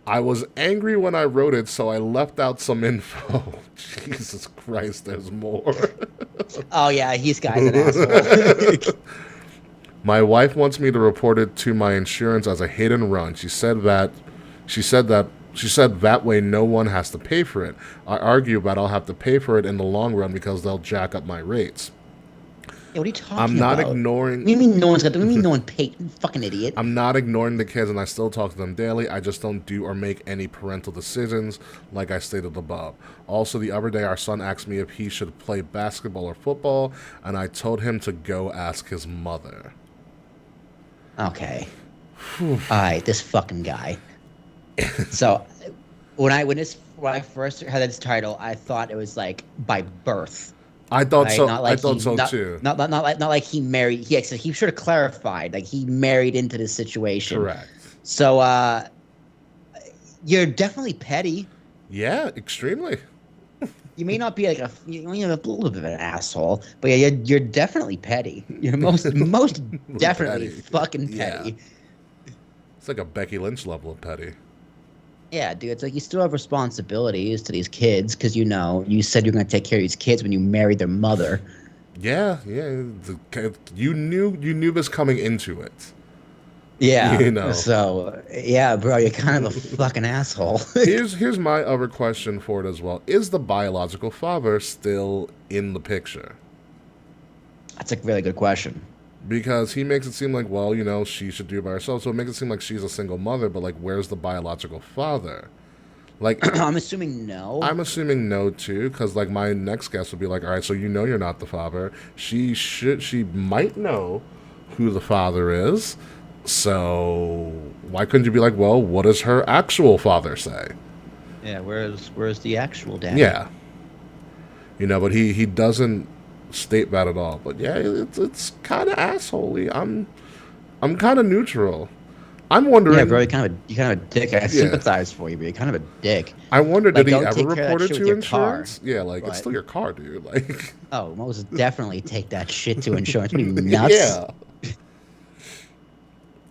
I was angry when I wrote it, so I left out some info. Jesus Christ, there's more. Oh, yeah, he's guy's an asshole. My wife wants me to report it to my insurance as a hit and run. She said that way no one has to pay for it. I argue that I'll have to pay for it in the long run because they'll jack up my rates. Yeah, what are you talking I'm not about? ignoring. What do you mean no one's got? What do you mean no one paid? You fucking idiot. I'm not ignoring the kids, and I still talk to them daily. I just don't do or make any parental decisions, like I stated above. Also, the other day, our son asked me if he should play basketball or football, and I told him to go ask his mother. Okay. All right, this fucking guy. So, when I first heard this title, I thought it was like by birth. I thought right? so. Like I thought so too. Not like he married. He should have clarified. Like, he married into this situation. Correct. So, you're definitely petty. Yeah, extremely. You may not be like a little bit of an asshole, but yeah, you're definitely petty. You're most definitely petty. fucking petty. Yeah. It's like a Becky Lynch level of petty. Yeah, dude, it's like you still have responsibilities to these kids because you said you're going to take care of these kids when you married their mother. Yeah. You knew this coming into it. Yeah. You know. So, yeah, bro, you're kind of a fucking asshole. Here's my other question for it as well. Is the biological father still in the picture? That's a really good question. Because he makes it seem like, well, she should do it by herself. So it makes it seem like she's a single mother, but like, where's the biological father? Like, I'm assuming no. I'm assuming no too, because like my next guess would be like, all right, so you're not the father. She might know who the father is. So why couldn't you be like, well, what does her actual father say? Yeah, where's the actual dad? Yeah. But he doesn't state that at all. But yeah, it's kind of assholey. I'm kind of neutral. I'm wondering. Yeah, bro, you're kind of a dick. I Yeah. sympathize for you, but you're kind of a dick. I wonder, Like, did he go ever take care of that report it shit with to your insurance? car. Yeah, like it's But still your car, dude. Like, oh, most definitely take that shit to insurance. What are you nuts? yeah.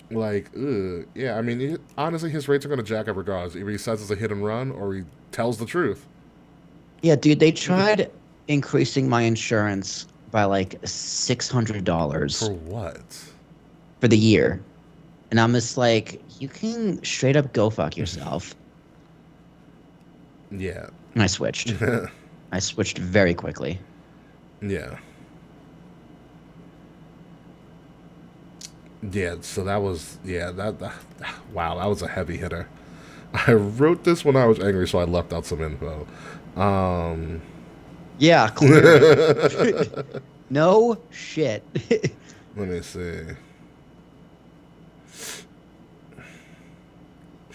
Like, ugh. Yeah, I mean, honestly, his rates are going to jack up regardless. Either he says it's a hit and run or he tells the truth. Yeah, dude, they tried increasing my insurance by like $600 For what? for the year. And I'm just like, you can straight up go fuck yourself. Yeah. And I switched. I switched very quickly. Yeah. Yeah, so that was, wow, that was a heavy hitter. I wrote this when I was angry, so I left out some info. Yeah, clearly. No shit. Let me see.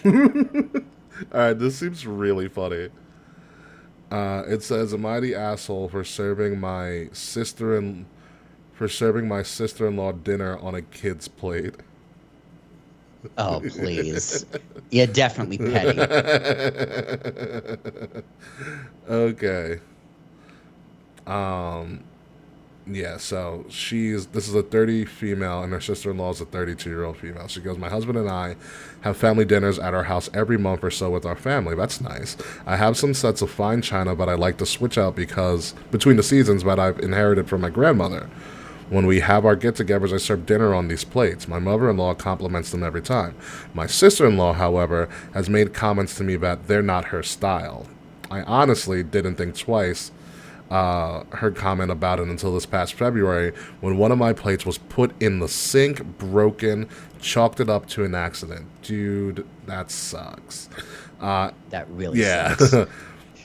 All right, this seems really funny. It says, "Am I the asshole for serving my sister-in-law dinner on a kid's plate?" Oh, please. Yeah, definitely petty. Okay. Yeah, so this is a 30 female and her sister-in-law is a 32-year-old female. She goes, "My husband and I have family dinners at our house every month or so with our family. That's nice. I have some sets of fine china, but I like to switch out because between the seasons that I've inherited from my grandmother. When we have our get-togethers, I serve dinner on these plates. My mother-in-law compliments them every time. My sister-in-law, however, has made comments to me that they're not her style. I honestly didn't think twice her comment about it until this past February when one of my plates was put in the sink, broken, chalked it up to an accident. Dude, that sucks." That really Yeah. sucks.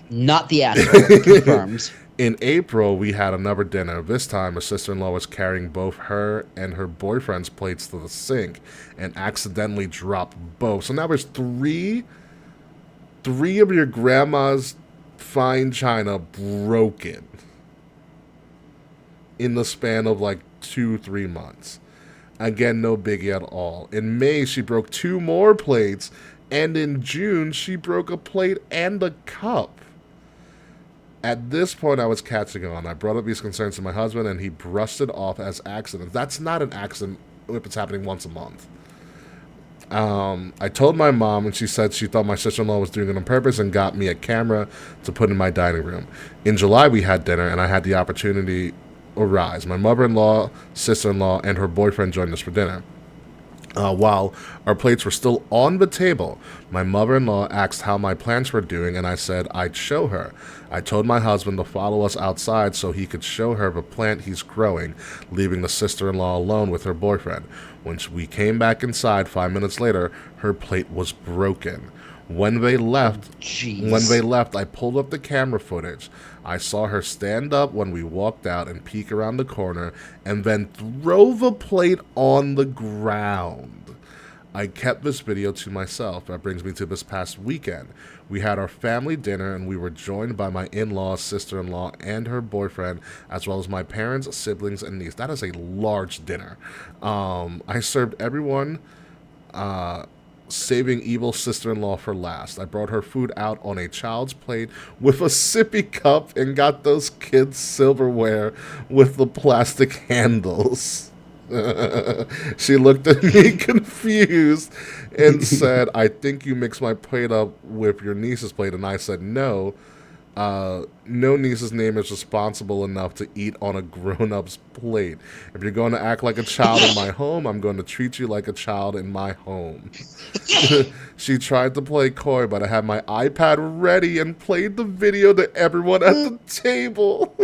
Not the asshole. Confirmed. In April, we had another dinner. This time, her sister-in-law was carrying both her and her boyfriend's plates to the sink and accidentally dropped both. So now there's three of your grandma's fine china broken in the span of like 2-3 months. Again, no biggie at all. In May, she broke 2 more plates, and in June, she broke a plate and a cup. At this point, I was catching on. I brought up these concerns to my husband, and he brushed it off as accidents. That's not an accident if it's happening once a month. I told my mom, and she said she thought my sister-in-law was doing it on purpose and got me a camera to put in my dining room. In July, we had dinner, and I had the opportunity arise. My mother-in-law, sister-in-law, and her boyfriend joined us for dinner. While our plates were still on the table, my mother-in-law asked how my plants were doing, and I said I'd show her. I told my husband to follow us outside so he could show her the plant he's growing, leaving the sister-in-law alone with her boyfriend. When we came back inside 5 minutes later, her plate was broken. When they left, I pulled up the camera footage. I saw her stand up when we walked out and peek around the corner and then throw the plate on the ground. I kept this video to myself. That brings me to this past weekend. We had our family dinner and we were joined by my in-law, sister-in-law, and her boyfriend, as well as my parents, siblings, and niece. That is a large dinner. I served everyone, saving evil sister-in-law for last. I brought her food out on a child's plate with a sippy cup and got those kids silverware with the plastic handles. She looked at me confused and said, "I think you mixed my plate up with your niece's plate." And I said, "No. No niece's name is responsible enough to eat on a grown-up's plate. If you're going to act like a child in my home, I'm going to treat you like a child in my home." She tried to play coy, but I had my iPad ready and played the video to everyone at the table.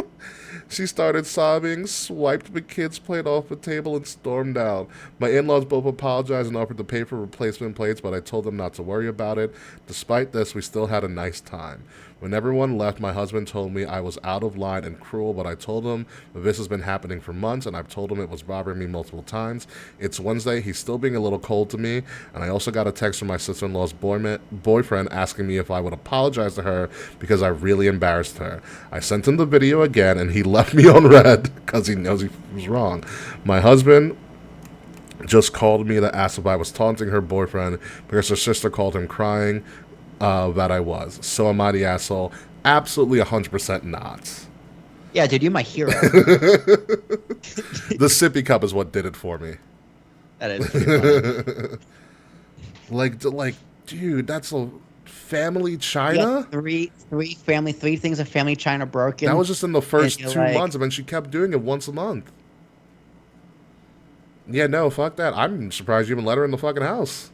She started sobbing, swiped the kid's plate off the table, and stormed out. My in-laws both apologized and offered to pay for replacement plates, but I told them not to worry about it. Despite this, we still had a nice time. When everyone left, my husband told me I was out of line and cruel, but I told him that this has been happening for months, and I've told him it was bothering me multiple times. It's Wednesday. He's still being a little cold to me, and I also got a text from my sister-in-law's boyfriend asking me if I would apologize to her because I really embarrassed her. I sent him the video again, and he left me on red because he knows he was wrong. My husband just called me to ask if I was taunting her boyfriend because her sister called him crying that I was. So am I the asshole? Absolutely 100% not. Yeah, dude, you're my hero. The sippy cup is what did it for me. That is pretty funny. Like, dude, that's a family China? Yeah, three things of family China broken. That was just in the first 2 like, months, and then she kept doing it once a month. Yeah, no, fuck that. I'm surprised you even let her in the fucking house.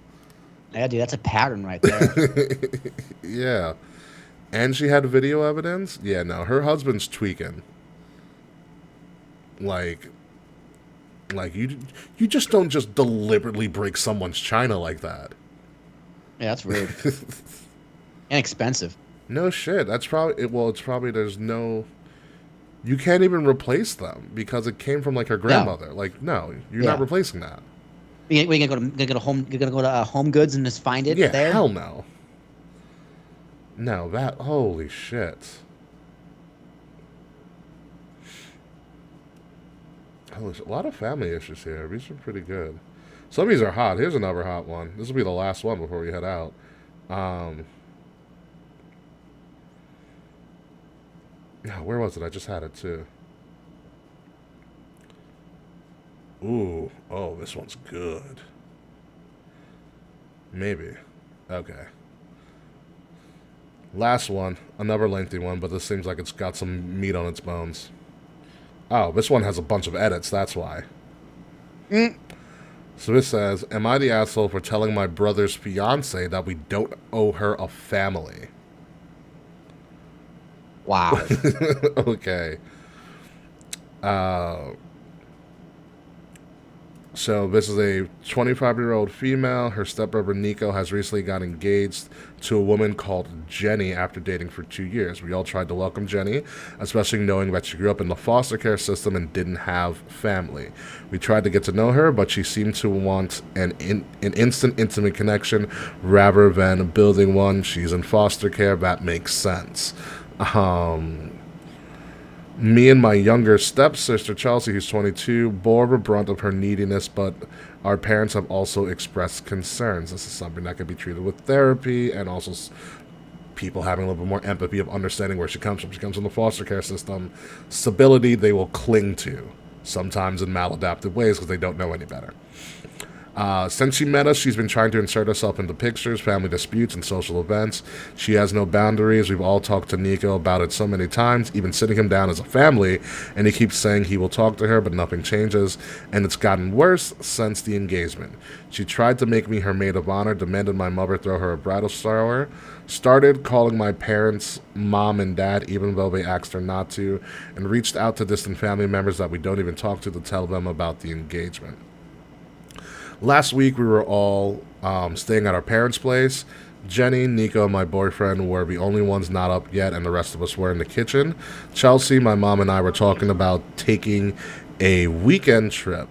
Yeah, dude, that's a pattern right there. Yeah. And she had video evidence? Yeah, no, her husband's tweaking. Like you just don't just deliberately break someone's china like that. Yeah, that's rude. And expensive. No shit. That's probably, well, it's probably, there's no, you can't even replace them because it came from like her grandmother. No. Like, no, you're not replacing that. You're gonna go to Home Goods and just find it there? Hell no. No, that, holy shit. There's a lot of family issues here. These are pretty good. Some of these are hot. Here's another hot one. This will be the last one before we head out. Where was it? I just had it too. Ooh. Oh, this one's good. Maybe. Okay. Last one. Another lengthy one, but this seems like it's got some meat on its bones. Oh, this one has a bunch of edits, that's why. So this says, am I the asshole for telling my brother's fiance that we don't owe her a family? Wow. Okay. So this is a 25-year-old female. Her stepbrother Nico has recently got engaged to a woman called Jenny after dating for 2 years. We all tried to welcome Jenny, especially knowing that she grew up in the foster care system and didn't have family. We tried to get to know her, but she seemed to want an instant intimate connection rather than building one. She's in foster care. That makes sense. Me and my younger stepsister, Chelsea, who's 22, bore the brunt of her neediness, but our parents have also expressed concerns. This is something that could be treated with therapy and also people having a little bit more empathy of understanding where she comes from. She comes from the foster care system. Stability they will cling to, sometimes in maladaptive ways because they don't know any better. Since she met us, she's been trying to insert herself into pictures, family disputes, and social events. She has no boundaries. We've all talked to Nico about it so many times, even sitting him down as a family, and he keeps saying he will talk to her, but nothing changes, and it's gotten worse since the engagement. She tried to make me her maid of honor, demanded my mother throw her a bridal shower, started calling my parents mom and dad, even though they asked her not to, and reached out to distant family members that we don't even talk to tell them about the engagement. Last week, we were all staying at our parents' place. Jenny, Nico, and my boyfriend were the only ones not up yet, and the rest of us were in the kitchen. Chelsea, my mom, and I were talking about taking a weekend trip.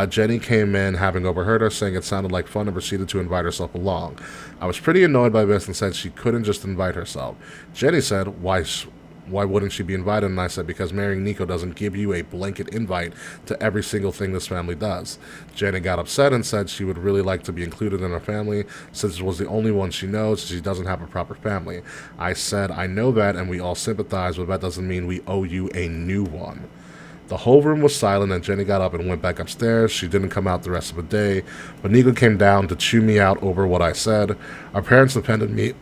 Jenny came in, having overheard us, saying it sounded like fun and proceeded to invite herself along. I was pretty annoyed by this and said she couldn't just invite herself. Jenny said, why wouldn't she be invited? And I said, because marrying Nico doesn't give you a blanket invite to every single thing this family does. Jenny got upset and said she would really like to be included in our family since it was the only one she knows. She doesn't have a proper family. I said, I know that, and we all sympathize, but that doesn't mean we owe you a new one. The whole room was silent, and Jenny got up and went back upstairs. She didn't come out the rest of the day, but Nico came down to chew me out over what I said. Our parents defended me,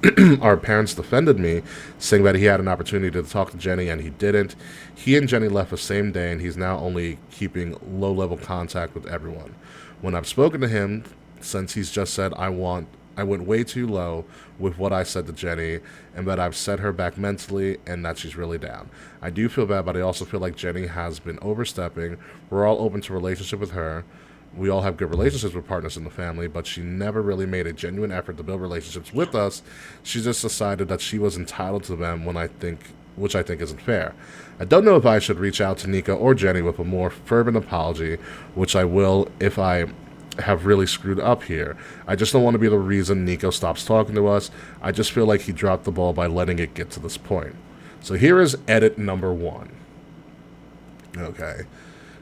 saying that he had an opportunity to talk to Jenny, and he didn't. He and Jenny left the same day, and he's now only keeping low-level contact with everyone. When I've spoken to him, since he's just said I went way too low with what I said to Jenny, and that I've set her back mentally, and that she's really down. I do feel bad, but I also feel like Jenny has been overstepping. We're all open to a relationship with her, We all have good relationships with partners in the family, but she never really made a genuine effort to build relationships with us. She just decided that she was entitled to them which I think isn't fair. I don't know if I should reach out to Nico or Jenny with a more fervent apology, which I will if I have really screwed up here. I just don't want to be the reason Nico stops talking to us. I just feel like he dropped the ball by letting it get to this point. So here is edit number 1. Okay.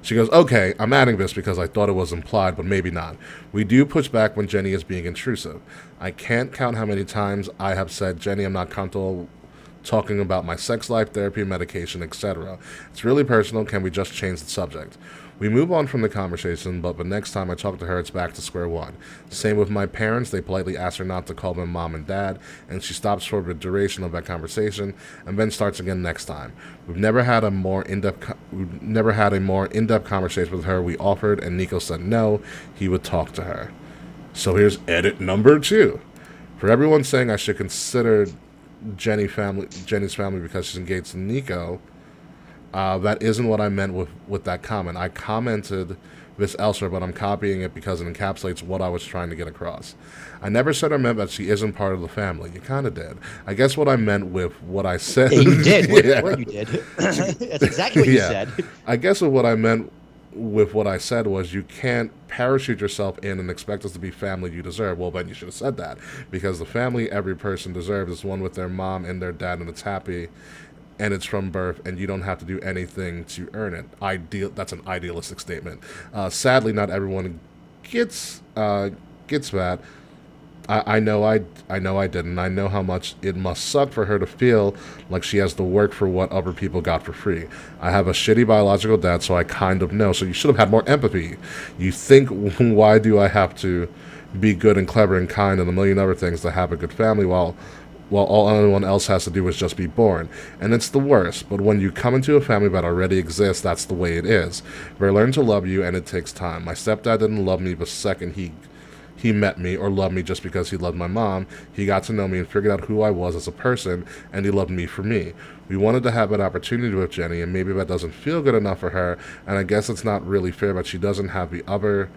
She goes, okay, I'm adding this because I thought it was implied, but maybe not. We do push back when Jenny is being intrusive. I can't count how many times I have said, Jenny, I'm not comfortable talking about my sex life, therapy, medication, etc. It's really personal. Can we just change the subject? We move on from the conversation, but the next time I talk to her, it's back to square one. Same with my parents. They politely ask her not to call them mom and dad, and she stops for the duration of that conversation, and then starts again next time. We've never had a more in-depth conversation with her. We offered, and Nico said no. He would talk to her. So here's edit number 2. For everyone saying I should consider Jenny's family because she's engaged to Nico, that isn't what I meant with that comment. I commented this elsewhere, but I'm copying it because it encapsulates what I was trying to get across. I never said or meant that she isn't part of the family. You kind of did. I guess what I meant with what I said... Yeah, you did. Yeah. What you did. That's exactly what you said. I guess what I meant with what I said was you can't parachute yourself in and expect us to be family you deserve. Well, then you should have said that, because the family every person deserves is one with their mom and their dad, and it's happy, and it's from birth, and you don't have to do anything to earn it. That's an idealistic statement. Sadly, not everyone gets that. I know I didn't. I know how much it must suck for her to feel like she has to work for what other people got for free. I have a shitty biological dad, so I kind of know. So you should have had more empathy. You think, why do I have to be good and clever and kind and a million other things to have a good family while all anyone else has to do is just be born? And it's the worst. But when you come into a family that already exists, that's the way it is. They learn to love you, and it takes time. My stepdad didn't love me the second he met me, or loved me just because he loved my mom. He got to know me and figured out who I was as a person, and he loved me for me. We wanted to have an opportunity with Jenny, and maybe that doesn't feel good enough for her, and I guess it's not really fair that she doesn't have the other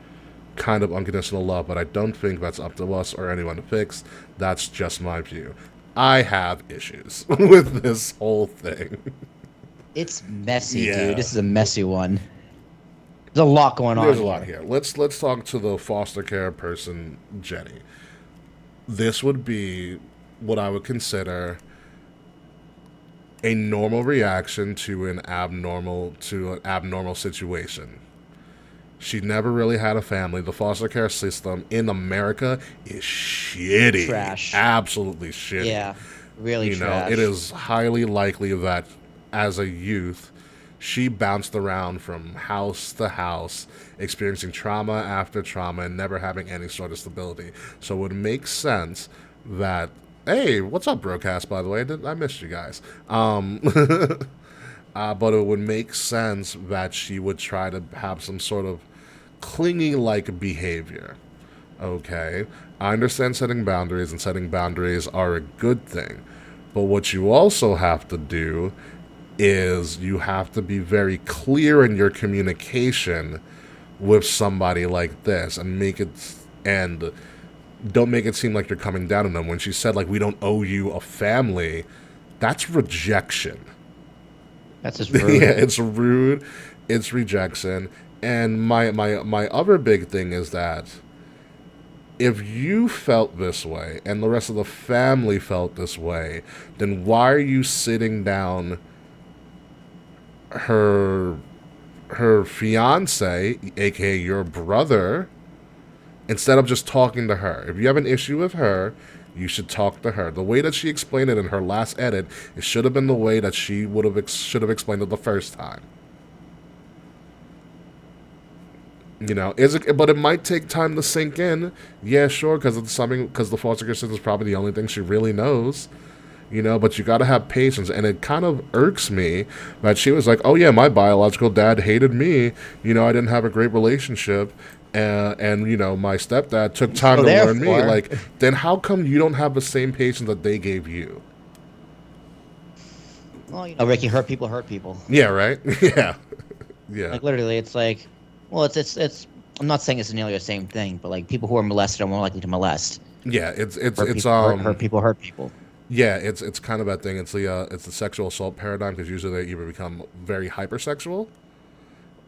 kind of unconditional love, but I don't think that's up to us or anyone to fix. That's just my view. I have issues with this whole thing. It's messy, dude. This is a messy one. There's a lot going on. There's a lot here. Let's talk to the foster care person, Jenny. This would be what I would consider a normal reaction to an abnormal situation. She never really had a family. The foster care system in America is shitty. Trash. Absolutely shitty. Yeah, really trash. It is highly likely that as a youth, she bounced around from house to house, experiencing trauma after trauma and never having any sort of stability. So it would make sense that, hey, what's up, Broadcast, by the way? I missed you guys. But it would make sense that she would try to have some sort of clingy-like behavior. Okay? I understand setting boundaries, and setting boundaries are a good thing. But what you also have to do is you have to be very clear in your communication with somebody like this, and don't make it seem like you're coming down on them. When she said, like, we don't owe you a family, that's rejection. That's just rude. Yeah, it's rude. It's rejection. And my other big thing is that if you felt this way and the rest of the family felt this way, then why are you sitting down her fiance, aka your brother, instead of just talking to her? If you have an issue with her, you should talk to her. The way that she explained it in her last edit, it should have been the way that she should have explained it the first time. But it might take time to sink in. Yeah, sure, because the foster care system is probably the only thing she really knows. But you got to have patience, and it kind of irks me that she was like, oh yeah, my biological dad hated me, I didn't have a great relationship, and my stepdad took time to learn me. Like, then how come you don't have the same patience that they gave you? Well, Ricky, hurt people. Yeah, right? Yeah. Like, literally, it's like, well, it's I'm not saying it's nearly the same thing, but like people who are molested are more likely to molest. Yeah, it's Hurt people hurt people. Yeah, it's kind of that thing. It's the sexual assault paradigm, because usually they either become very hypersexual,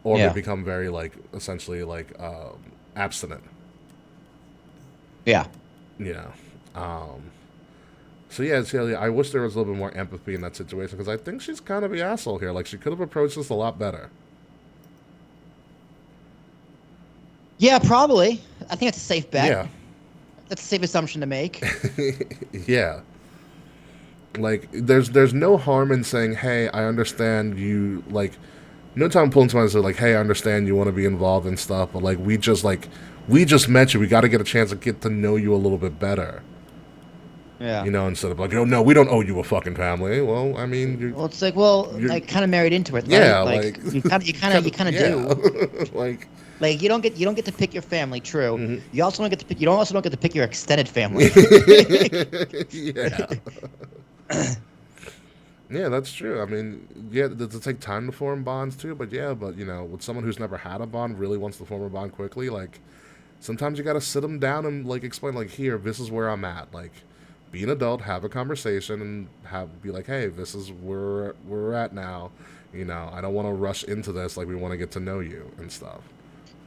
or Yeah. they become very like essentially like abstinent. Yeah. You know. So yeah, I wish there was a little bit more empathy in that situation, because I think she's kind of the asshole here. Like, she could have approached this a lot better. Yeah, probably. I think that's a safe bet. Yeah. That's a safe assumption to make. Yeah. Like, there's no harm in saying, hey, I understand you, like, no time pulling someone and say, like, hey, I understand you want to be involved in stuff, but, like, we just met you. We got to get a chance to get to know you a little bit better. Yeah. You know, instead of like, oh, no, we don't owe you a fucking family. Well, I mean, well, it's like, like, kind of married into it. Right? Yeah, like you kind of do. Like you don't get to pick your family. True. Mm-hmm. You also don't get to pick. You also don't get to pick your extended family. Yeah. Yeah, that's true. I mean, yeah, does it take time to form bonds too? But you know, with someone who's never had a bond, really wants to form a bond quickly, like, sometimes you got to sit them down and like explain, like, here, this is where I'm at. Like, be an adult, have a conversation, and be like, hey, this is where we're at now. You know, I don't want to rush into this. Like, we want to get to know you and stuff.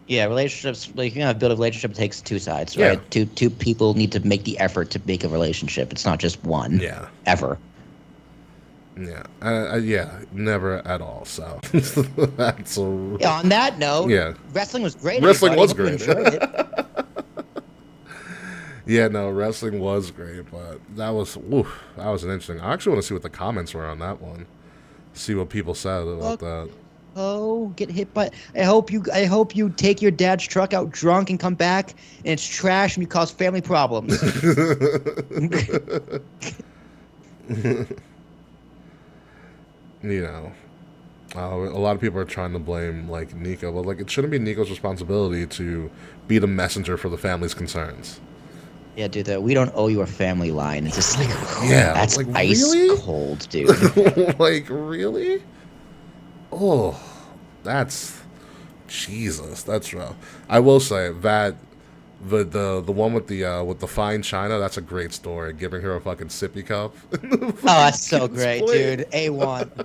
Yeah, relationships, like, you know, build a relationship, it takes two sides, right? Yeah. Two people need to make the effort to make a relationship. It's not just one. Yeah. Ever. Yeah. Yeah, never at all. So that's on that note, yeah, wrestling was great. Wrestling was great. Yeah, no, wrestling was great, but that was an interesting. I actually want to see what the comments were on that one. See what people said about that. Oh, get hit by. I hope you take your dad's truck out drunk and come back and it's trash and you cause family problems. You know, a lot of people are trying to blame, like, Nico, but, like, it shouldn't be Nico's responsibility to be the messenger for the family's concerns. Yeah, dude, we don't owe you a family line. It's just like, yeah, that's like, ice really? Cold, dude. Like, really? Oh, that's Jesus. That's rough. I will say that the one with the fine china, that's a great story. Giving her a fucking sippy cup. Oh, that's so great, dude. A1.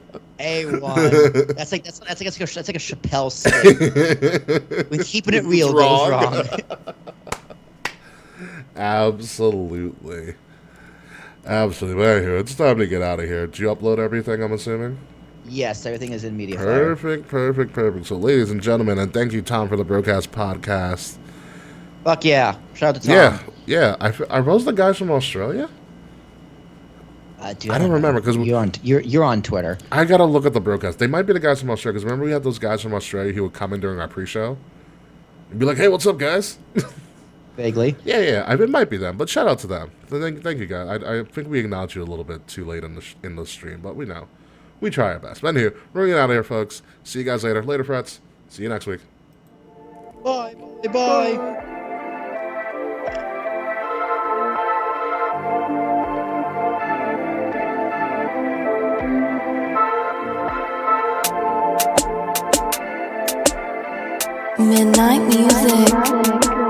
That's like a Chappelle skit. With keeping it real goes wrong. Absolutely. But anyway, it's time to get out of here. Did you upload everything, I'm assuming? Yes, everything is in media. Perfect. So, ladies and gentlemen, and thank you, Tom, for the Broadcast Podcast. Fuck yeah. Shout out to Tom. Yeah. Are those the guys from Australia? Dude, I don't remember, because you're on Twitter. I gotta look at the broadcast. They might be the guys from Australia, because remember we had those guys from Australia who would come in during our pre-show and be like, "Hey, what's up, guys?" Vaguely. Yeah. It might be them, but shout out to them. Thank you, guys. I think we acknowledged you a little bit too late in the stream, but we know. We try our best. But anyway, we're getting out of here, folks. See you guys later. Later, frets. See you next week. Bye. Bye. Midnight music.